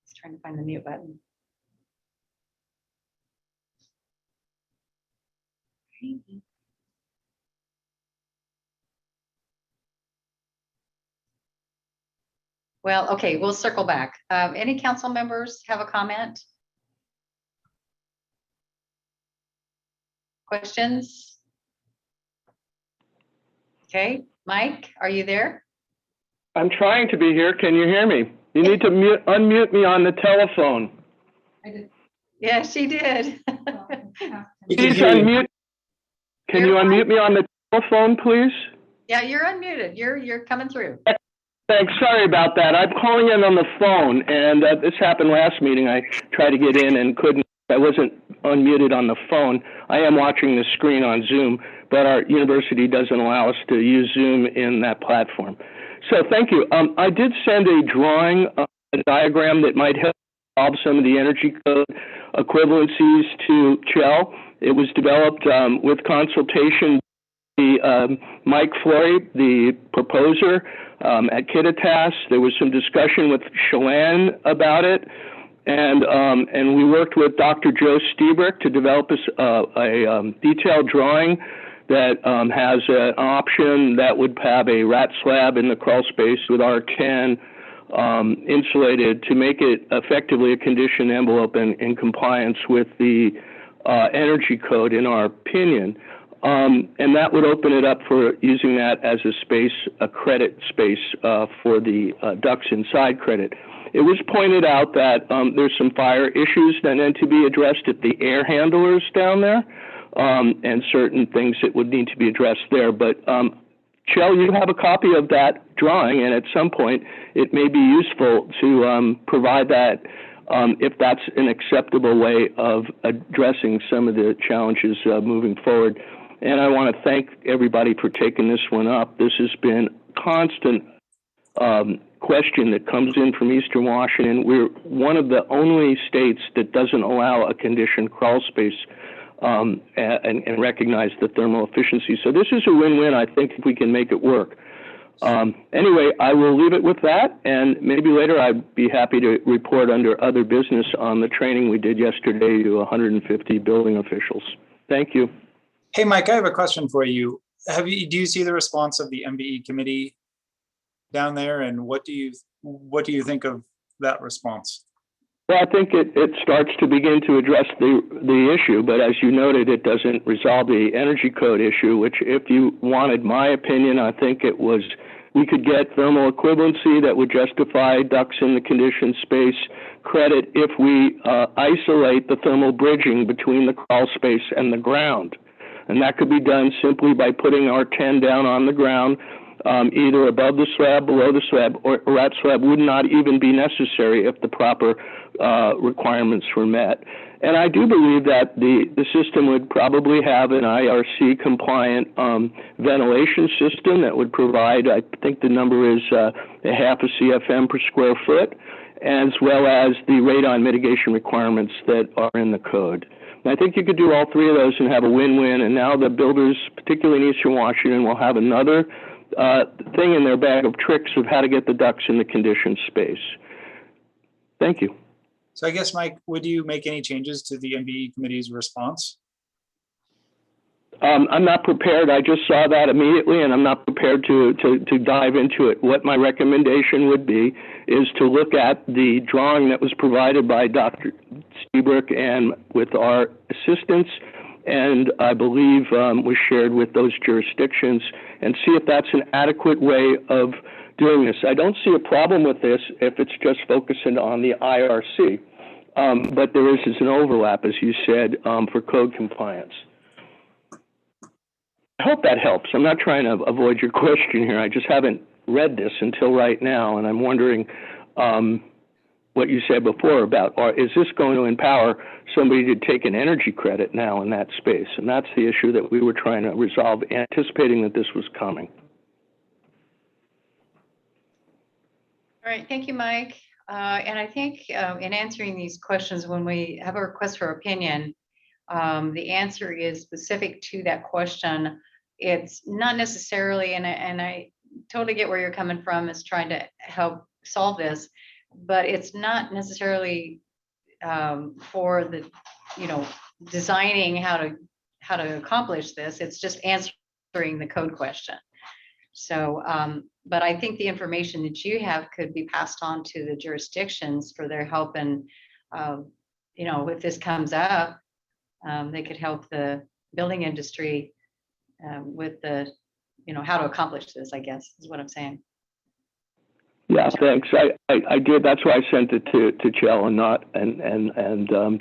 S1: Just trying to find the mute button. Well, okay, we'll circle back. Any council members have a comment? Questions? Okay, Mike, are you there?
S17: I'm trying to be here. Can you hear me? You need to unmute me on the telephone.
S1: I did. Yeah, she did.
S17: Please unmute. Can you unmute me on the telephone, please?
S1: Yeah, you're unmuted. You're coming through.
S17: Thanks. Sorry about that. I'm calling in on the phone, and this happened last meeting. I tried to get in and couldn't. I wasn't unmuted on the phone. I am watching the screen on Zoom, but our university doesn't allow us to use Zoom in that platform. So thank you. I did send a drawing, a diagram that might help solve some of the energy code equivalencies to Chell. It was developed with consultation with Mike Flory, the proposer, at Kittitas. There was some discussion with Chelan about it. And we worked with Dr. Joe Stiebrick to develop a detailed drawing that has an option that would have a rat slab in the crawl space with R10 insulated to make it effectively a conditioned envelope in compliance with the energy code, in our opinion. And that would open it up for using that as a credit space for the ducts inside credit. It was pointed out that there's some fire issues that need to be addressed at the air handlers down there, and certain things that would need to be addressed there. But Chell, you have a copy of that drawing, and at some point it may be useful to provide that if that's an acceptable way of addressing some of the challenges moving forward. And I want to thank everybody for taking this one up. This has been constant question that comes in from Eastern Washington. We're one of the only states that doesn't allow a conditioned crawl space and recognize the thermal efficiency. So this is a win-win, I think, if we can make it work. Anyway, I will leave it with that, and maybe later I'd be happy to report under other business on the training we did yesterday to 150 building officials. Thank you.
S11: Hey, Mike, I have a question for you. Do you see the response of the MVE committee down there, and what do you think of that response?
S17: Well, I think it starts to begin to address the issue, but as you noted, it doesn't resolve the energy code issue, which if you wanted my opinion, I think it was, we could get thermal equivalency that would justify ducts in the conditioned space credit if we isolate the thermal bridging between the crawl space and the ground. And that could be done simply by putting R10 down on the ground, either above the slab, below the slab, or that slab would not even be necessary if the proper requirements were met. And I do believe that the system would probably have an IRC compliant ventilation system that would provide, I think the number is a half a CFM per square foot, as well as the radon mitigation requirements that are in the code. And I think you could do all three of those and have a win-win, and now the builders, particularly in Eastern Washington, will have another thing in their bag of tricks of how to get the ducts in the conditioned space. Thank you.
S11: So I guess, Mike, would you make any changes to the MVE committee's response?
S17: I'm not prepared. I just saw that immediately, and I'm not prepared to dive into it. What my recommendation would be is to look at the drawing that was provided by Dr. Seabrook and with our assistance, and I believe was shared with those jurisdictions, and see if that's an adequate way of doing this. I don't see a problem with this if it's just focusing on the IRC, but there is an overlap, as you said, for code compliance. I hope that helps. I'm not trying to avoid your question here. I just haven't read this until right now, and I'm wondering what you said before about, is this going to empower somebody to take an energy credit now in that space? And that's the issue that we were trying to resolve, anticipating that this was coming.
S1: All right, thank you, Mike. And I think in answering these questions, when we have a request for opinion, the answer is specific to that question. It's not necessarily, and I totally get where you're coming from, is trying to help solve this, but it's not necessarily for the, designing how to accomplish this. It's just answering the code question. So, but I think the information that you have could be passed on to the jurisdictions for their help, and if this comes up, they could help the building industry with the, how to accomplish this, I guess, is what I'm saying.
S17: Yeah, thanks. I did. That's why I sent it to Chell and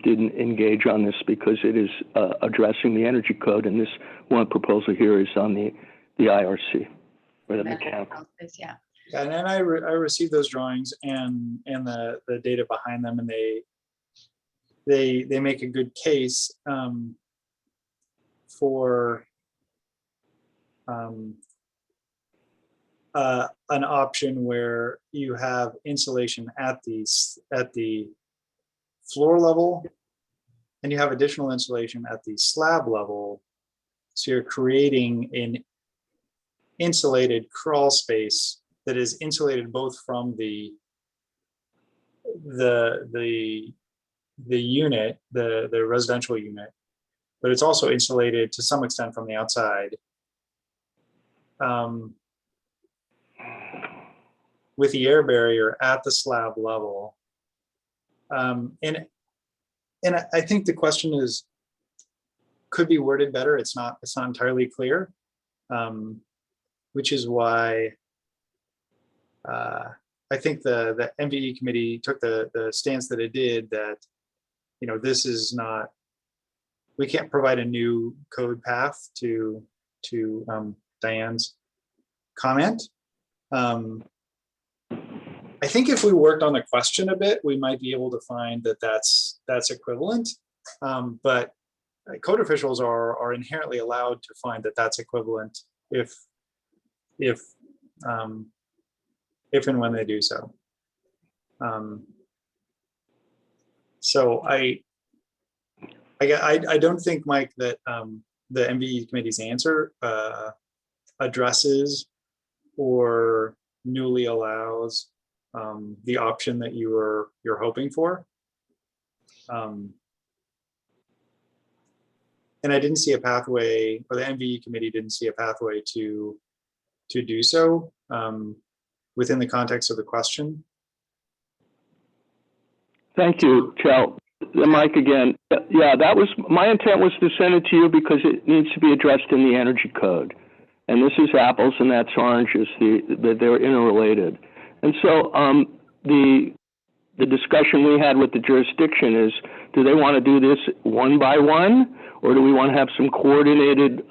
S17: didn't engage on this, because it is addressing the energy code, and this one proposal here is on the IRC or the mechanical.
S1: Yeah.
S11: Yeah, and then I received those drawings and the data behind them, and they make a good case for an option where you have insulation at the floor level, and you have additional insulation at the slab level. So you're creating an insulated crawl space that is insulated both from the unit, the residential unit, but it's also insulated to some extent from the outside. With the air barrier at the slab level. And I think the question could be worded better. It's not entirely clear, which is why I think the MVE committee took the stance that it did, that, this is not, we can't provide a new code path to Diane's comment. I think if we worked on the question a bit, we might be able to find that that's equivalent. But code officials are inherently allowed to find that that's equivalent if and when they do so. So I don't think, Mike, that the MVE committee's answer addresses or newly allows the option that you're hoping for. And I didn't see a pathway, or the MVE committee didn't see a pathway to do so within the context of the question.
S17: Thank you, Chel. Mike again. Yeah, that was, my intent was to send it to you because it needs to be addressed in the energy code. And this is apples and that's oranges, they're interrelated. And so the discussion we had with the jurisdiction is, do they want to do this one by one? Or do we want to have some coordinated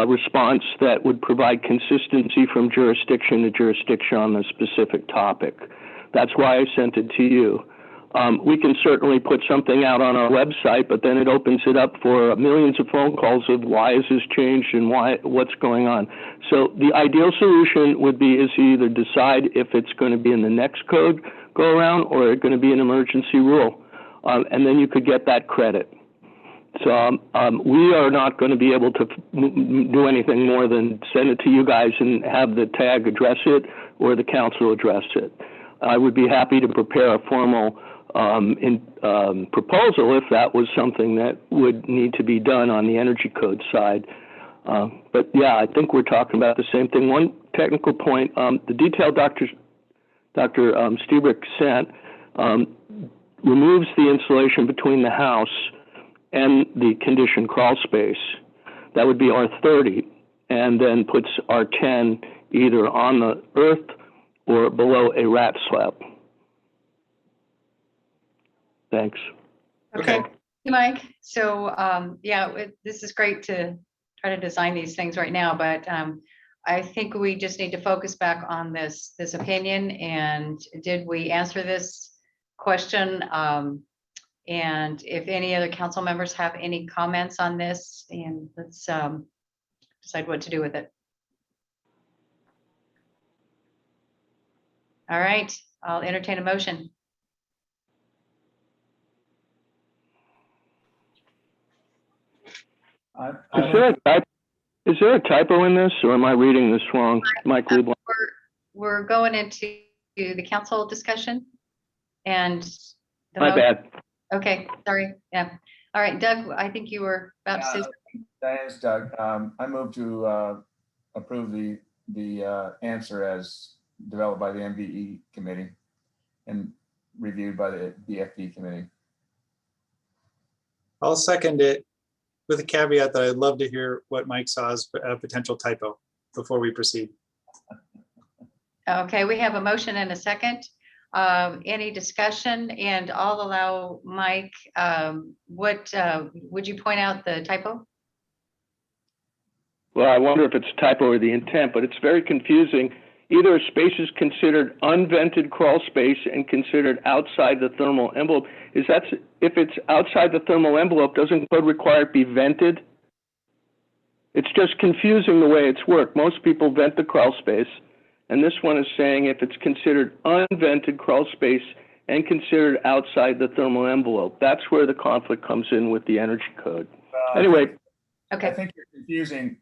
S17: response that would provide consistency from jurisdiction to jurisdiction on the specific topic? That's why I sent it to you. We can certainly put something out on our website, but then it opens it up for millions of phone calls of why has this changed and what's going on. So the ideal solution would be is you either decide if it's going to be in the next code go around or it's going to be an emergency rule, and then you could get that credit. So we are not going to be able to do anything more than send it to you guys and have the tag address it or the council address it. I would be happy to prepare a formal proposal if that was something that would need to be done on the energy code side. But yeah, I think we're talking about the same thing. One technical point, the detail Dr. Stebrick sent removes the insulation between the house and the conditioned crawl space. That would be R30, and then puts R10 either on the earth or below a rat slab. Thanks.
S1: Okay, Thank you, Mike. So yeah, this is great to try to design these things right now, but I think we just need to focus back on this opinion, and did we answer this question? And if any other council members have any comments on this, and let's decide what to do with it. All right, I'll entertain a motion.
S17: Is there a typo in this, or am I reading this wrong? Mike,
S1: we're going into the council discussion, and
S17: my bad.
S1: Okay, sorry. Yeah. All right, Doug, I think you were about to say something.
S7: Thanks, Doug. I move to approve the answer as developed by the MVE committee and reviewed by the BFP committee.
S11: I'll second it with a caveat that I'd love to hear what Mike saw as a potential typo before we proceed.
S1: Okay, we have a motion and a second. Any discussion? And I'll allow Mike, what would you point out the typo?
S17: Well, I wonder if it's a typo or the intent, but it's very confusing. Either a space is considered unvented crawl space and considered outside the thermal envelope. If it's outside the thermal envelope, doesn't code require it be vented? It's just confusing the way it's worked. Most people vent the crawl space, and this one is saying if it's considered unvented crawl space and considered outside the thermal envelope. That's where the conflict comes in with the energy code. Anyway.
S1: Okay.
S7: I think you're confusing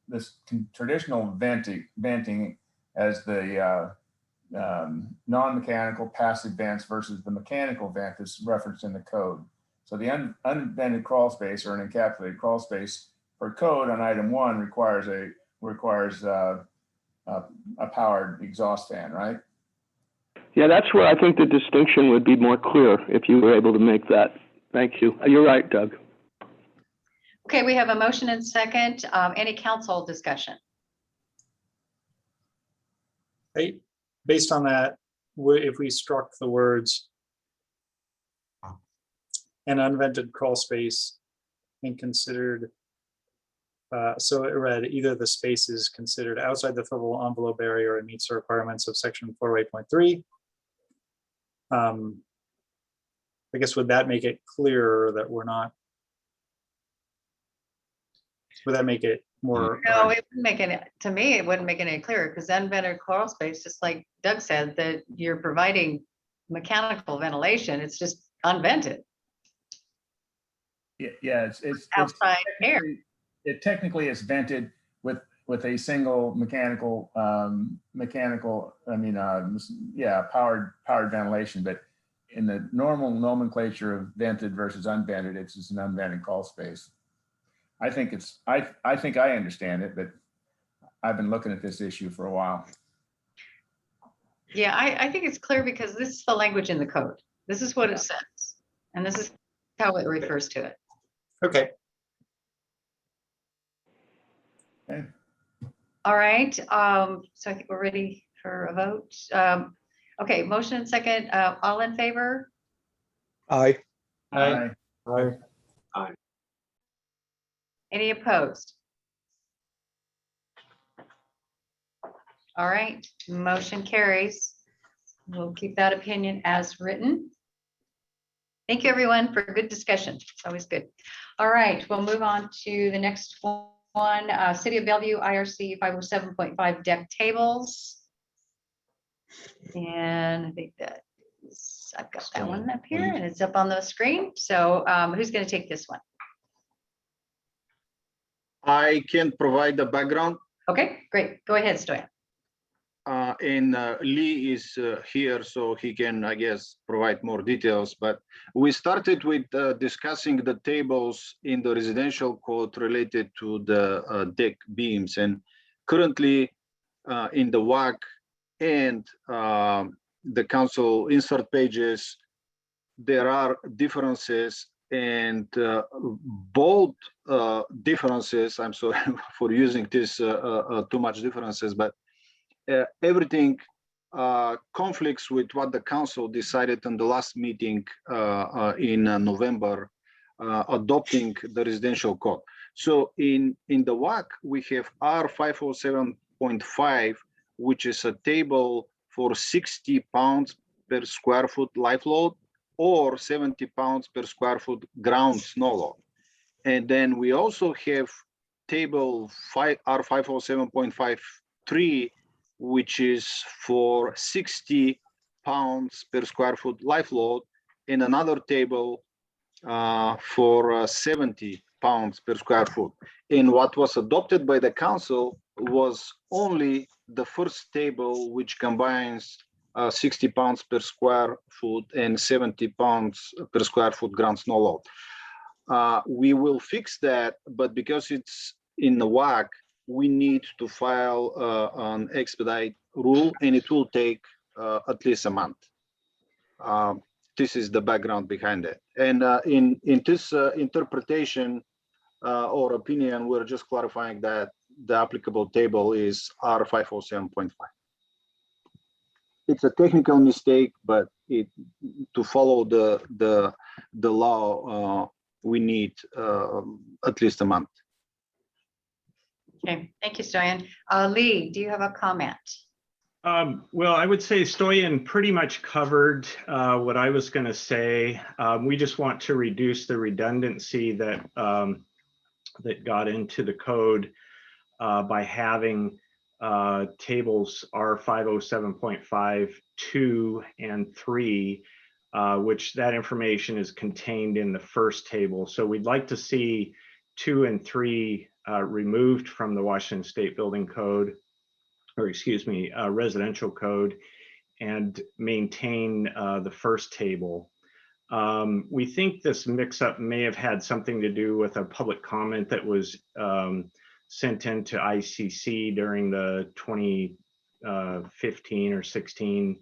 S7: this traditional venting as the non-mechanical passive vents versus the mechanical vent that's referenced in the code. So the unvented crawl space or an encapsulated crawl space for code on item 1 requires a powered exhaust fan, right?
S17: Yeah, that's where I think the distinction would be more clear if you were able to make that. Thank you. You're right, Doug.
S1: Okay, we have a motion and second. Any council discussion?
S11: Based on that, if we struck the words an unvented crawl space and considered, so it read either the space is considered outside the thermal envelope area and meets the requirements of section 408.3. I guess would that make it clearer that we're not? Would that make it more?
S1: No, it wouldn't make it, to me, it wouldn't make it any clearer, because unvented crawl space, just like Doug said, that you're providing mechanical ventilation, it's just unvented.
S7: Yeah, it's
S1: outside air.
S7: It technically is vented with with a single mechanical, powered ventilation, but in the normal nomenclature of vented versus unvented, it's just an unvented crawl space. I think I understand it, but I've been looking at this issue for a while.
S1: Yeah, I think it's clear because this is the language in the code. This is what it says. And this is how it refers to it.
S11: Okay.
S7: Okay.
S1: All right, so I think we're ready for a vote. Okay, motion and second, all in favor?
S5: Aye.
S7: Aye.
S3: Aye.
S1: Any opposed? All right, motion carries. We'll keep that opinion as written. Thank you, everyone, for good discussion. It's always good. All right, we'll move on to the next one. City of Bellevue IRC 507.5 deck tables. And I think that I've got that one up here and it's up on the screen. So who's going to take this one?
S2: I can provide the background.
S1: Okay, great. Go ahead, Stoyan.
S2: And Lee is here, so he can, I guess, provide more details. But we started with discussing the tables in the residential code related to the deck beams. And currently in the WAC and the council insert pages, there are differences, and bold differences. I'm sorry for using this too much differences, but everything conflicts with what the council decided in the last meeting in November, adopting the residential code. So in the WAC, we have R507.5, which is a table for 60 pounds per square foot live load or 70 pounds per square foot ground snow load. And then we also have table R507.53, which is for 60 pounds per square foot live load, and another table for 70 pounds per square foot. And what was adopted by the council was only the first table, which combines 60 pounds per square foot and 70 pounds per square foot ground snow load. We will fix that, but because it's in the WAC, we need to file an expedite rule, and it will take at least a month. This is the background behind it. And in this interpretation or opinion, we're just clarifying that the applicable table is R507.5. It's a technical mistake, but to follow the law, we need at least a month.
S1: Okay, thank you, Stoyan. Lee, do you have a comment?
S6: Well, I would say Stoyan pretty much covered what I was going to say. We just want to reduce the redundancy that that got into the code by having tables R507.5, 2, and 3, which that information is contained in the first table. So we'd like to see 2 and 3 removed from the Washington State Building Code, or excuse me, residential code, and maintain the first table. We think this mix-up may have had something to do with a public comment that was sent into ICC during the 2015 or 16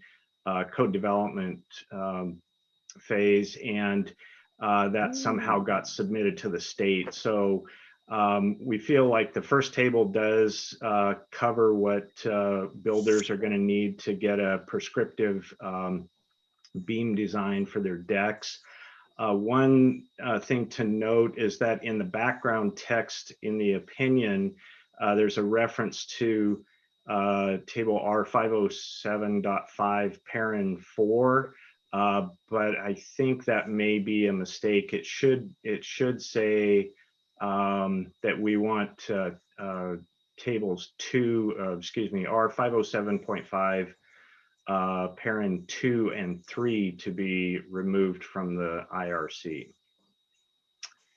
S6: code development phase, and that somehow got submitted to the state. So we feel like the first table does cover what builders are going to need to get a prescriptive beam design for their decks. One thing to note is that in the background text in the opinion, there's a reference to table R507.5 parent 4, but I think that may be a mistake. It should say that we want tables R507.5 parent 2 and 3 to be removed from the IRC.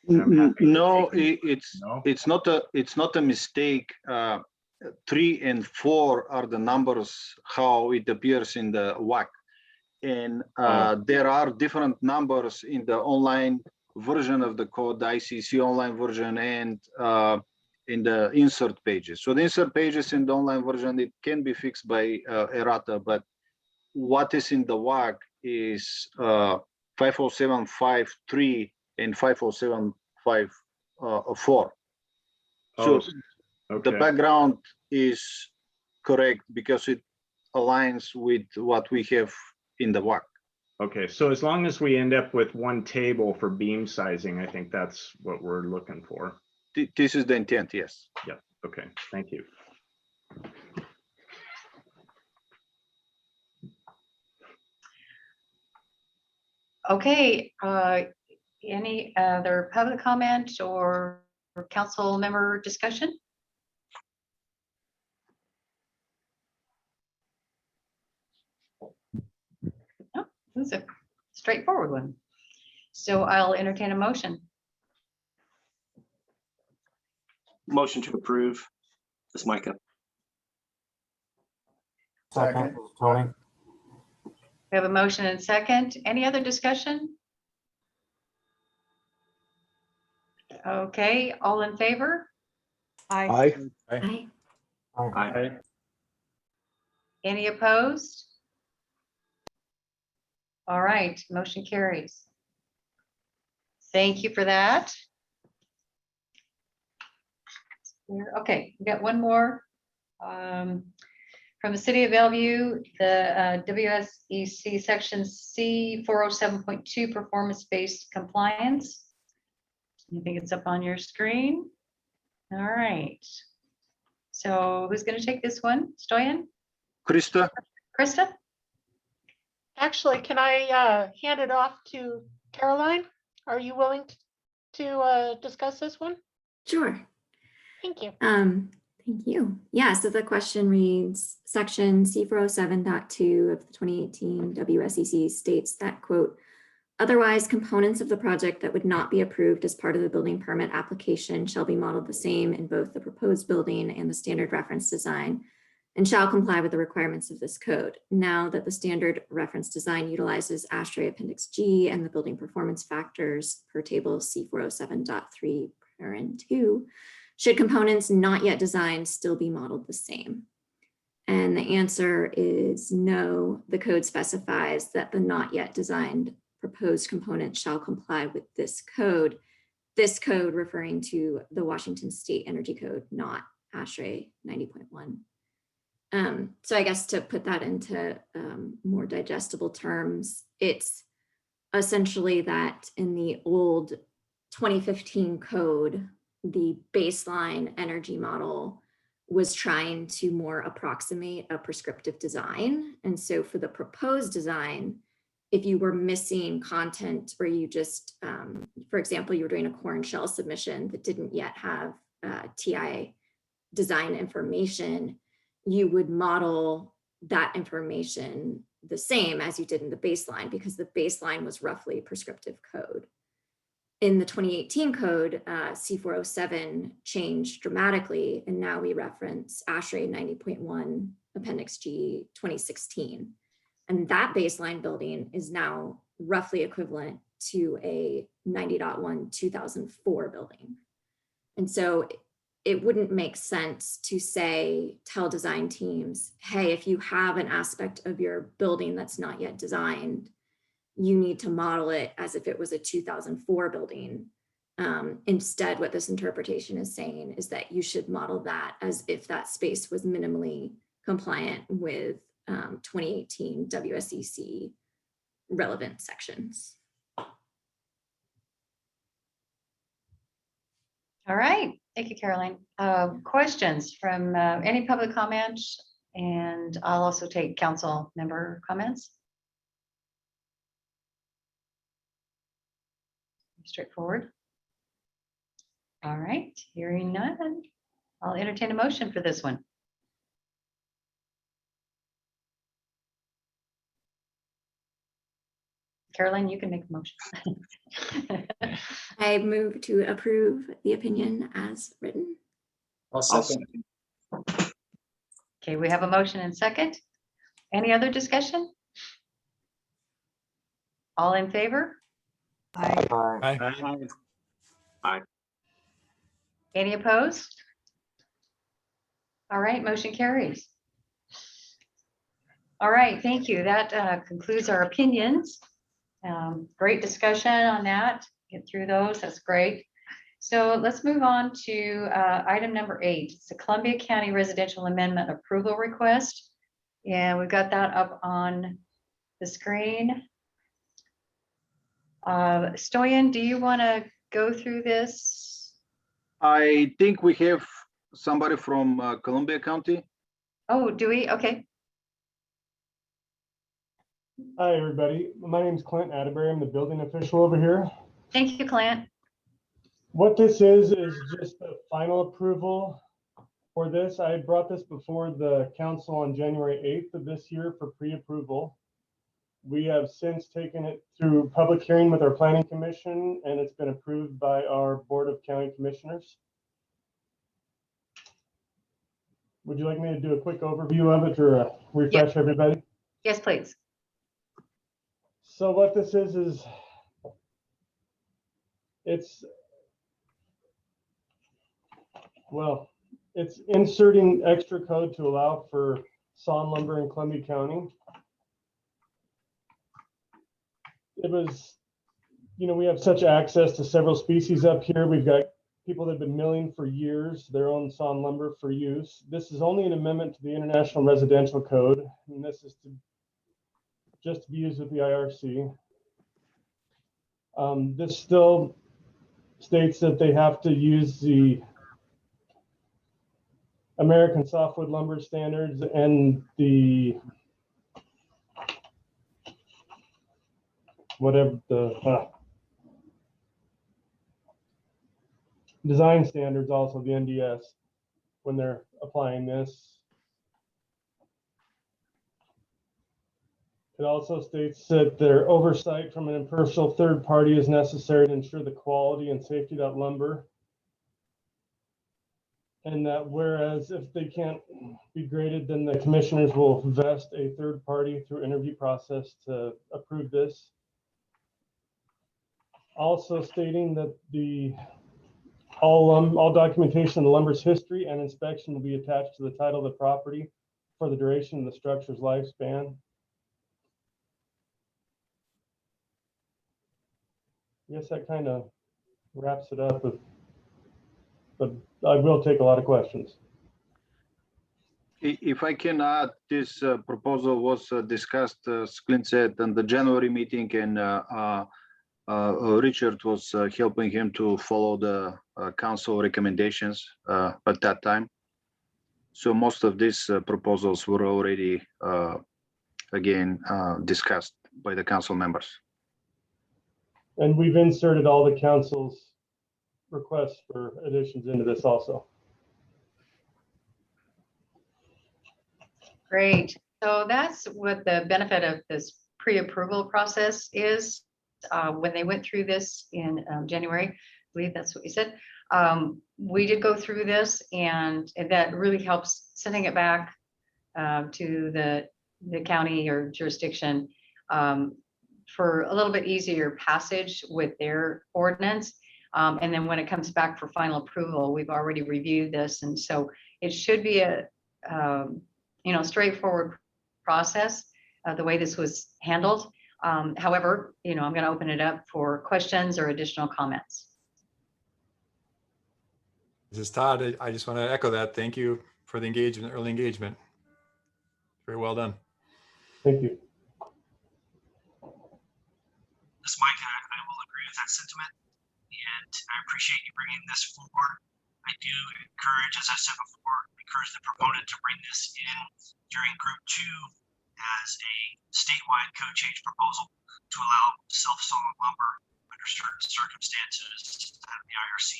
S2: No, it's not a mistake. 3 and 4 are the numbers, how it appears in the WAC. And there are different numbers in the online version of the code, the ICC online version, and in the insert pages. So the insert pages in the online version, it can be fixed by errata, but what is in the WAC is 507.5.3 and 507.5.4. So the background is correct because it aligns with what we have in the WAC.
S6: Okay, so as long as we end up with one table for beam sizing, I think that's what we're looking for.
S2: This is the intent, yes.
S6: Yeah, okay, thank you.
S1: Okay, any other public comment or council member discussion? No, this is a straightforward one. So I'll entertain a motion.
S16: Motion to approve. This is Micah.
S3: Second, Tony.
S1: We have a motion and second. Any other discussion? Okay, all in favor?
S5: Aye.
S19: Aye.
S16: Aye.
S1: Any opposed? All right, motion carries. Thank you for that. Okay, we got one more. From the City of Bellevue, the WSEC Section C 407.2 performance-based compliance. I think it's up on your screen. All right. So who's going to take this one? Stoyan?
S2: Krista?
S1: Krista?
S15: Actually, can I hand it off to Caroline? Are you willing to discuss this one?
S19: Sure.
S15: Thank you.
S19: Thank you. Yeah, so the question reads, section C407.2 of the 2018 WSEC states that, quote, otherwise components of the project that would not be approved as part of the building permit application shall be modeled the same in both the proposed building and the standard reference design and shall comply with the requirements of this code. Now that the standard reference design utilizes ASHRAE Appendix G and the building performance factors per table C407.3 parent 2, should components not yet designed still be modeled the same? And the answer is no. The code specifies that the not yet designed proposed components shall comply with this code referring to the Washington State Energy Code, not ASHRAE 90.1. So I guess to put that into more digestible terms, it's essentially that in the old 2015 code, the baseline energy model was trying to more approximate a prescriptive design. And so for the proposed design, if you were missing content or you just, for example, you were doing a core and shell submission that didn't yet have TI design information, you would model that information the same as you did in the baseline because the baseline was roughly prescriptive code. In the 2018 code, C407 changed dramatically, and now we reference ASHRAE 90.1 Appendix G 2016. And that baseline building is now roughly equivalent to a 90.1 2004 building. And so it wouldn't make sense to say, tell design teams, hey, if you have an aspect of your building that's not yet designed, you need to model it as if it was a 2004 building. Instead, what this interpretation is saying is that you should model that as if that space was minimally compliant with 2018 WSEC relevant sections.
S1: All right, thank you, Caroline. Questions from any public comments? And I'll also take council member comments. Straightforward. All right, hearing none, I'll entertain a motion for this one. Caroline, you can make the motion.
S19: I move to approve the opinion as written.
S11: I'll second.
S1: Okay, we have a motion and second. Any other discussion? All in favor?
S3: Aye.
S1: Any opposed? All right, motion carries. All right, thank you. That concludes our opinions. Great discussion on that. Get through those, that's great. So let's move on to item number 8. It's the Columbia County Residential Amendment Approval Request. And we've got that up on the screen. Stoyan, do you want to go through this?
S2: I think we have somebody from Columbia County.
S1: Oh, do we? Okay.
S8: Hi, everybody. My name is Clint Atterbury. I'm the building official over here.
S1: Thank you, Clint.
S8: What this is just the final approval for this. I brought this before the council on January 8th of this year for pre-approval. We have since taken it through public hearing with our planning commission, and it's been approved by our board of county commissioners. Would you like me to do a quick overview of it or refresh everybody?
S1: Yes, please.
S8: So what this is it's inserting extra code to allow for sawn lumber in Columbia County. It was, we have such access to several species up here. We've got people that have been milling for years, their own sawn lumber for use. This is only an amendment to the International Residential Code, and this is just to be used with the IRC. This still states that they have to use the American softwood lumber standards and the design standards, also the NDS, when they're applying this. It also states that their oversight from an impartial third party is necessary to ensure the quality and safety of that lumber. And that whereas if they can't be graded, then the commissioners will vest a third party through interview process to approve this. Also stating that all documentation of the lumber's history and inspection will be attached to the title of the property for the duration of the structure's lifespan. I guess that kind of wraps it up, but I will take a lot of questions.
S2: If I can add, this proposal was discussed, as Clint said, in the January meeting, and Richard was helping him to follow the council recommendations at that time. So most of these proposals were already, again, discussed by the council members.
S8: And we've inserted all the council's requests for additions into this also.
S1: Great. So that's what the benefit of this pre-approval process is. When they went through this in January, I believe that's what you said. We did go through this, and that really helps sending it back to the county or jurisdiction for a little bit easier passage with their ordinance. And then when it comes back for final approval, we've already reviewed this. And so it should be a straightforward process the way this was handled. However, I'm going to open it up for questions or additional comments.
S10: This is Todd. I just want to echo that. Thank you for the engagement, early engagement. Very well done.
S8: Thank you.
S21: This Mike, I will agree with that sentiment, and I appreciate you bringing this forward. I do encourage, as I said before, encourage the proponent to bring this in during group 2 as a statewide code change proposal to allow self-sawn lumber under certain circumstances out of the IRC.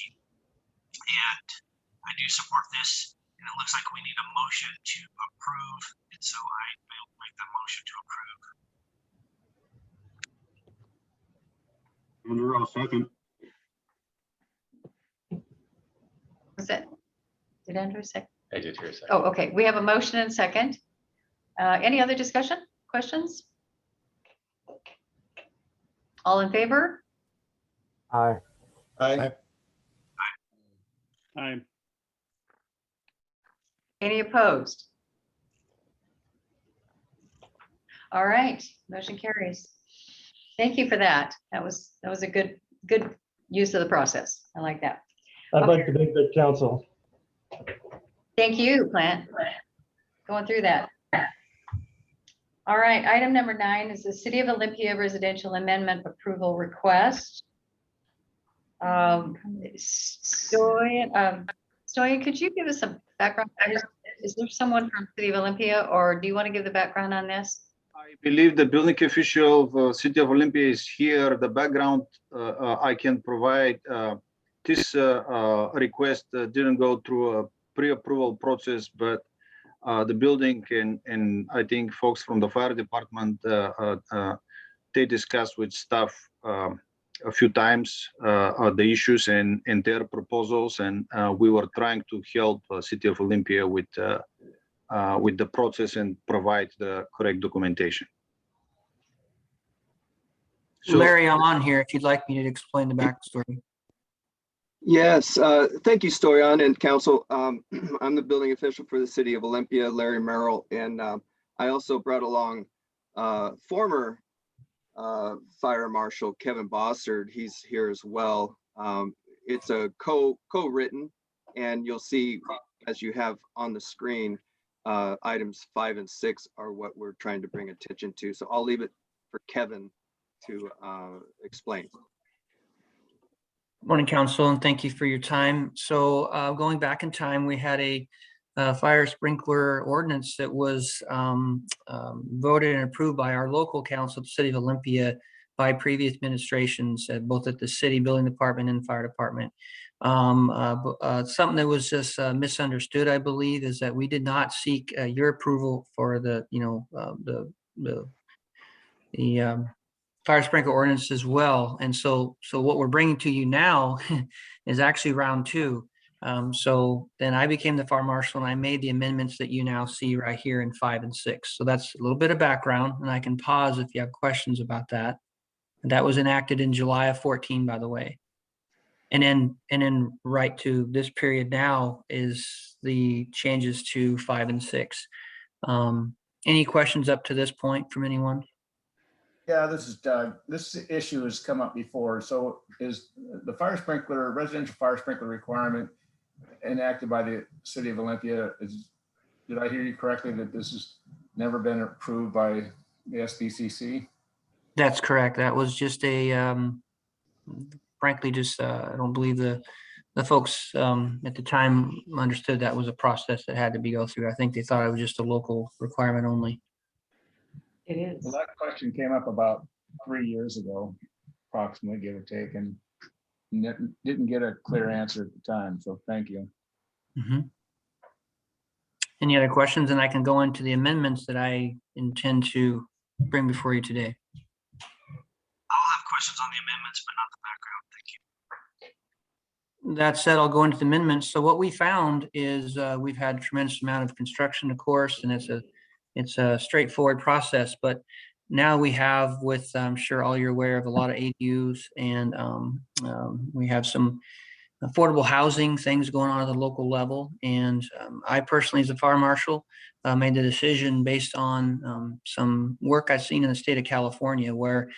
S21: And I do support this, and it looks like we need a motion to approve, and so I will make the motion to approve.
S12: Andrew, I'll second.
S1: Was it? Did Andrew say?
S13: I did hear a second.
S1: Oh, okay. We have a motion and second. Any other discussion, questions? All in favor?
S3: Aye.
S11: Aye.
S8: Aye.
S1: Any opposed? All right, motion carries. Thank you for that. That was a good use of the process. I like that.
S8: I'd like to thank the council.
S1: Thank you, Plant. Going through that. All right, item number 9 is the City of Olympia Residential Amendment Approval Request. Stoyan, could you give us some background? Is there someone from City of Olympia, or do you want to give the background on this?
S2: I believe the building official of City of Olympia is here. The background I can provide. This request didn't go through a pre-approval process, but the building and I think folks from the fire department, they discussed with staff a few times the issues and their proposals, and we were trying to help City of Olympia with the process and provide the correct documentation. So,
S18: Larry, I'm on here if you'd like me to explain the backstory.
S22: Yes, thank you, Stoyan and council. I'm the building official for the City of Olympia, Larry Merrill, and I also brought along former Fire Marshal Kevin Bossard. He's here as well. It's a co-written, and you'll see, as you have on the screen, items 5 and 6 are what we're trying to bring attention to. So I'll leave it for Kevin to explain.
S18: Morning, Council, and thank you for your time. So going back in time, we had a fire sprinkler ordinance that was voted and approved by our local council, the City of Olympia, by previous administrations, both at the city building department and fire department. Something that was just misunderstood, I believe, is that we did not seek your approval for the fire sprinkler ordinance as well. And so what we're bringing to you now is actually round 2. So then I became the fire marshal and I made the amendments that you now see right here in 5 and 6. So that's a little bit of background, and I can pause if you have questions about that. And that was enacted in July of 14, by the way. And then right to this period now is the changes to 5 and 6. Any questions up to this point from anyone?
S7: Yeah, this is Doug. This issue has come up before. So is the residential fire sprinkler requirement enacted by the City of Olympia? Did I hear you correctly that this has never been approved by the SBCC?
S18: That's correct. That was just a, frankly, just I don't believe the folks at the time understood that was a process that had to be go through. I think they thought it was just a local requirement only.
S1: It is.
S7: Well, that question came up about 3 years ago, approximately, give or take, and didn't get a clear answer at the time. So thank you.
S18: Mm-hmm. Any other questions? And I can go into the amendments that I intend to bring before you today.
S21: I'll have questions on the amendments, but not the background. Thank you.
S18: That said, I'll go into the amendments. So what we found is we've had a tremendous amount of construction, of course, and it's a straightforward process. But now we have, with I'm sure all you're aware of, a lot of ADUs, and we have some affordable housing things going on at the local level. And I personally, as a fire marshal, made the decision based on some work I've seen in the state of California, where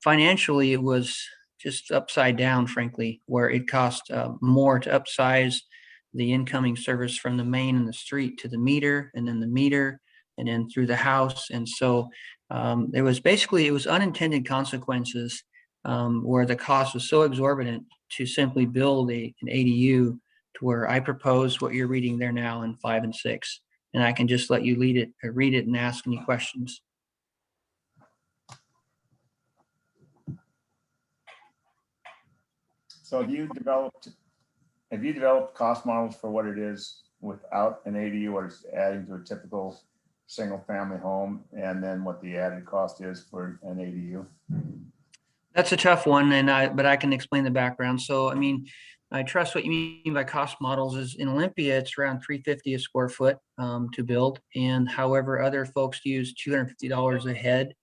S18: financially it was just upside down, frankly, where it cost more to upsize the incoming service from the main and the street to the meter, and then the meter, and then through the house. And so it was unintended consequences where the cost was so exorbitant to simply build an ADU, to where I propose what you're reading there now in 5 and 6. And I can just let you read it and ask any questions.
S7: So have you developed cost models for what it is without an ADU, or is adding to a typical single family home, and then what the added cost is for an ADU?
S18: That's a tough one, but I can explain the background. So, I mean, I trust what you mean by cost models is in Olympia, it's around $350 a square foot to build. And however, other folks use $250 a head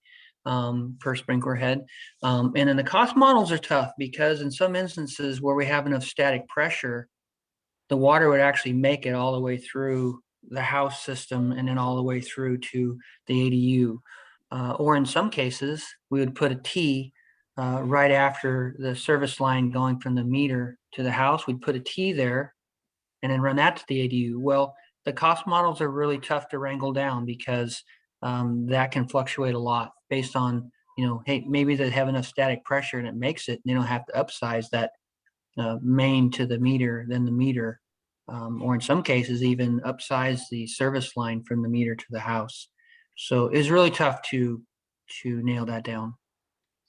S18: per sprinkler head. And then the cost models are tough because in some instances where we have enough static pressure, the water would actually make it all the way through the house system and then all the way through to the ADU. Or in some cases, we would put a T right after the service line going from the meter to the house. We'd put a T there and then run that to the ADU. Well, the cost models are really tough to wrangle down because that can fluctuate a lot based on, hey, maybe they have enough static pressure and it makes it, and they don't have to upsize that main to the meter, then the meter, or in some cases even upsize the service line from the meter to the house. So it's really tough to nail that down.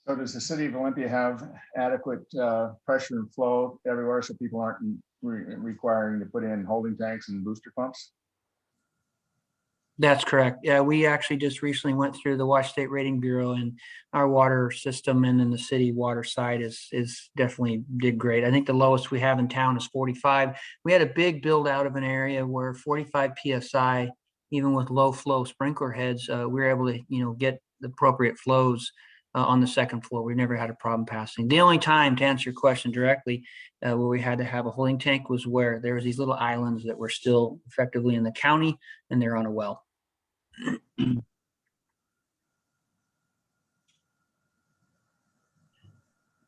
S7: So does the city of Olympia have adequate pressure and flow everywhere so people aren't requiring to put in holding tanks and booster pumps?
S18: That's correct. Yeah, we actually just recently went through the Washington State Rating Bureau, and our water system and then the city water side is definitely did great. I think the lowest we have in town is 45. We had a big build out of an area where 45 PSI, even with low flow sprinkler heads, we were able to get the appropriate flows on the second floor. We never had a problem passing. The only time, to answer your question directly, where we had to have a holding tank was where there was these little islands that were still effectively in the county and they're on a well.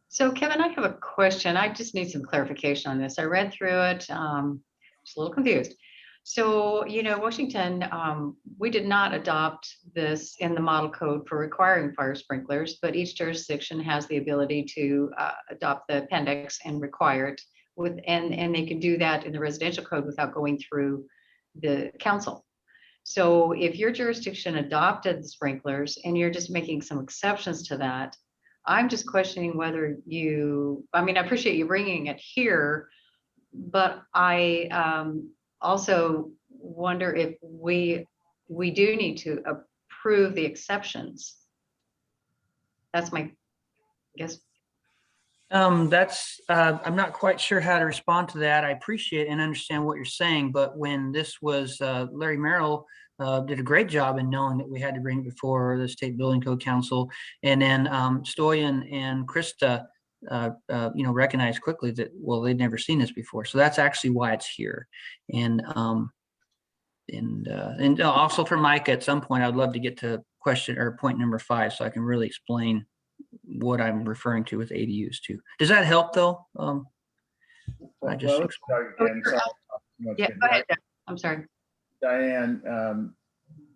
S1: So Kevin, I have a question. I just need some clarification on this. I read through it, just a little confused. So, Washington, we did not adopt this in the model code for requiring fire sprinklers, but each jurisdiction has the ability to adopt the appendix and require it and they can do that in the residential code without going through the council. So if your jurisdiction adopted the sprinklers and you're just making some exceptions to that, I'm just questioning whether I appreciate you bringing it here, but I also wonder if we do need to approve the exceptions. That's my guess.
S18: I'm not quite sure how to respond to that. I appreciate and understand what you're saying, but when this was Larry Merrill did a great job in knowing that we had to bring it before the State Building Code Council, and then Stoyan and Krista recognized quickly that they'd never seen this before, so that's actually why it's here. And also for Mike, at some point I'd love to get to question or point number 5 so I can really explain what I'm referring to with ADUs too. Does that help though?
S1: Yeah, go ahead. I'm sorry.
S7: Diane,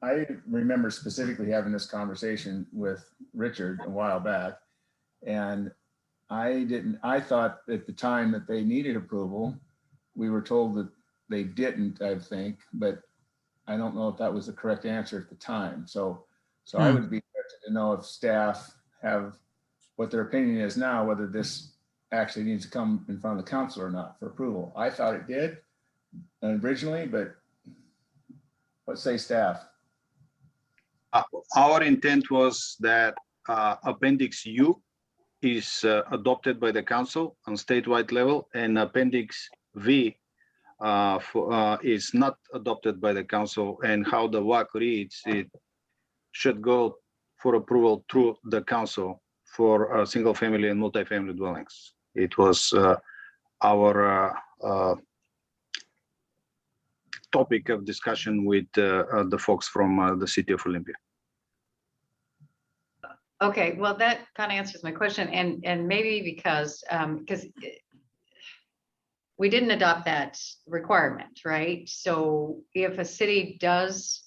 S7: I remember specifically having this conversation with Richard a while back, and I thought at the time that they needed approval. We were told that they didn't, I think, but I don't know if that was the correct answer at the time. So I would be interested to know if staff have what their opinion is now, whether this actually needs to come in front of the council or not for approval. I thought it did originally, but what say staff?
S2: Our intent was that Appendix U is adopted by the council on statewide level, and Appendix V is not adopted by the council, and how the WAC reads, it should go for approval through the council for single family and multifamily dwellings. It was our topic of discussion with the folks from the city of Olympia.
S1: Okay, well, that kind of answers my question, and maybe because we didn't adopt that requirement, right? So if a city does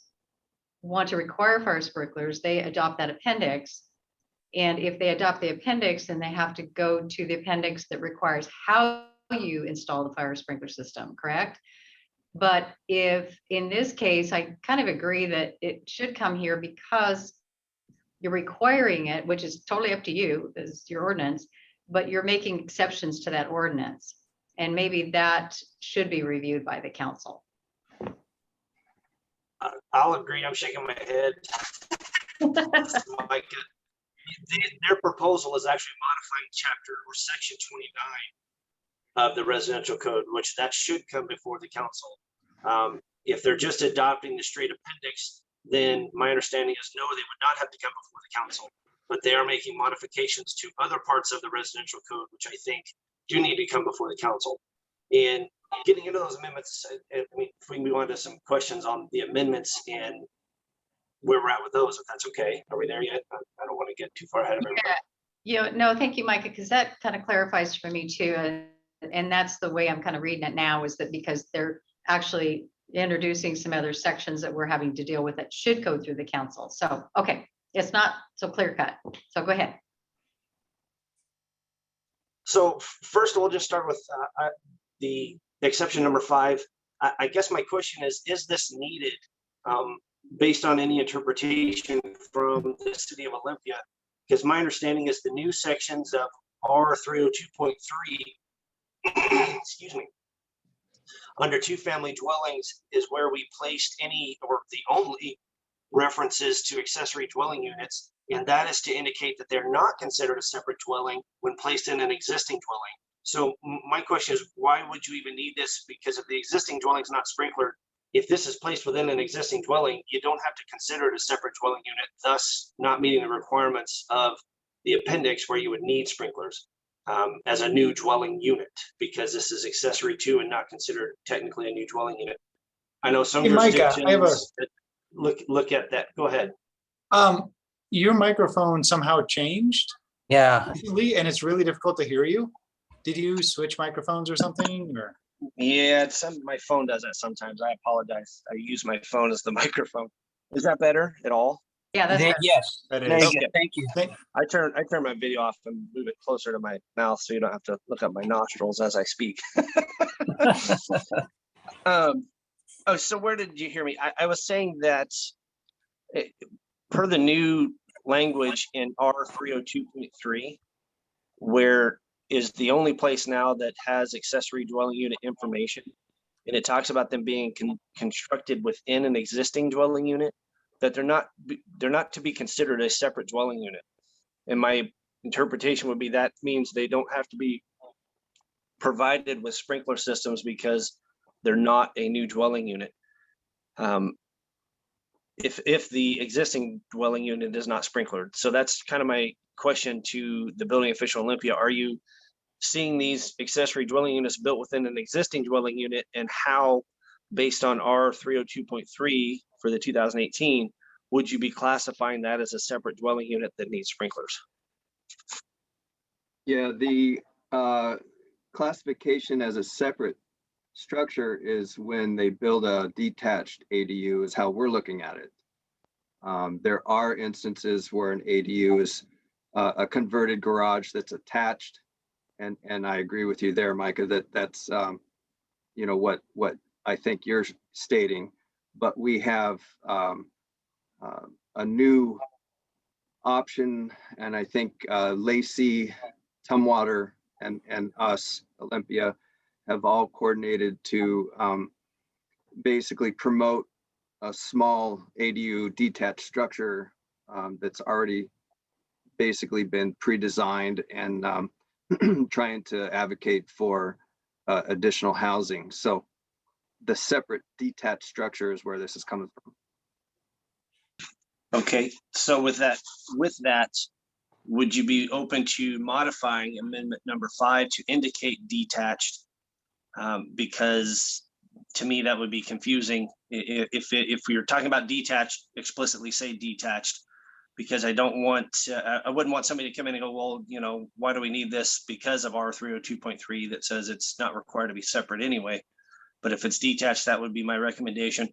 S1: want to require fire sprinklers, they adopt that appendix. And if they adopt the appendix, then they have to go to the appendix that requires how you install the fire sprinkler system, correct? But if in this case, I kind of agree that it should come here because you're requiring it, which is totally up to you, is your ordinance, but you're making exceptions to that ordinance. And maybe that should be reviewed by the council.
S4: I'll agree. I'm shaking my head. Like, their proposal is actually modifying chapter or section 29
S16: of the residential code, which that should come before the council. If they're just adopting the straight appendix, then my understanding is no, they would not have to come before the council, but they are making modifications to other parts of the residential code, which I think do need to come before the council. And getting into those amendments, I mean, if we move on to some questions on the amendments and where we're at with those, if that's okay. Are we there yet? I don't want to get too far ahead of everybody.
S1: Yeah, no, thank you, Micah, because that kind of clarifies for me too. And that's the way I'm kind of reading it now, is that because they're actually introducing some other sections that we're having to deal with that should go through the council. So, okay, it's not so clear cut. So go ahead.
S16: So first, we'll just start with the exception number 5. I guess my question is this needed based on any interpretation from the city of Olympia? Because my understanding is the new sections of R302.3, excuse me, under 2-family dwellings is where we placed any or the only references to accessory dwelling units. And that is to indicate that they're not considered a separate dwelling when placed in an existing dwelling. So my question is, why would you even need this? Because if the existing dwelling is not sprinklered, if this is placed within an existing dwelling, you don't have to consider it a separate dwelling unit, thus not meeting the requirements of the appendix where you would need sprinklers as a new dwelling unit, because this is accessory to and not considered technically a new dwelling unit. I know some
S11: Hey, Micah,
S16: jurisdictions
S11: I have
S16: look at that. Go ahead.
S11: Your microphone somehow changed
S18: Yeah.
S11: recently, and it's really difficult to hear you. Did you switch microphones or something? Or
S16: Yeah, my phone does that sometimes. I apologize. I use my phone as the microphone. Is that better at all?
S1: Yeah, that's better.
S18: Yes.
S11: that
S16: Thank
S11: is.
S16: you.
S18: Thank you.
S16: I turn my video off and move it closer to my mouth so you don't have to look up my nostrils as I speak. Oh, so where did you hear me? I was saying that per the new language in R302.3, where is the only place now that has accessory dwelling unit information, and it talks about them being constructed within an existing dwelling unit, that they're not to be considered a separate dwelling unit. And my interpretation would be that means they don't have to be provided with sprinkler systems because they're not a new dwelling unit. If the existing dwelling unit is not sprinklered. So that's kind of my question to the building official Olympia. Are you seeing these accessory dwelling units built within an existing dwelling unit, and how, based on R302.3 for the 2018, would you be classifying that as a separate dwelling unit that needs sprinklers?
S22: Yeah, the classification as a separate structure is when they build a detached ADU, is how we're looking at it. There are instances where an ADU is a converted garage that's attached, and I agree with you there, Micah, that's you know what I think you're stating. But we have a new option, and I think Lacey, Tumwater, and us, Olympia, have all coordinated to basically promote a small ADU detached structure that's already basically been pre-designed, and trying to advocate for additional housing. So the separate detached structure is where this is coming from.
S16: Okay, so with that, would you be open to modifying amendment number 5 to indicate detached? Because to me, that would be confusing. If we were talking about detached, explicitly say detached, because I don't want, I wouldn't want somebody to come in and go, well, you know, why do we need this? Because of R302.3 that says it's not required to be separate anyway. But if it's detached, that would be my recommendation.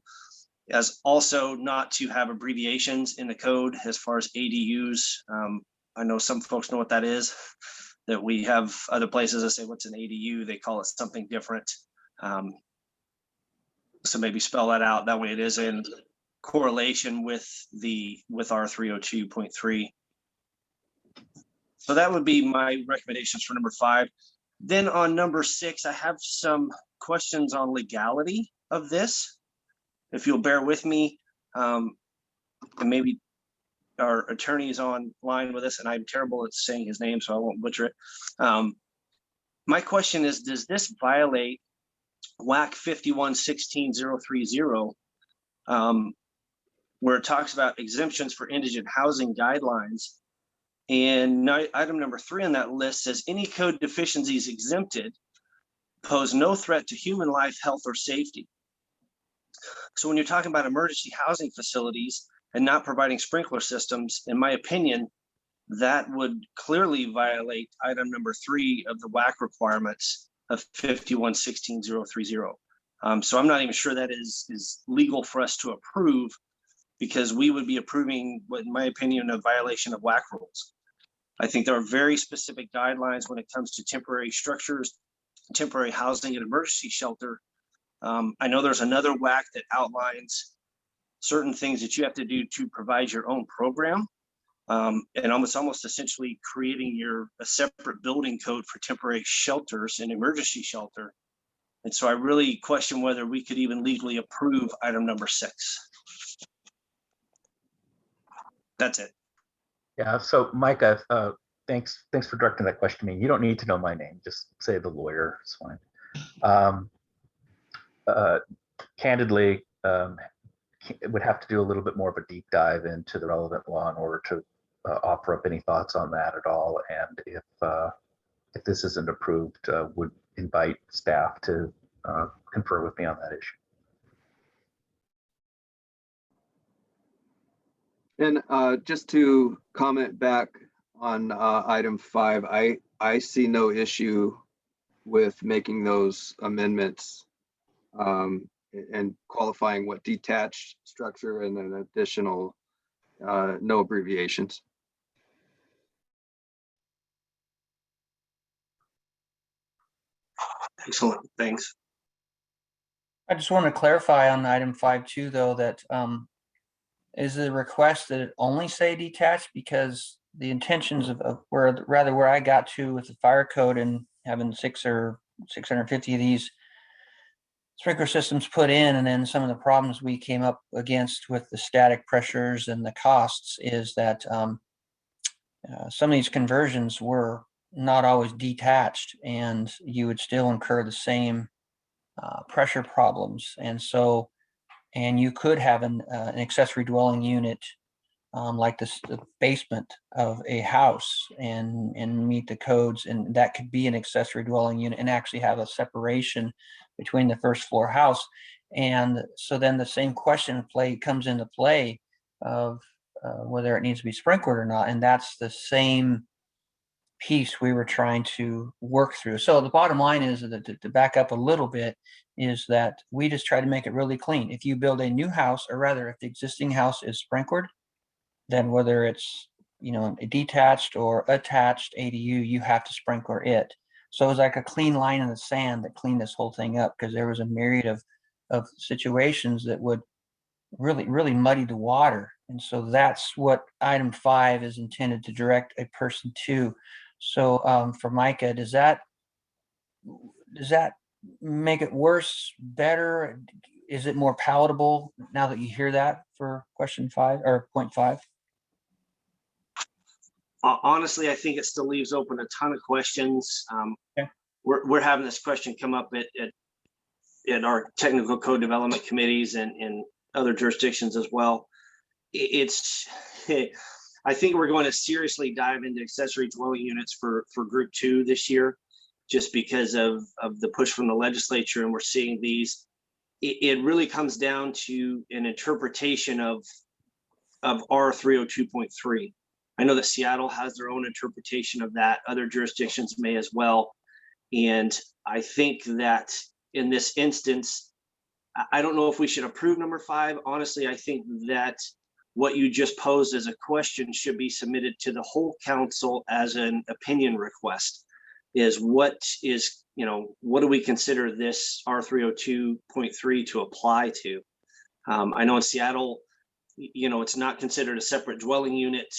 S16: As also not to have abbreviations in the code as far as ADUs. I know some folks know what that is, that we have other places that say, what's an ADU? They call it something different. So maybe spell that out. That way it is in correlation with R302.3. So that would be my recommendations for number 5. Then on number 6, I have some questions on legality of this. If you'll bear with me, and maybe our attorney is online with us, and I'm terrible at saying his name, so I won't butcher it. My question is, does this violate WAC 51-16-030, where it talks about exemptions for indigent housing guidelines? And item number 3 on that list says any code deficiencies exempted pose no threat to human life, health, or safety. So when you're talking about emergency housing facilities and not providing sprinkler systems, in my opinion, that would clearly violate item number 3 of the WAC requirements of 51-16-030. So I'm not even sure that is legal for us to approve, because we would be approving, in my opinion, a violation of WAC rules. I think there are very specific guidelines when it comes to temporary structures, temporary housing, and emergency shelter. I know there's another WAC that outlines certain things that you have to do to provide your own program, and almost essentially creating a separate building code for temporary shelters and emergency shelter. And so I really question whether we could even legally approve item number 6. That's it.
S14: Yeah, so Micah, thanks for directing that question to me. You don't need to know my name, just say the lawyer, it's fine. Candidly, it would have to do a little bit more of a deep dive into the relevant law in order to offer up any thoughts on that at all. And if this isn't approved, would invite staff to confer with me on that issue.
S22: And just to comment back on item 5, I see no issue with making those amendments and qualifying what detached structure and an additional no abbreviations.
S16: Excellent, thanks.
S18: I just want to clarify on item 5 too, though, that is the request that it only say detached, because the intentions of where I got to with the fire code and having 650 of these sprinkler systems put in, and then some of the problems we came up against with the static pressures and the costs is that some of these conversions were not always detached, and you would still incur the same pressure problems. And so, and you could have an accessory dwelling unit like the basement of a house and meet the codes, and that could be an accessory dwelling unit and actually have a separation between the first floor house. And so then the same question comes into play of whether it needs to be sprinkled or not, and that's the same piece we were trying to work through. So the bottom line is that to back up a little bit is that we just try to make it really clean. If you build a new house, or rather if the existing house is sprinkled, then whether it's a detached or attached ADU, you have to sprinkler it. So it was like a clean line in the sand that cleaned this whole thing up, because there was a myriad of situations that would really muddy the water. And so that's what item 5 is intended to direct a person to. So for Micah, does that make it worse, better? Is it more palatable now that you hear that for question 5 or point 5?
S16: Honestly, I think it still leaves open a ton of questions. Okay. We're having this question come up at our technical code development committees and other jurisdictions as well. I think we're going to seriously dive into accessory dwelling units for group 2 this year, just because of the push from the legislature, and we're seeing these. It really comes down to an interpretation of R302.3. I know that Seattle has their own interpretation of that. Other jurisdictions may as well. And I think that in this instance, I don't know if we should approve number 5. Honestly, I think that what you just posed as a question should be submitted to the whole council as an opinion request. Is what do we consider this R302.3 to apply to? I know in Seattle, it's not considered a separate dwelling unit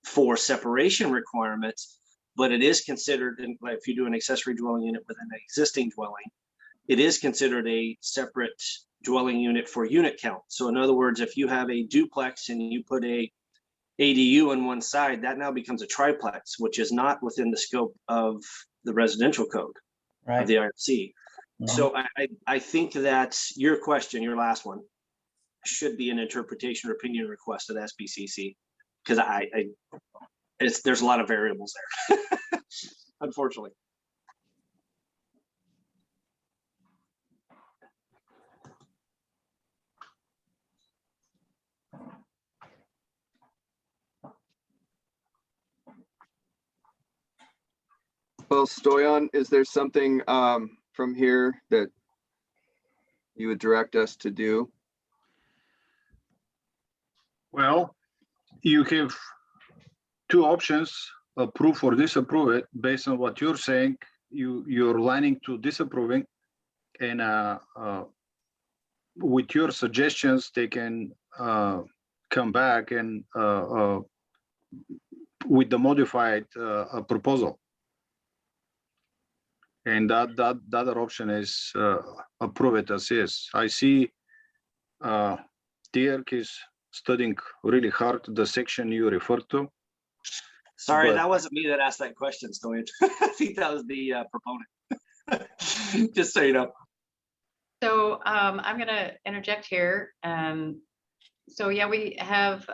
S16: for separation requirements, but it is considered, if you do an accessory dwelling unit with an existing dwelling, it is considered a separate dwelling unit for unit count. So in other words, if you have a duplex and you put a ADU on one side, that now becomes a triplex, which is not within the scope of the residential code of the IRC. So I think that your question, your last one, should be an interpretation or opinion request at SBCC, because there's a lot of variables there, unfortunately.
S22: Well, Stoyan, is there something from here that you would direct us to do?
S2: Well, you have two options: approve or disapprove it. Based on what you're saying, you're lining to disapproving, and with your suggestions, they can come back and with the modified proposal. And that other option is approve it as is. I see Dirk is studying really hard the section you referred to.
S16: Sorry,
S2: But-
S16: that wasn't me that asked that question, Stoyan. I think that was the proponent. Just so you know.
S1: So I'm going to interject here. So yeah, we have,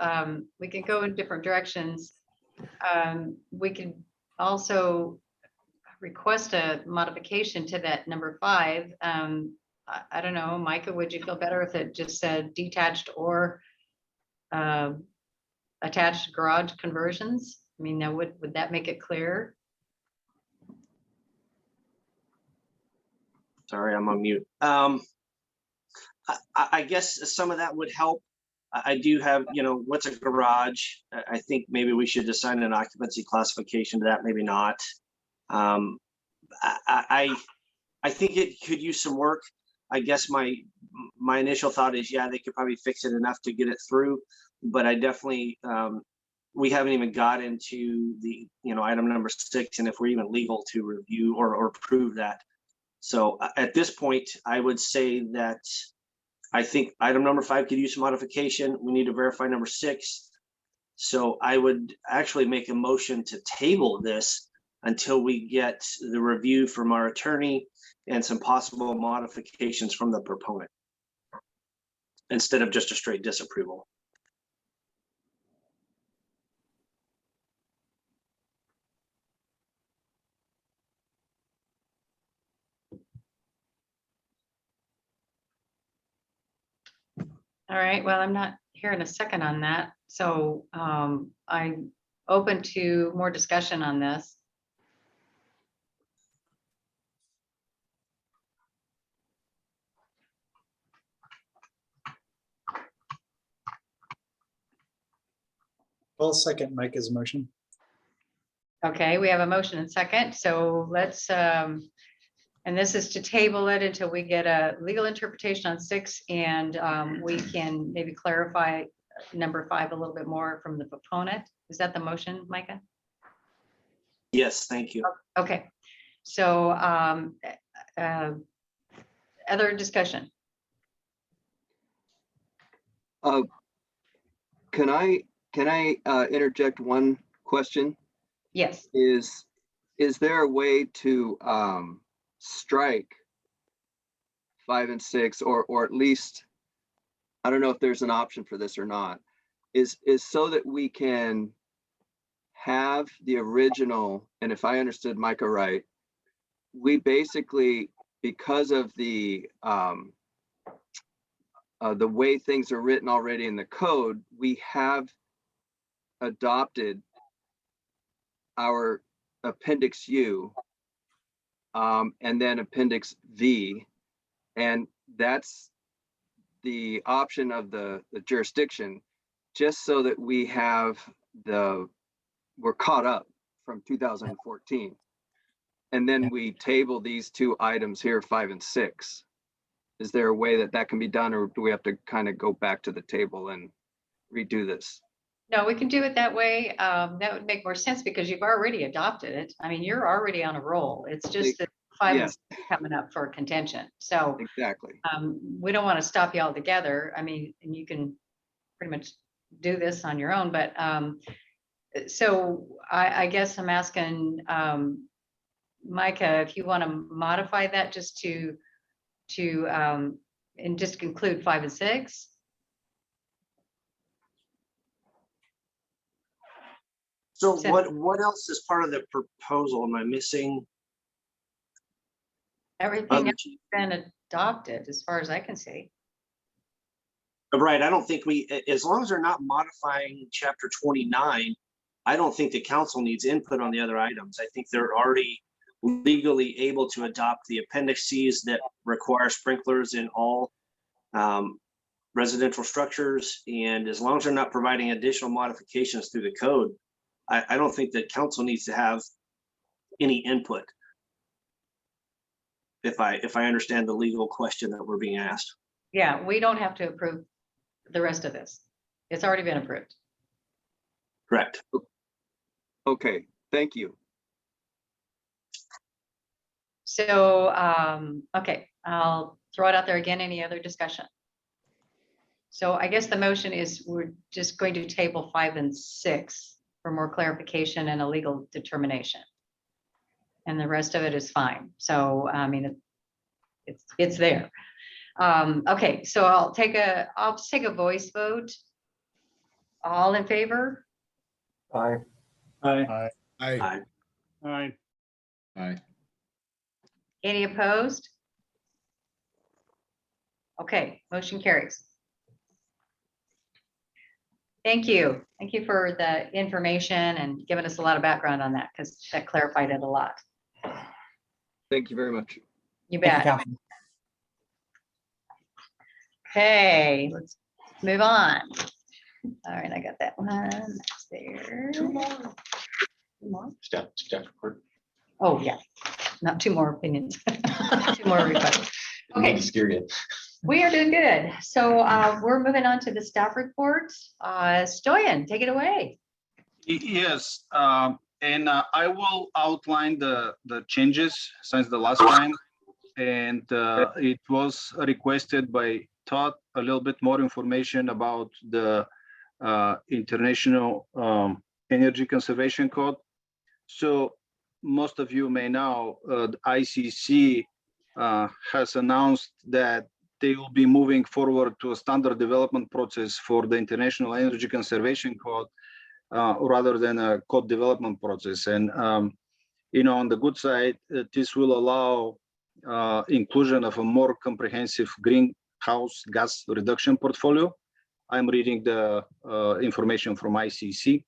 S1: we can go in different directions. We can also request a modification to that number 5. I don't know, Micah, would you feel better if it just said detached or attached garage conversions? I mean, now would that make it clear?
S16: Sorry, I'm on mute. I guess some of that would help. I do have, what's a garage? I think maybe we should assign an occupancy classification to that, maybe not. I think it could use some work. I guess my initial thought is, yeah, they could probably fix it enough to get it through, but I definitely, we haven't even got into the, item number 6, and if we're even legal to review or approve that. So at this point, I would say that I think item number 5 could use some modification. We need to verify number 6. So I would actually make a motion to table this until we get the review from our attorney and some possible modifications from the proponent, instead of just a straight disapproval.
S1: All right, well, I'm not hearing a second on that. So I'm open to more discussion on this.
S11: I'll second Micah's motion.
S1: Okay, we have a motion and second, so let's, and this is to table it until we get a legal interpretation on 6, and we can maybe clarify number 5 a little bit more from the proponent. Is that the motion, Micah?
S16: Yes, thank you.
S1: Okay, so other discussion?
S22: Can I interject one question?
S1: Yes.
S22: Is there a way to strike 5 and 6, or at least, I don't know if there's an option for this or not, is so that we can have the original, and if I understood Micah right, we basically, because of the way things are written already in the code, we have adopted our Appendix U and then Appendix V, and that's the option of the jurisdiction, just so that we have we're caught up from 2014. And then we table these 2 items here, 5 and 6. Is there a way that can be done, or do we have to kind of go back to the table and redo this?
S1: No, we can do it that way. That would make more sense because you've already adopted it. I mean, you're already on a roll. It's just that 5
S22: Yeah.
S1: and 6 coming up for contention. So
S22: Exactly.
S1: we don't want to stop you all together. I mean, and you can pretty much do this on your own, but so I guess I'm asking Micah, if you want to modify that just to and just include 5 and 6.
S16: So what else is part of the proposal? Am I missing?
S1: Everything has been adopted as far as I can see.
S16: Right, I don't think as long as they're not modifying chapter 29, I don't think the council needs input on the other items. I think they're already legally able to adopt the appendices that require sprinklers in all residential structures. And as long as they're not providing additional modifications through the code, I don't think that council needs to have any input. If I understand the legal question that we're being asked.
S1: Yeah, we don't have to approve the rest of this. It's already been approved.
S16: Correct.
S22: Okay, thank you.
S1: So, okay, I'll throw it out there again. Any other discussion? So I guess the motion is we're just going to table 5 and 6 for more clarification and a legal determination. And the rest of it is fine. So, I mean, it's there. Okay, so I'll just take a voice vote. All in favor?
S3: Aye.
S11: Aye.
S16: Aye.
S5: Aye.
S12: Aye.
S1: Any opposed? Okay, motion carries. Thank you. Thank you for the information and giving us a lot of background on that, because that clarified it a lot.
S22: Thank you very much.
S1: You
S18: Thank
S1: bet.
S18: you, Councilman.
S1: Okay, let's move on. All right, I got that one. That's there. Two more.
S13: Staff report.
S1: Oh, yeah, not 2 more opinions. 2 more requests.
S13: I need
S1: Okay,
S13: to scare you.
S1: we are doing good. So we're moving on to the staff report. Stoyan, take it away.
S2: Yes, and I will outline the changes since the last time. And it was requested by Todd a little bit more information about the International Energy Conservation Code. So most of you may know the ICC has announced that they will be moving forward to a standard development process for the International Energy Conservation Code rather than a code development process. And you know, on the good side, this will allow inclusion of a more comprehensive greenhouse gas reduction portfolio. I'm reading the information from ICC,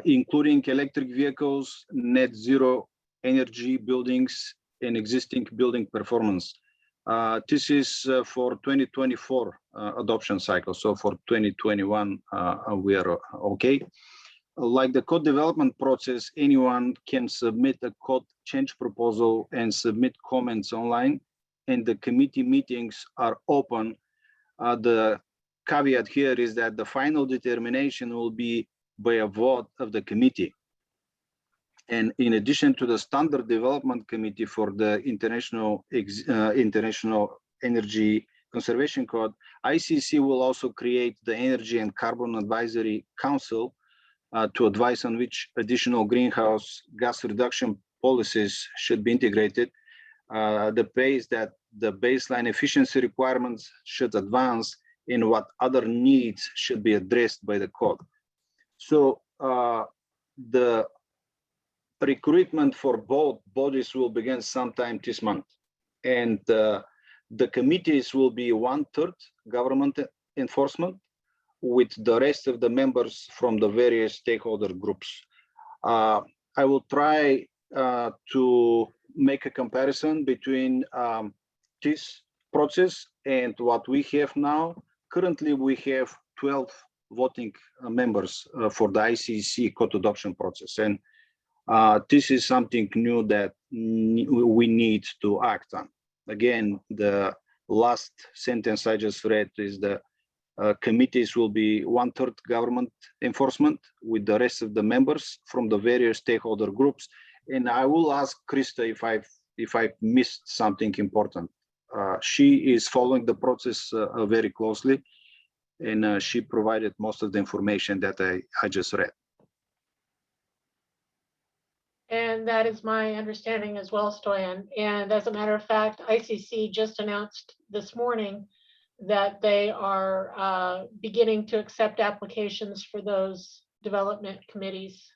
S2: including electric vehicles, net zero energy buildings, and existing building performance. This is for 2024 adoption cycle. So for 2021, we are okay. Like the code development process, anyone can submit a code change proposal and submit comments online, and the committee meetings are open. The caveat here is that the final determination will be by a vote of the committee. And in addition to the standard development committee for the International Energy Conservation Code, ICC will also create the Energy and Carbon Advisory Council to advise on which additional greenhouse gas reduction policies should be integrated. The pace that the baseline efficiency requirements should advance in what other needs should be addressed by the code. So the recruitment for both bodies will begin sometime this month. And the committees will be 1/3 government enforcement, with the rest of the members from the various stakeholder groups. I will try to make a comparison between this process and what we have now. Currently, we have 12 voting members for the ICC code adoption process. And this is something new that we need to act on. Again, the last sentence I just read is the committees will be 1/3 government enforcement, with the rest of the members from the various stakeholder groups. And I will ask Krista if I missed something important. She is following the process very closely, and she provided most of the information that I just read.
S15: And that is my understanding as well, Stoyan. And as a matter of fact, ICC just announced this morning that they are beginning to accept applications for those development committees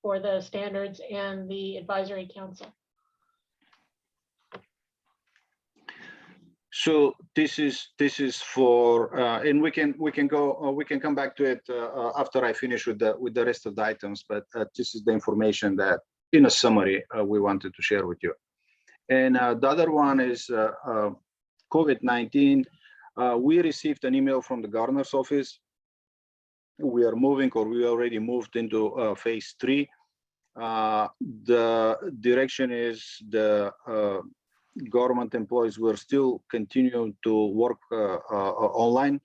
S15: for the standards and the advisory council.
S2: So this is for, and we can come back to it after I finish with the rest of the items. But this is the information that, in a summary, we wanted to share with you. And the other one is COVID-19. We received an email from the governor's office. We are moving, or we already moved into phase 3. The direction is the government employees will still continue to work online.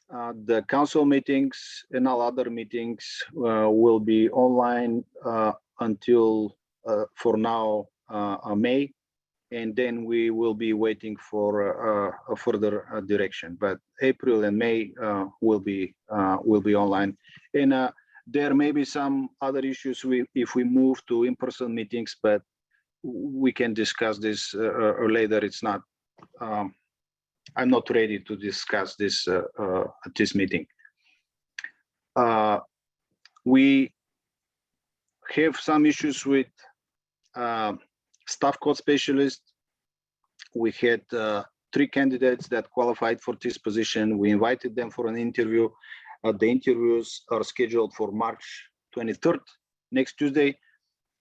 S2: The council meetings and all other meetings will be online until, for now, May, and then we will be waiting for a further direction. But April and May will be online, and there may be some other issues if we move to in-person meetings, but we can discuss this later. It's not. I'm not ready to discuss this at this meeting. We have some issues with staff code specialist. We had 3 candidates that qualified for this position. We invited them for an interview. The interviews are scheduled for March 23rd, next Tuesday.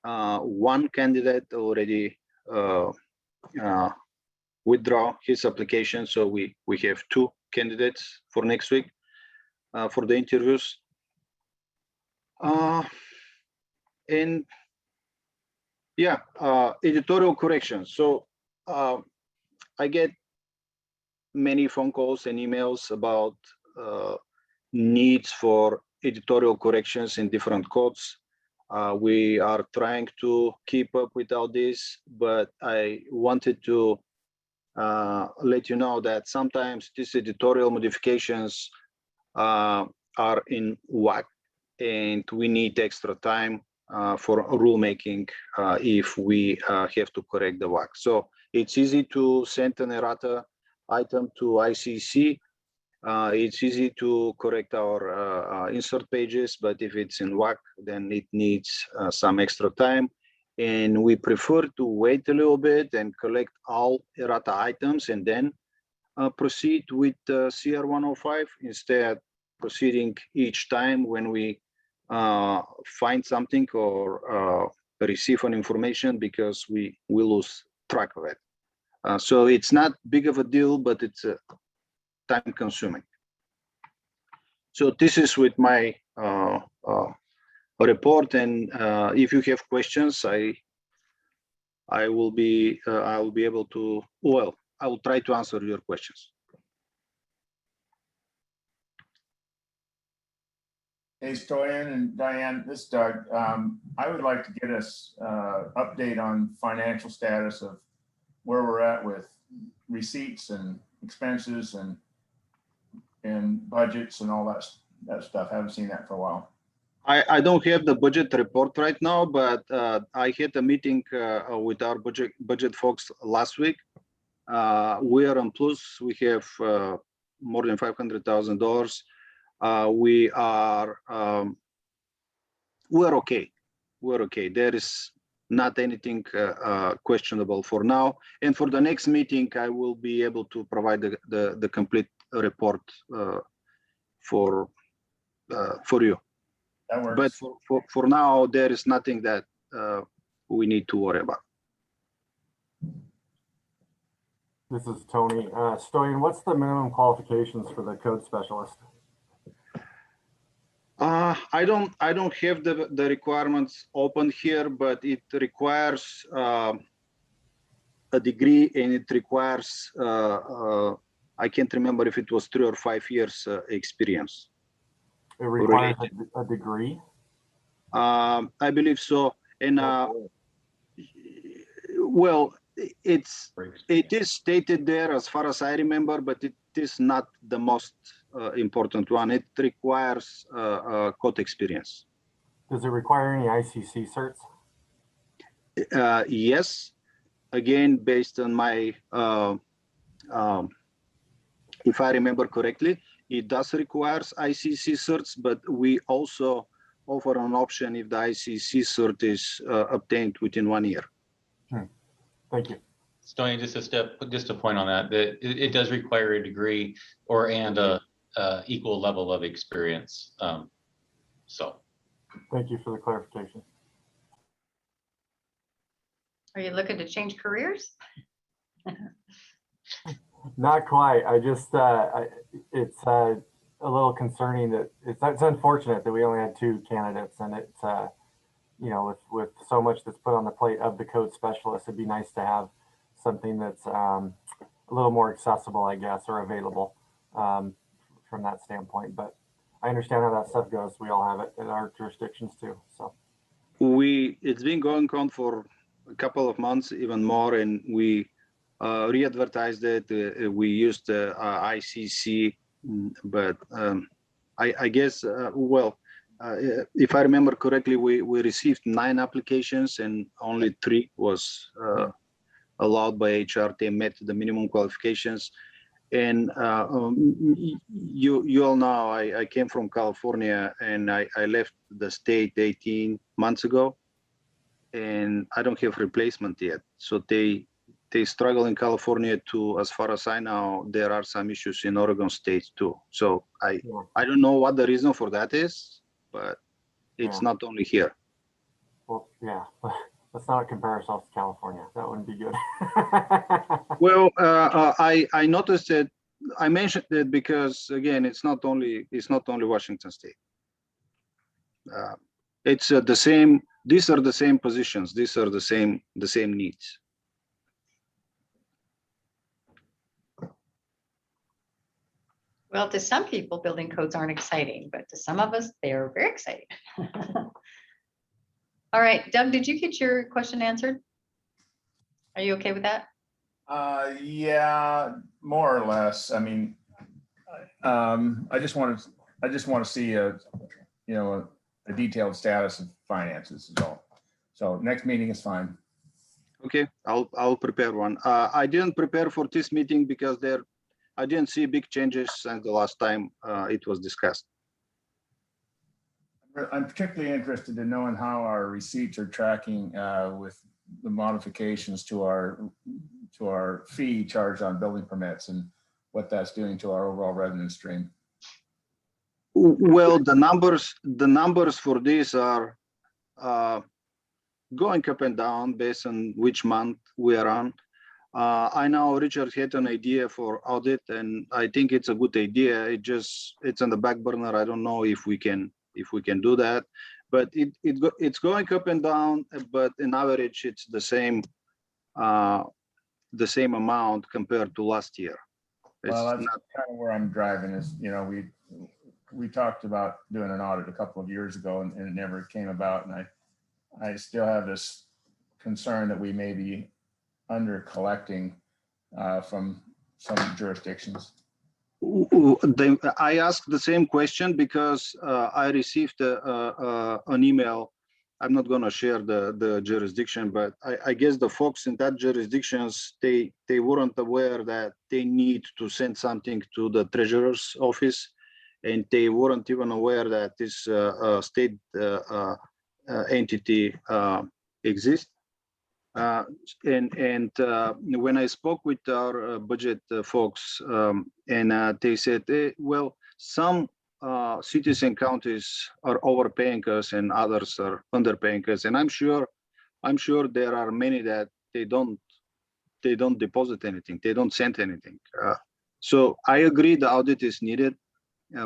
S2: One candidate already withdraw his application, so we have 2 candidates for next week for the interviews. And yeah, editorial corrections. So I get many phone calls and emails about needs for editorial corrections in different codes. We are trying to keep up with all this, but I wanted to let you know that sometimes these editorial modifications are in WAC, and we need extra time for rulemaking if we have to correct the WAC. So it's easy to send an errata item to ICC. It's easy to correct our insert pages, but if it's in WAC, then it needs some extra time. And we prefer to wait a little bit and collect all errata items and then proceed with CR 105 instead proceeding each time when we find something or receive an information, because we lose track of it. So it's not big of a deal, but it's time consuming. So this is with my report, and if you have questions, I will be able to, well, I will try to answer your questions.
S7: Hey, Stoyan and Diane, this is Doug. I would like to get us update on financial status of where we're at with receipts and expenses and budgets and all that stuff. I haven't seen that for a while.
S2: I don't have the budget report right now, but I had a meeting with our budget folks last week. We are on plus. We have more than $500,000. We're okay. We're okay. There is not anything questionable for now. And for the next meeting, I will be able to provide the complete report for you.
S7: That works.
S2: But for now, there is nothing that we need to worry about.
S3: This is Tony. Stoyan, what's the minimum qualifications for the code specialist?
S2: I don't have the requirements open here, but it requires a degree, and it requires I can't remember if it was 3 or 5 years experience.
S3: It requires a degree?
S2: I believe so. And well, it is stated there as far as I remember, but is not the most important one. It requires code experience.
S3: Does it require any ICC certs?
S2: Yes, again, based on my, if I remember correctly, it does requires ICC certs, but we also offer an option if the ICC cert is obtained within 1 year.
S3: Thank you.
S13: Stoney, just a point on that, that it does require a degree and a equal level of experience. So.
S3: Thank you for the clarification.
S1: Are you looking to change careers?
S3: Not quite. I just, it's a little concerning that it's unfortunate that we only had 2 candidates, and it's, you know, with so much that's put on the plate of the code specialist, it'd be nice to have something that's a little more accessible, I guess, or available from that standpoint. But I understand how that stuff goes. We all have it in our jurisdictions too. So
S2: it's been going on for a couple of months, even more, and we re-advertised it. We used ICC, but I guess, well, if I remember correctly, we received 9 applications and only 3 was allowed by HR. They met the minimum qualifications. And you all know I came from California, and I left the state 18 months ago, and I don't have replacement yet. So they struggle in California too. As far as I know, there are some issues in Oregon State too. So I don't know what the reason for that is, but it's not only here.
S3: Well, yeah. Let's not compare ourselves to California. That wouldn't be good.
S2: Well, I noticed it. I mentioned it because, again, it's not only Washington State. It's the same. These are the same positions. These are the same needs.
S1: Well, to some people, building codes aren't exciting, but to some of us, they are very exciting. All right, Doug, did you get your question answered? Are you okay with that?
S7: Yeah, more or less. I mean, I just want to see a detailed status of finances is all. So next meeting is fine.
S2: Okay, I'll prepare one. I didn't prepare for this meeting because I didn't see big changes since the last time it was discussed.
S7: I'm particularly interested in knowing how our receipts are tracking with the modifications to our fee charged on building permits and what that's doing to our overall revenue stream.
S2: Well, the numbers for this are going up and down based on which month we are on. I know Richard had an idea for audit, and I think it's a good idea. It's on the back burner. I don't know if we can do that, but it's going up and down. But in average, it's the same amount compared to last year.
S7: Well, that's kind of where I'm driving is, you know, we talked about doing an audit a couple of years ago, and it never came about. And I still have this concern that we may be under collecting from some jurisdictions.
S2: I asked the same question because I received an email. I'm not going to share the jurisdiction, but I guess the folks in that jurisdictions, they weren't aware that they need to send something to the treasurer's office, and they weren't even aware that this state entity exists. And when I spoke with our budget folks, and they said, well, some cities and counties are overpaying us and others are underpaying us, and I'm sure there are many that they don't deposit anything, they don't send anything. So I agree the audit is needed.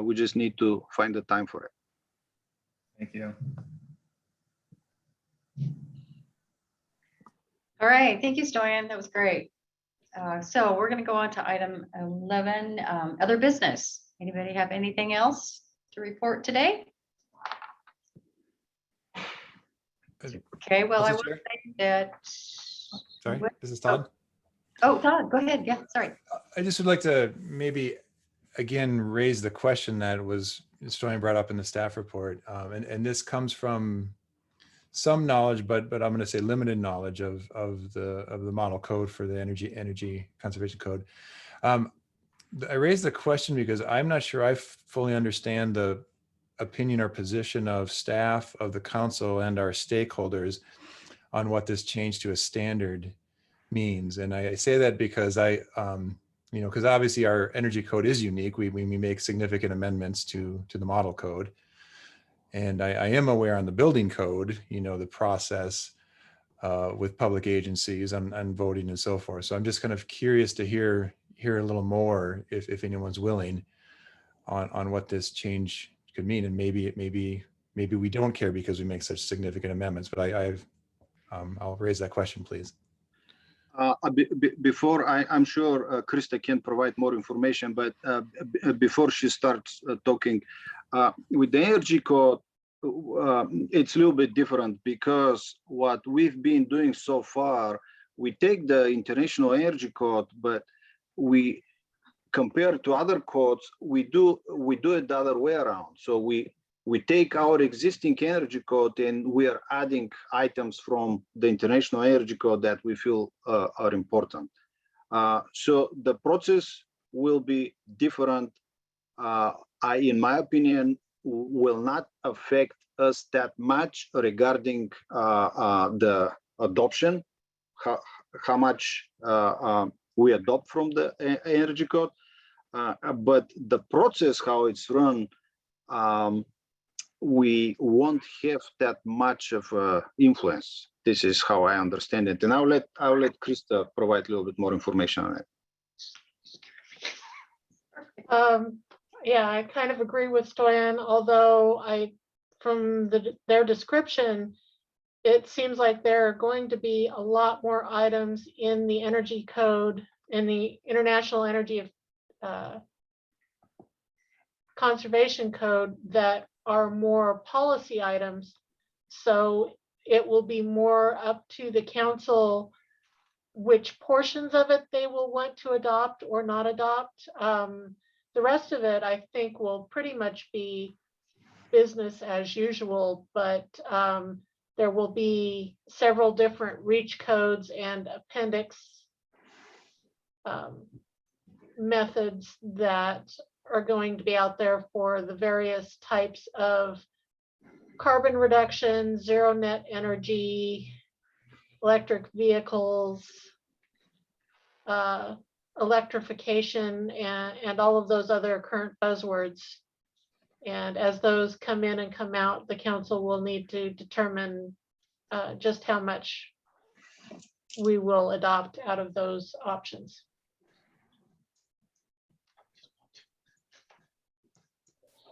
S2: We just need to find the time for it.
S7: Thank you.
S1: All right, thank you, Stoyan. That was great. So we're going to go on to item 11, other business. Anybody have anything else to report today? Okay, well, I will say that.
S10: Sorry, this is Todd.
S1: Oh, Todd, go ahead. Yeah, sorry.
S10: I just would like to maybe again raise the question that was Storian brought up in the staff report, and this comes from some knowledge, but I'm going to say limited knowledge of the model code for the energy conservation code. I raised the question because I'm not sure I fully understand the opinion or position of staff, of the council, and our stakeholders on what this change to a standard means. And I say that because because obviously our energy code is unique. We make significant amendments to the model code. And I am aware on the building code, the process with public agencies and voting and so forth. So I'm just kind of curious to hear a little more, if anyone's willing, on what this change could mean. And maybe we don't care because we make such significant amendments. But I'll raise that question, please.
S2: Before, I'm sure Krista can provide more information, but before she starts talking, with the energy code, it's a little bit different because what we've been doing so far, we take the international energy code, but we compare to other codes, we do it the other way around. So we take our existing energy code and we are adding items from the international energy code that we feel are important. So the process will be different. In my opinion, will not affect us that much regarding the adoption, how much we adopt from the energy code, but the process, how it's run, we won't have that much of influence. This is how I understand it, and I'll let Krista provide a little bit more information on it.
S15: Yeah, I kind of agree with Stoyan, although from their description, it seems like there are going to be a lot more items in the energy code, in the International Energy Conservation Code, that are more policy items. So it will be more up to the council which portions of it they will want to adopt or not adopt. The rest of it, I think, will pretty much be business as usual, but there will be several different reach codes and appendix methods that are going to be out there for the various types of carbon reduction, zero net energy, electric vehicles, electrification, and all of those other current buzzwords. And as those come in and come out, the council will need to determine just how much we will adopt out of those options.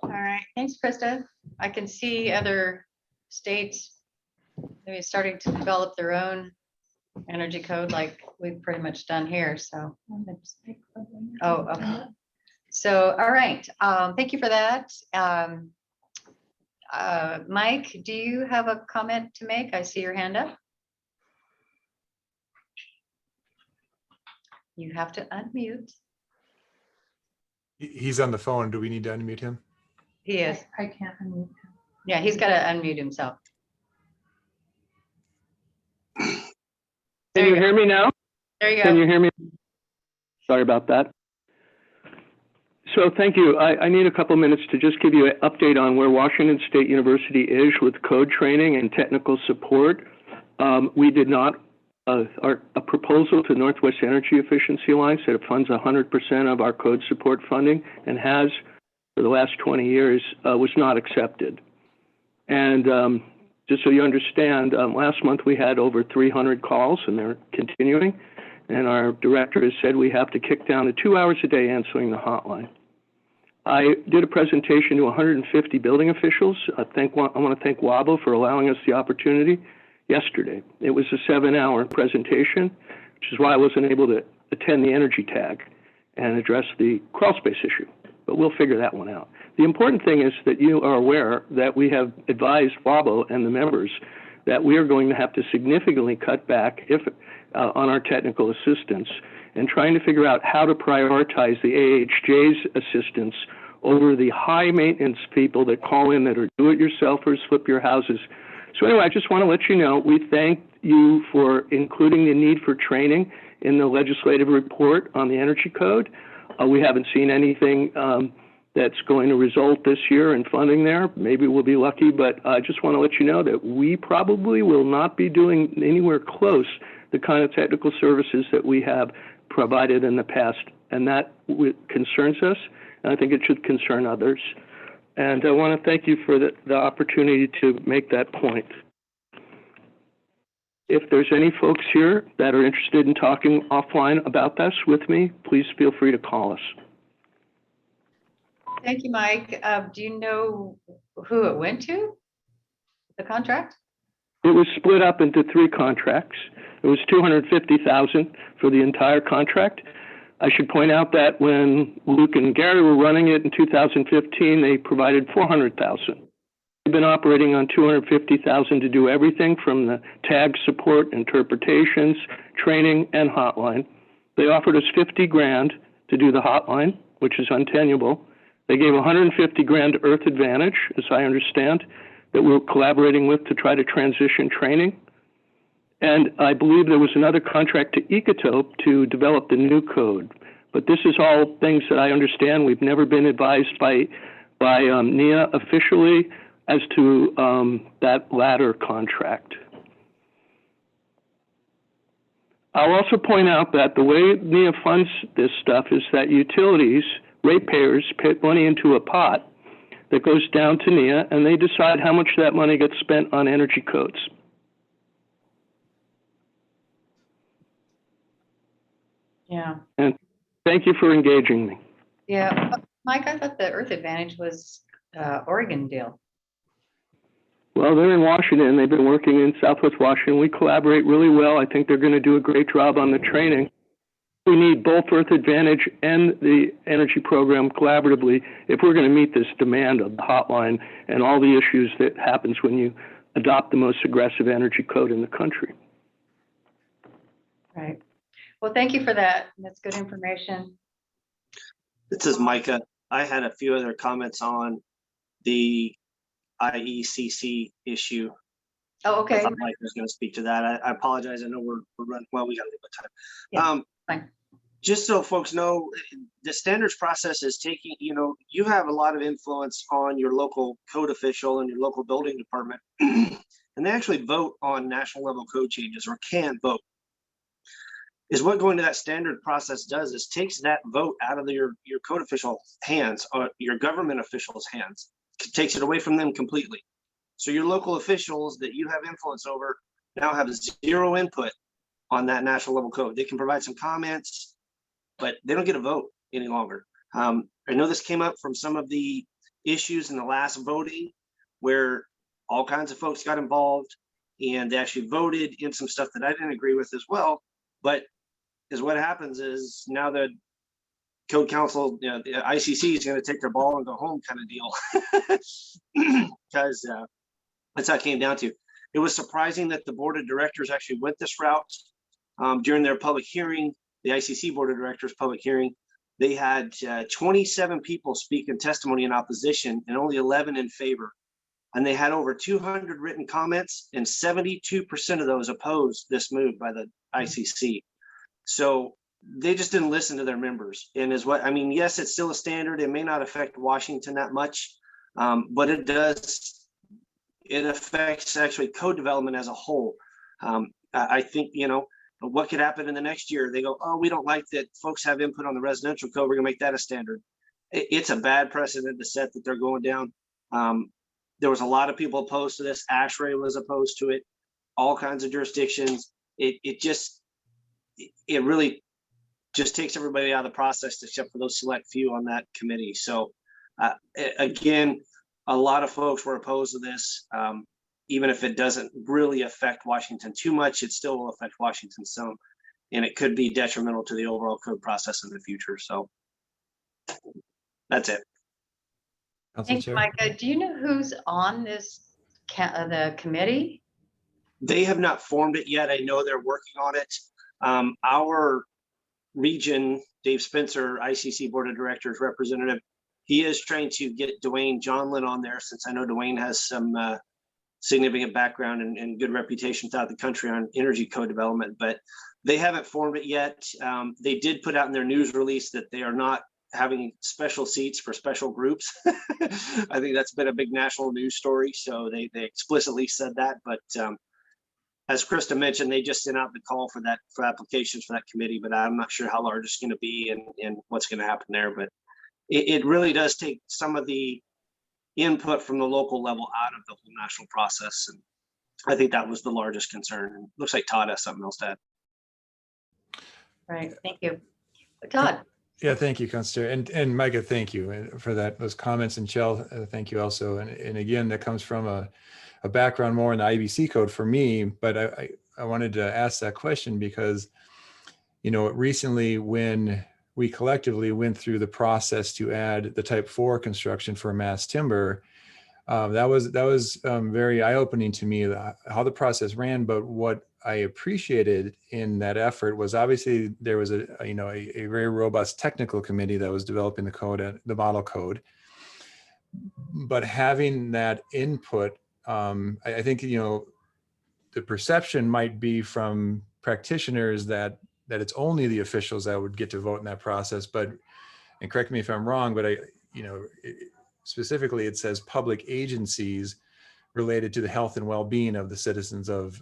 S1: All right, thanks, Krista. I can see other states maybe starting to develop their own energy code like we've pretty much done here, so. Oh, okay. So, all right, thank you for that. Mike, do you have a comment to make? I see your hand up. You have to unmute.
S10: He's on the phone. Do we need to unmute him?
S1: He is.
S9: I can't unmute him.
S1: Yeah, he's got to unmute himself.
S17: Can you hear me now?
S1: There you go.
S17: Can you hear me? Sorry about that. So thank you. I need a couple minutes to just give you an update on where Washington State University is with code training and technical support. We did not, a proposal to Northwest Energy Efficiency Alliance that funds 100% of our code support funding and has for the last 20 years was not accepted. And just so you understand, last month we had over 300 calls and they're continuing. And our director has said we have to kick down to 2 hours a day answering the hotline. I did a presentation to 150 building officials. I want to thank WABO for allowing us the opportunity yesterday. It was a 7-hour presentation, which is why I wasn't able to attend the energy tag and address the crawl space issue, but we'll figure that one out. The important thing is that you are aware that we have advised WABO and the members that we are going to have to significantly cut back on our technical assistance, and trying to figure out how to prioritize the AHJ's assistance over the high maintenance people that call in that are do-it-yourselfers, flip your houses. So anyway, I just want to let you know, we thank you for including the need for training in the legislative report on the energy code. We haven't seen anything that's going to result this year in funding there. Maybe we'll be lucky, but I just want to let you know that we probably will not be doing anywhere close the kind of technical services that we have provided in the past, and that concerns us, and I think it should concern others. And I want to thank you for the opportunity to make that point. If there's any folks here that are interested in talking offline about this with me, please feel free to call us.
S1: Thank you, Mike. Do you know who it went to, the contract?
S17: It was split up into 3 contracts. It was $250,000 for the entire contract. I should point out that when Luke and Gary were running it in 2015, they provided $400,000. We've been operating on $250,000 to do everything from the tag support, interpretations, training, and hotline. They offered us $50,000 to do the hotline, which is untenable. They gave $150,000 to Earth Advantage, as I understand, that we're collaborating with to try to transition training. And I believe there was another contract to Ecotope to develop the new code. But this is all things that I understand. We've never been advised by NEA officially as to that latter contract. I'll also point out that the way NEA funds this stuff is that utilities, ratepayers, put money into a pot that goes down to NEA, and they decide how much that money gets spent on energy codes.
S1: Yeah.
S17: And thank you for engaging me.
S1: Yeah, Mike, I thought the Earth Advantage was Oregon deal.
S17: Well, they're in Washington. They've been working in Southwest Washington. We collaborate really well. I think they're going to do a great job on the training. We need both Earth Advantage and the energy program collaboratively if we're going to meet this demand of the hotline and all the issues that happens when you adopt the most aggressive energy code in the country.
S1: Right. Well, thank you for that. That's good information.
S16: This is Micah. I had a few other comments on the IECC issue.
S1: Oh, okay.
S16: I thought Mike was going to speak to that. I apologize. I know we're running. Well, we got a little bit of time.
S1: Fine.
S16: Just so folks know, the standards process is taking, you have a lot of influence on your local code official and your local building department, and they actually vote on national level code changes, or can vote. Is what going to that standard process does is takes that vote out of your code official hands, or your government officials' hands, takes it away from them completely. So your local officials that you have influence over now have 0 input on that national level code. They can provide some comments, but they don't get a vote any longer. I know this came up from some of the issues in the last voting where all kinds of folks got involved and they actually voted in some stuff that I didn't agree with as well. But is what happens is now the Code Council, the ICC is going to take their ball and go home kind of deal, because that's how it came down to. It was surprising that the board of directors actually went this route during their public hearing, the ICC board of directors public hearing. They had 27 people speak in testimony in opposition and only 11 in favor. And they had over 200 written comments, and 72% of those opposed this move by the ICC. So they just didn't listen to their members. And is what I mean, yes, it's still a standard. It may not affect Washington that much, but it does. It affects actually code development as a whole. I think, what could happen in the next year? They go, oh, we don't like that folks have input on the residential code. We're gonna make that a standard. It's a bad precedent to set that they're going down. There was a lot of people opposed to this. ASHRAE was opposed to it. All kinds of jurisdictions. It really just takes everybody out of the process except for those select few on that committee. So again, a lot of folks were opposed to this. Even if it doesn't really affect Washington too much, it still will affect Washington some, and it could be detrimental to the overall code process in the future. So that's it.
S1: Thanks, Micah. Do you know who's on this the committee?
S16: They have not formed it yet. I know they're working on it. Our region, Dave Spencer, ICC Board of Directors representative, he is trying to get Dwayne Johnlin on there, since I know Dwayne has some significant background and good reputation throughout the country on energy code development, but they haven't formed it yet. They did put out in their news release that they are not having special seats for special groups. I think that's been a big national news story. So they explicitly said that, but as Krista mentioned, they just sent out the call for applications for that committee, but I'm not sure how large it's going to be and what's going to happen there. But it really does take some of the input from the local level out of the whole national process. And I think that was the largest concern. And looks like Todd has something else to add.
S1: Right, thank you. Todd.
S10: Yeah, thank you, Constance. And Micah, thank you for those comments. And Chell, thank you also. And again, that comes from a background more in the IBC code for me, but I wanted to ask that question because, recently when we collectively went through the process to add the type 4 construction for mass timber, that was very eye-opening to me, how the process ran. But what I appreciated in that effort was obviously there was a very robust technical committee that was developing the code, the model code. But having that input, I think, the perception might be from practitioners that it's only the officials that would get to vote in that process. But, and correct me if I'm wrong, but specifically it says public agencies related to the health and well-being of the citizens of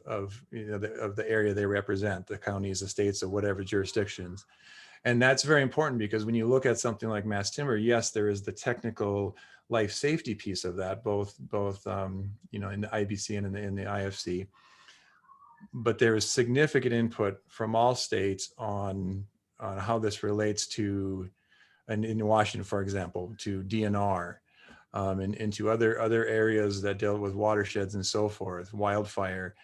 S10: the area they represent, the counties, the states, or whatever jurisdictions. And that's very important because when you look at something like mass timber, yes, there is the technical life safety piece of that, both in the IBC and in the IFC. But there is significant input from all states on how this relates to, and in Washington, for example, to DNR, and into other areas that deal with watersheds and so forth, wildfire.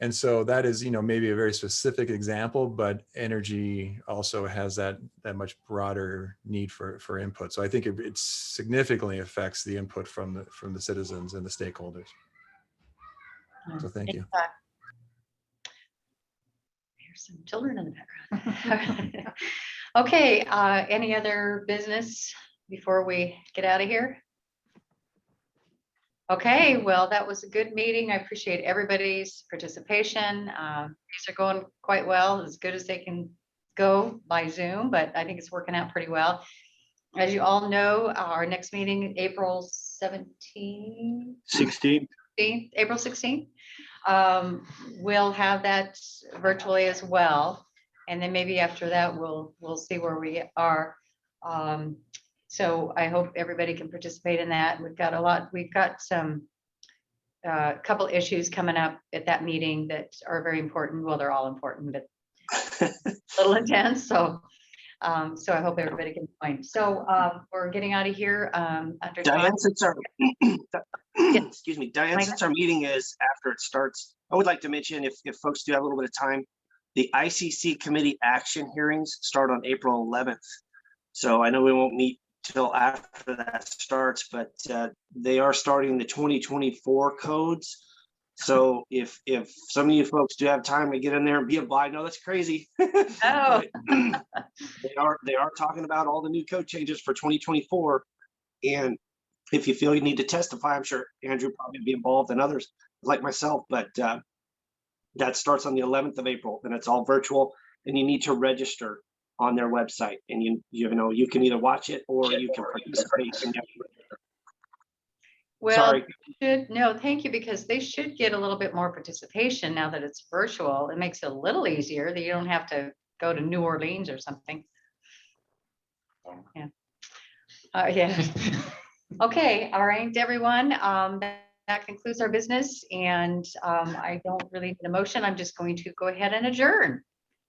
S10: And so that is, maybe a very specific example, but energy also has that much broader need for input. So I think it significantly affects the input from the citizens and the stakeholders. So thank you.
S1: There's some children in the background. Okay, any other business before we get out of here? Okay, well, that was a good meeting. I appreciate everybody's participation. These are going quite well, as good as they can go by Zoom, but I think it's working out pretty well. As you all know, our next meeting, April 17th?
S2: 16th.
S1: April 16th. We'll have that virtually as well. And then maybe after that, we'll see where we are. So I hope everybody can participate in that. We've got some couple issues coming up at that meeting that are very important. Well, they're all important, but a little intense. So I hope everybody can join. So we're getting out of here.
S16: Diane, since our excuse me, Diane, since our meeting is after it starts, I would like to mention, if folks do have a little bit of time, the ICC committee action hearings start on April 11th. So I know we won't meet till after that starts, but they are starting the 2024 codes. So if some of you folks do have time to get in there and be involved, I know that's crazy.
S1: Oh.
S16: they are talking about all the new code changes for 2024. And if you feel you need to testify, I'm sure Andrew probably be involved and others like myself, but that starts on the 11th of April and it's all virtual and you need to register on their website, and you can either watch it or you can participate.
S1: Well,
S16: sorry.
S1: No, thank you, because they should get a little bit more participation now that it's virtual. It makes it a little easier that you don't have to go to New Orleans or something. Yeah. Yeah. Okay. All right, everyone. That concludes our business, and I don't really need a motion. I'm just going to go ahead and adjourn.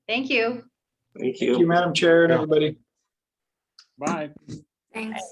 S1: Thank you.
S16: Thank you.
S11: Thank you, Madam Chair, and everybody.
S5: Bye.
S19: Thanks.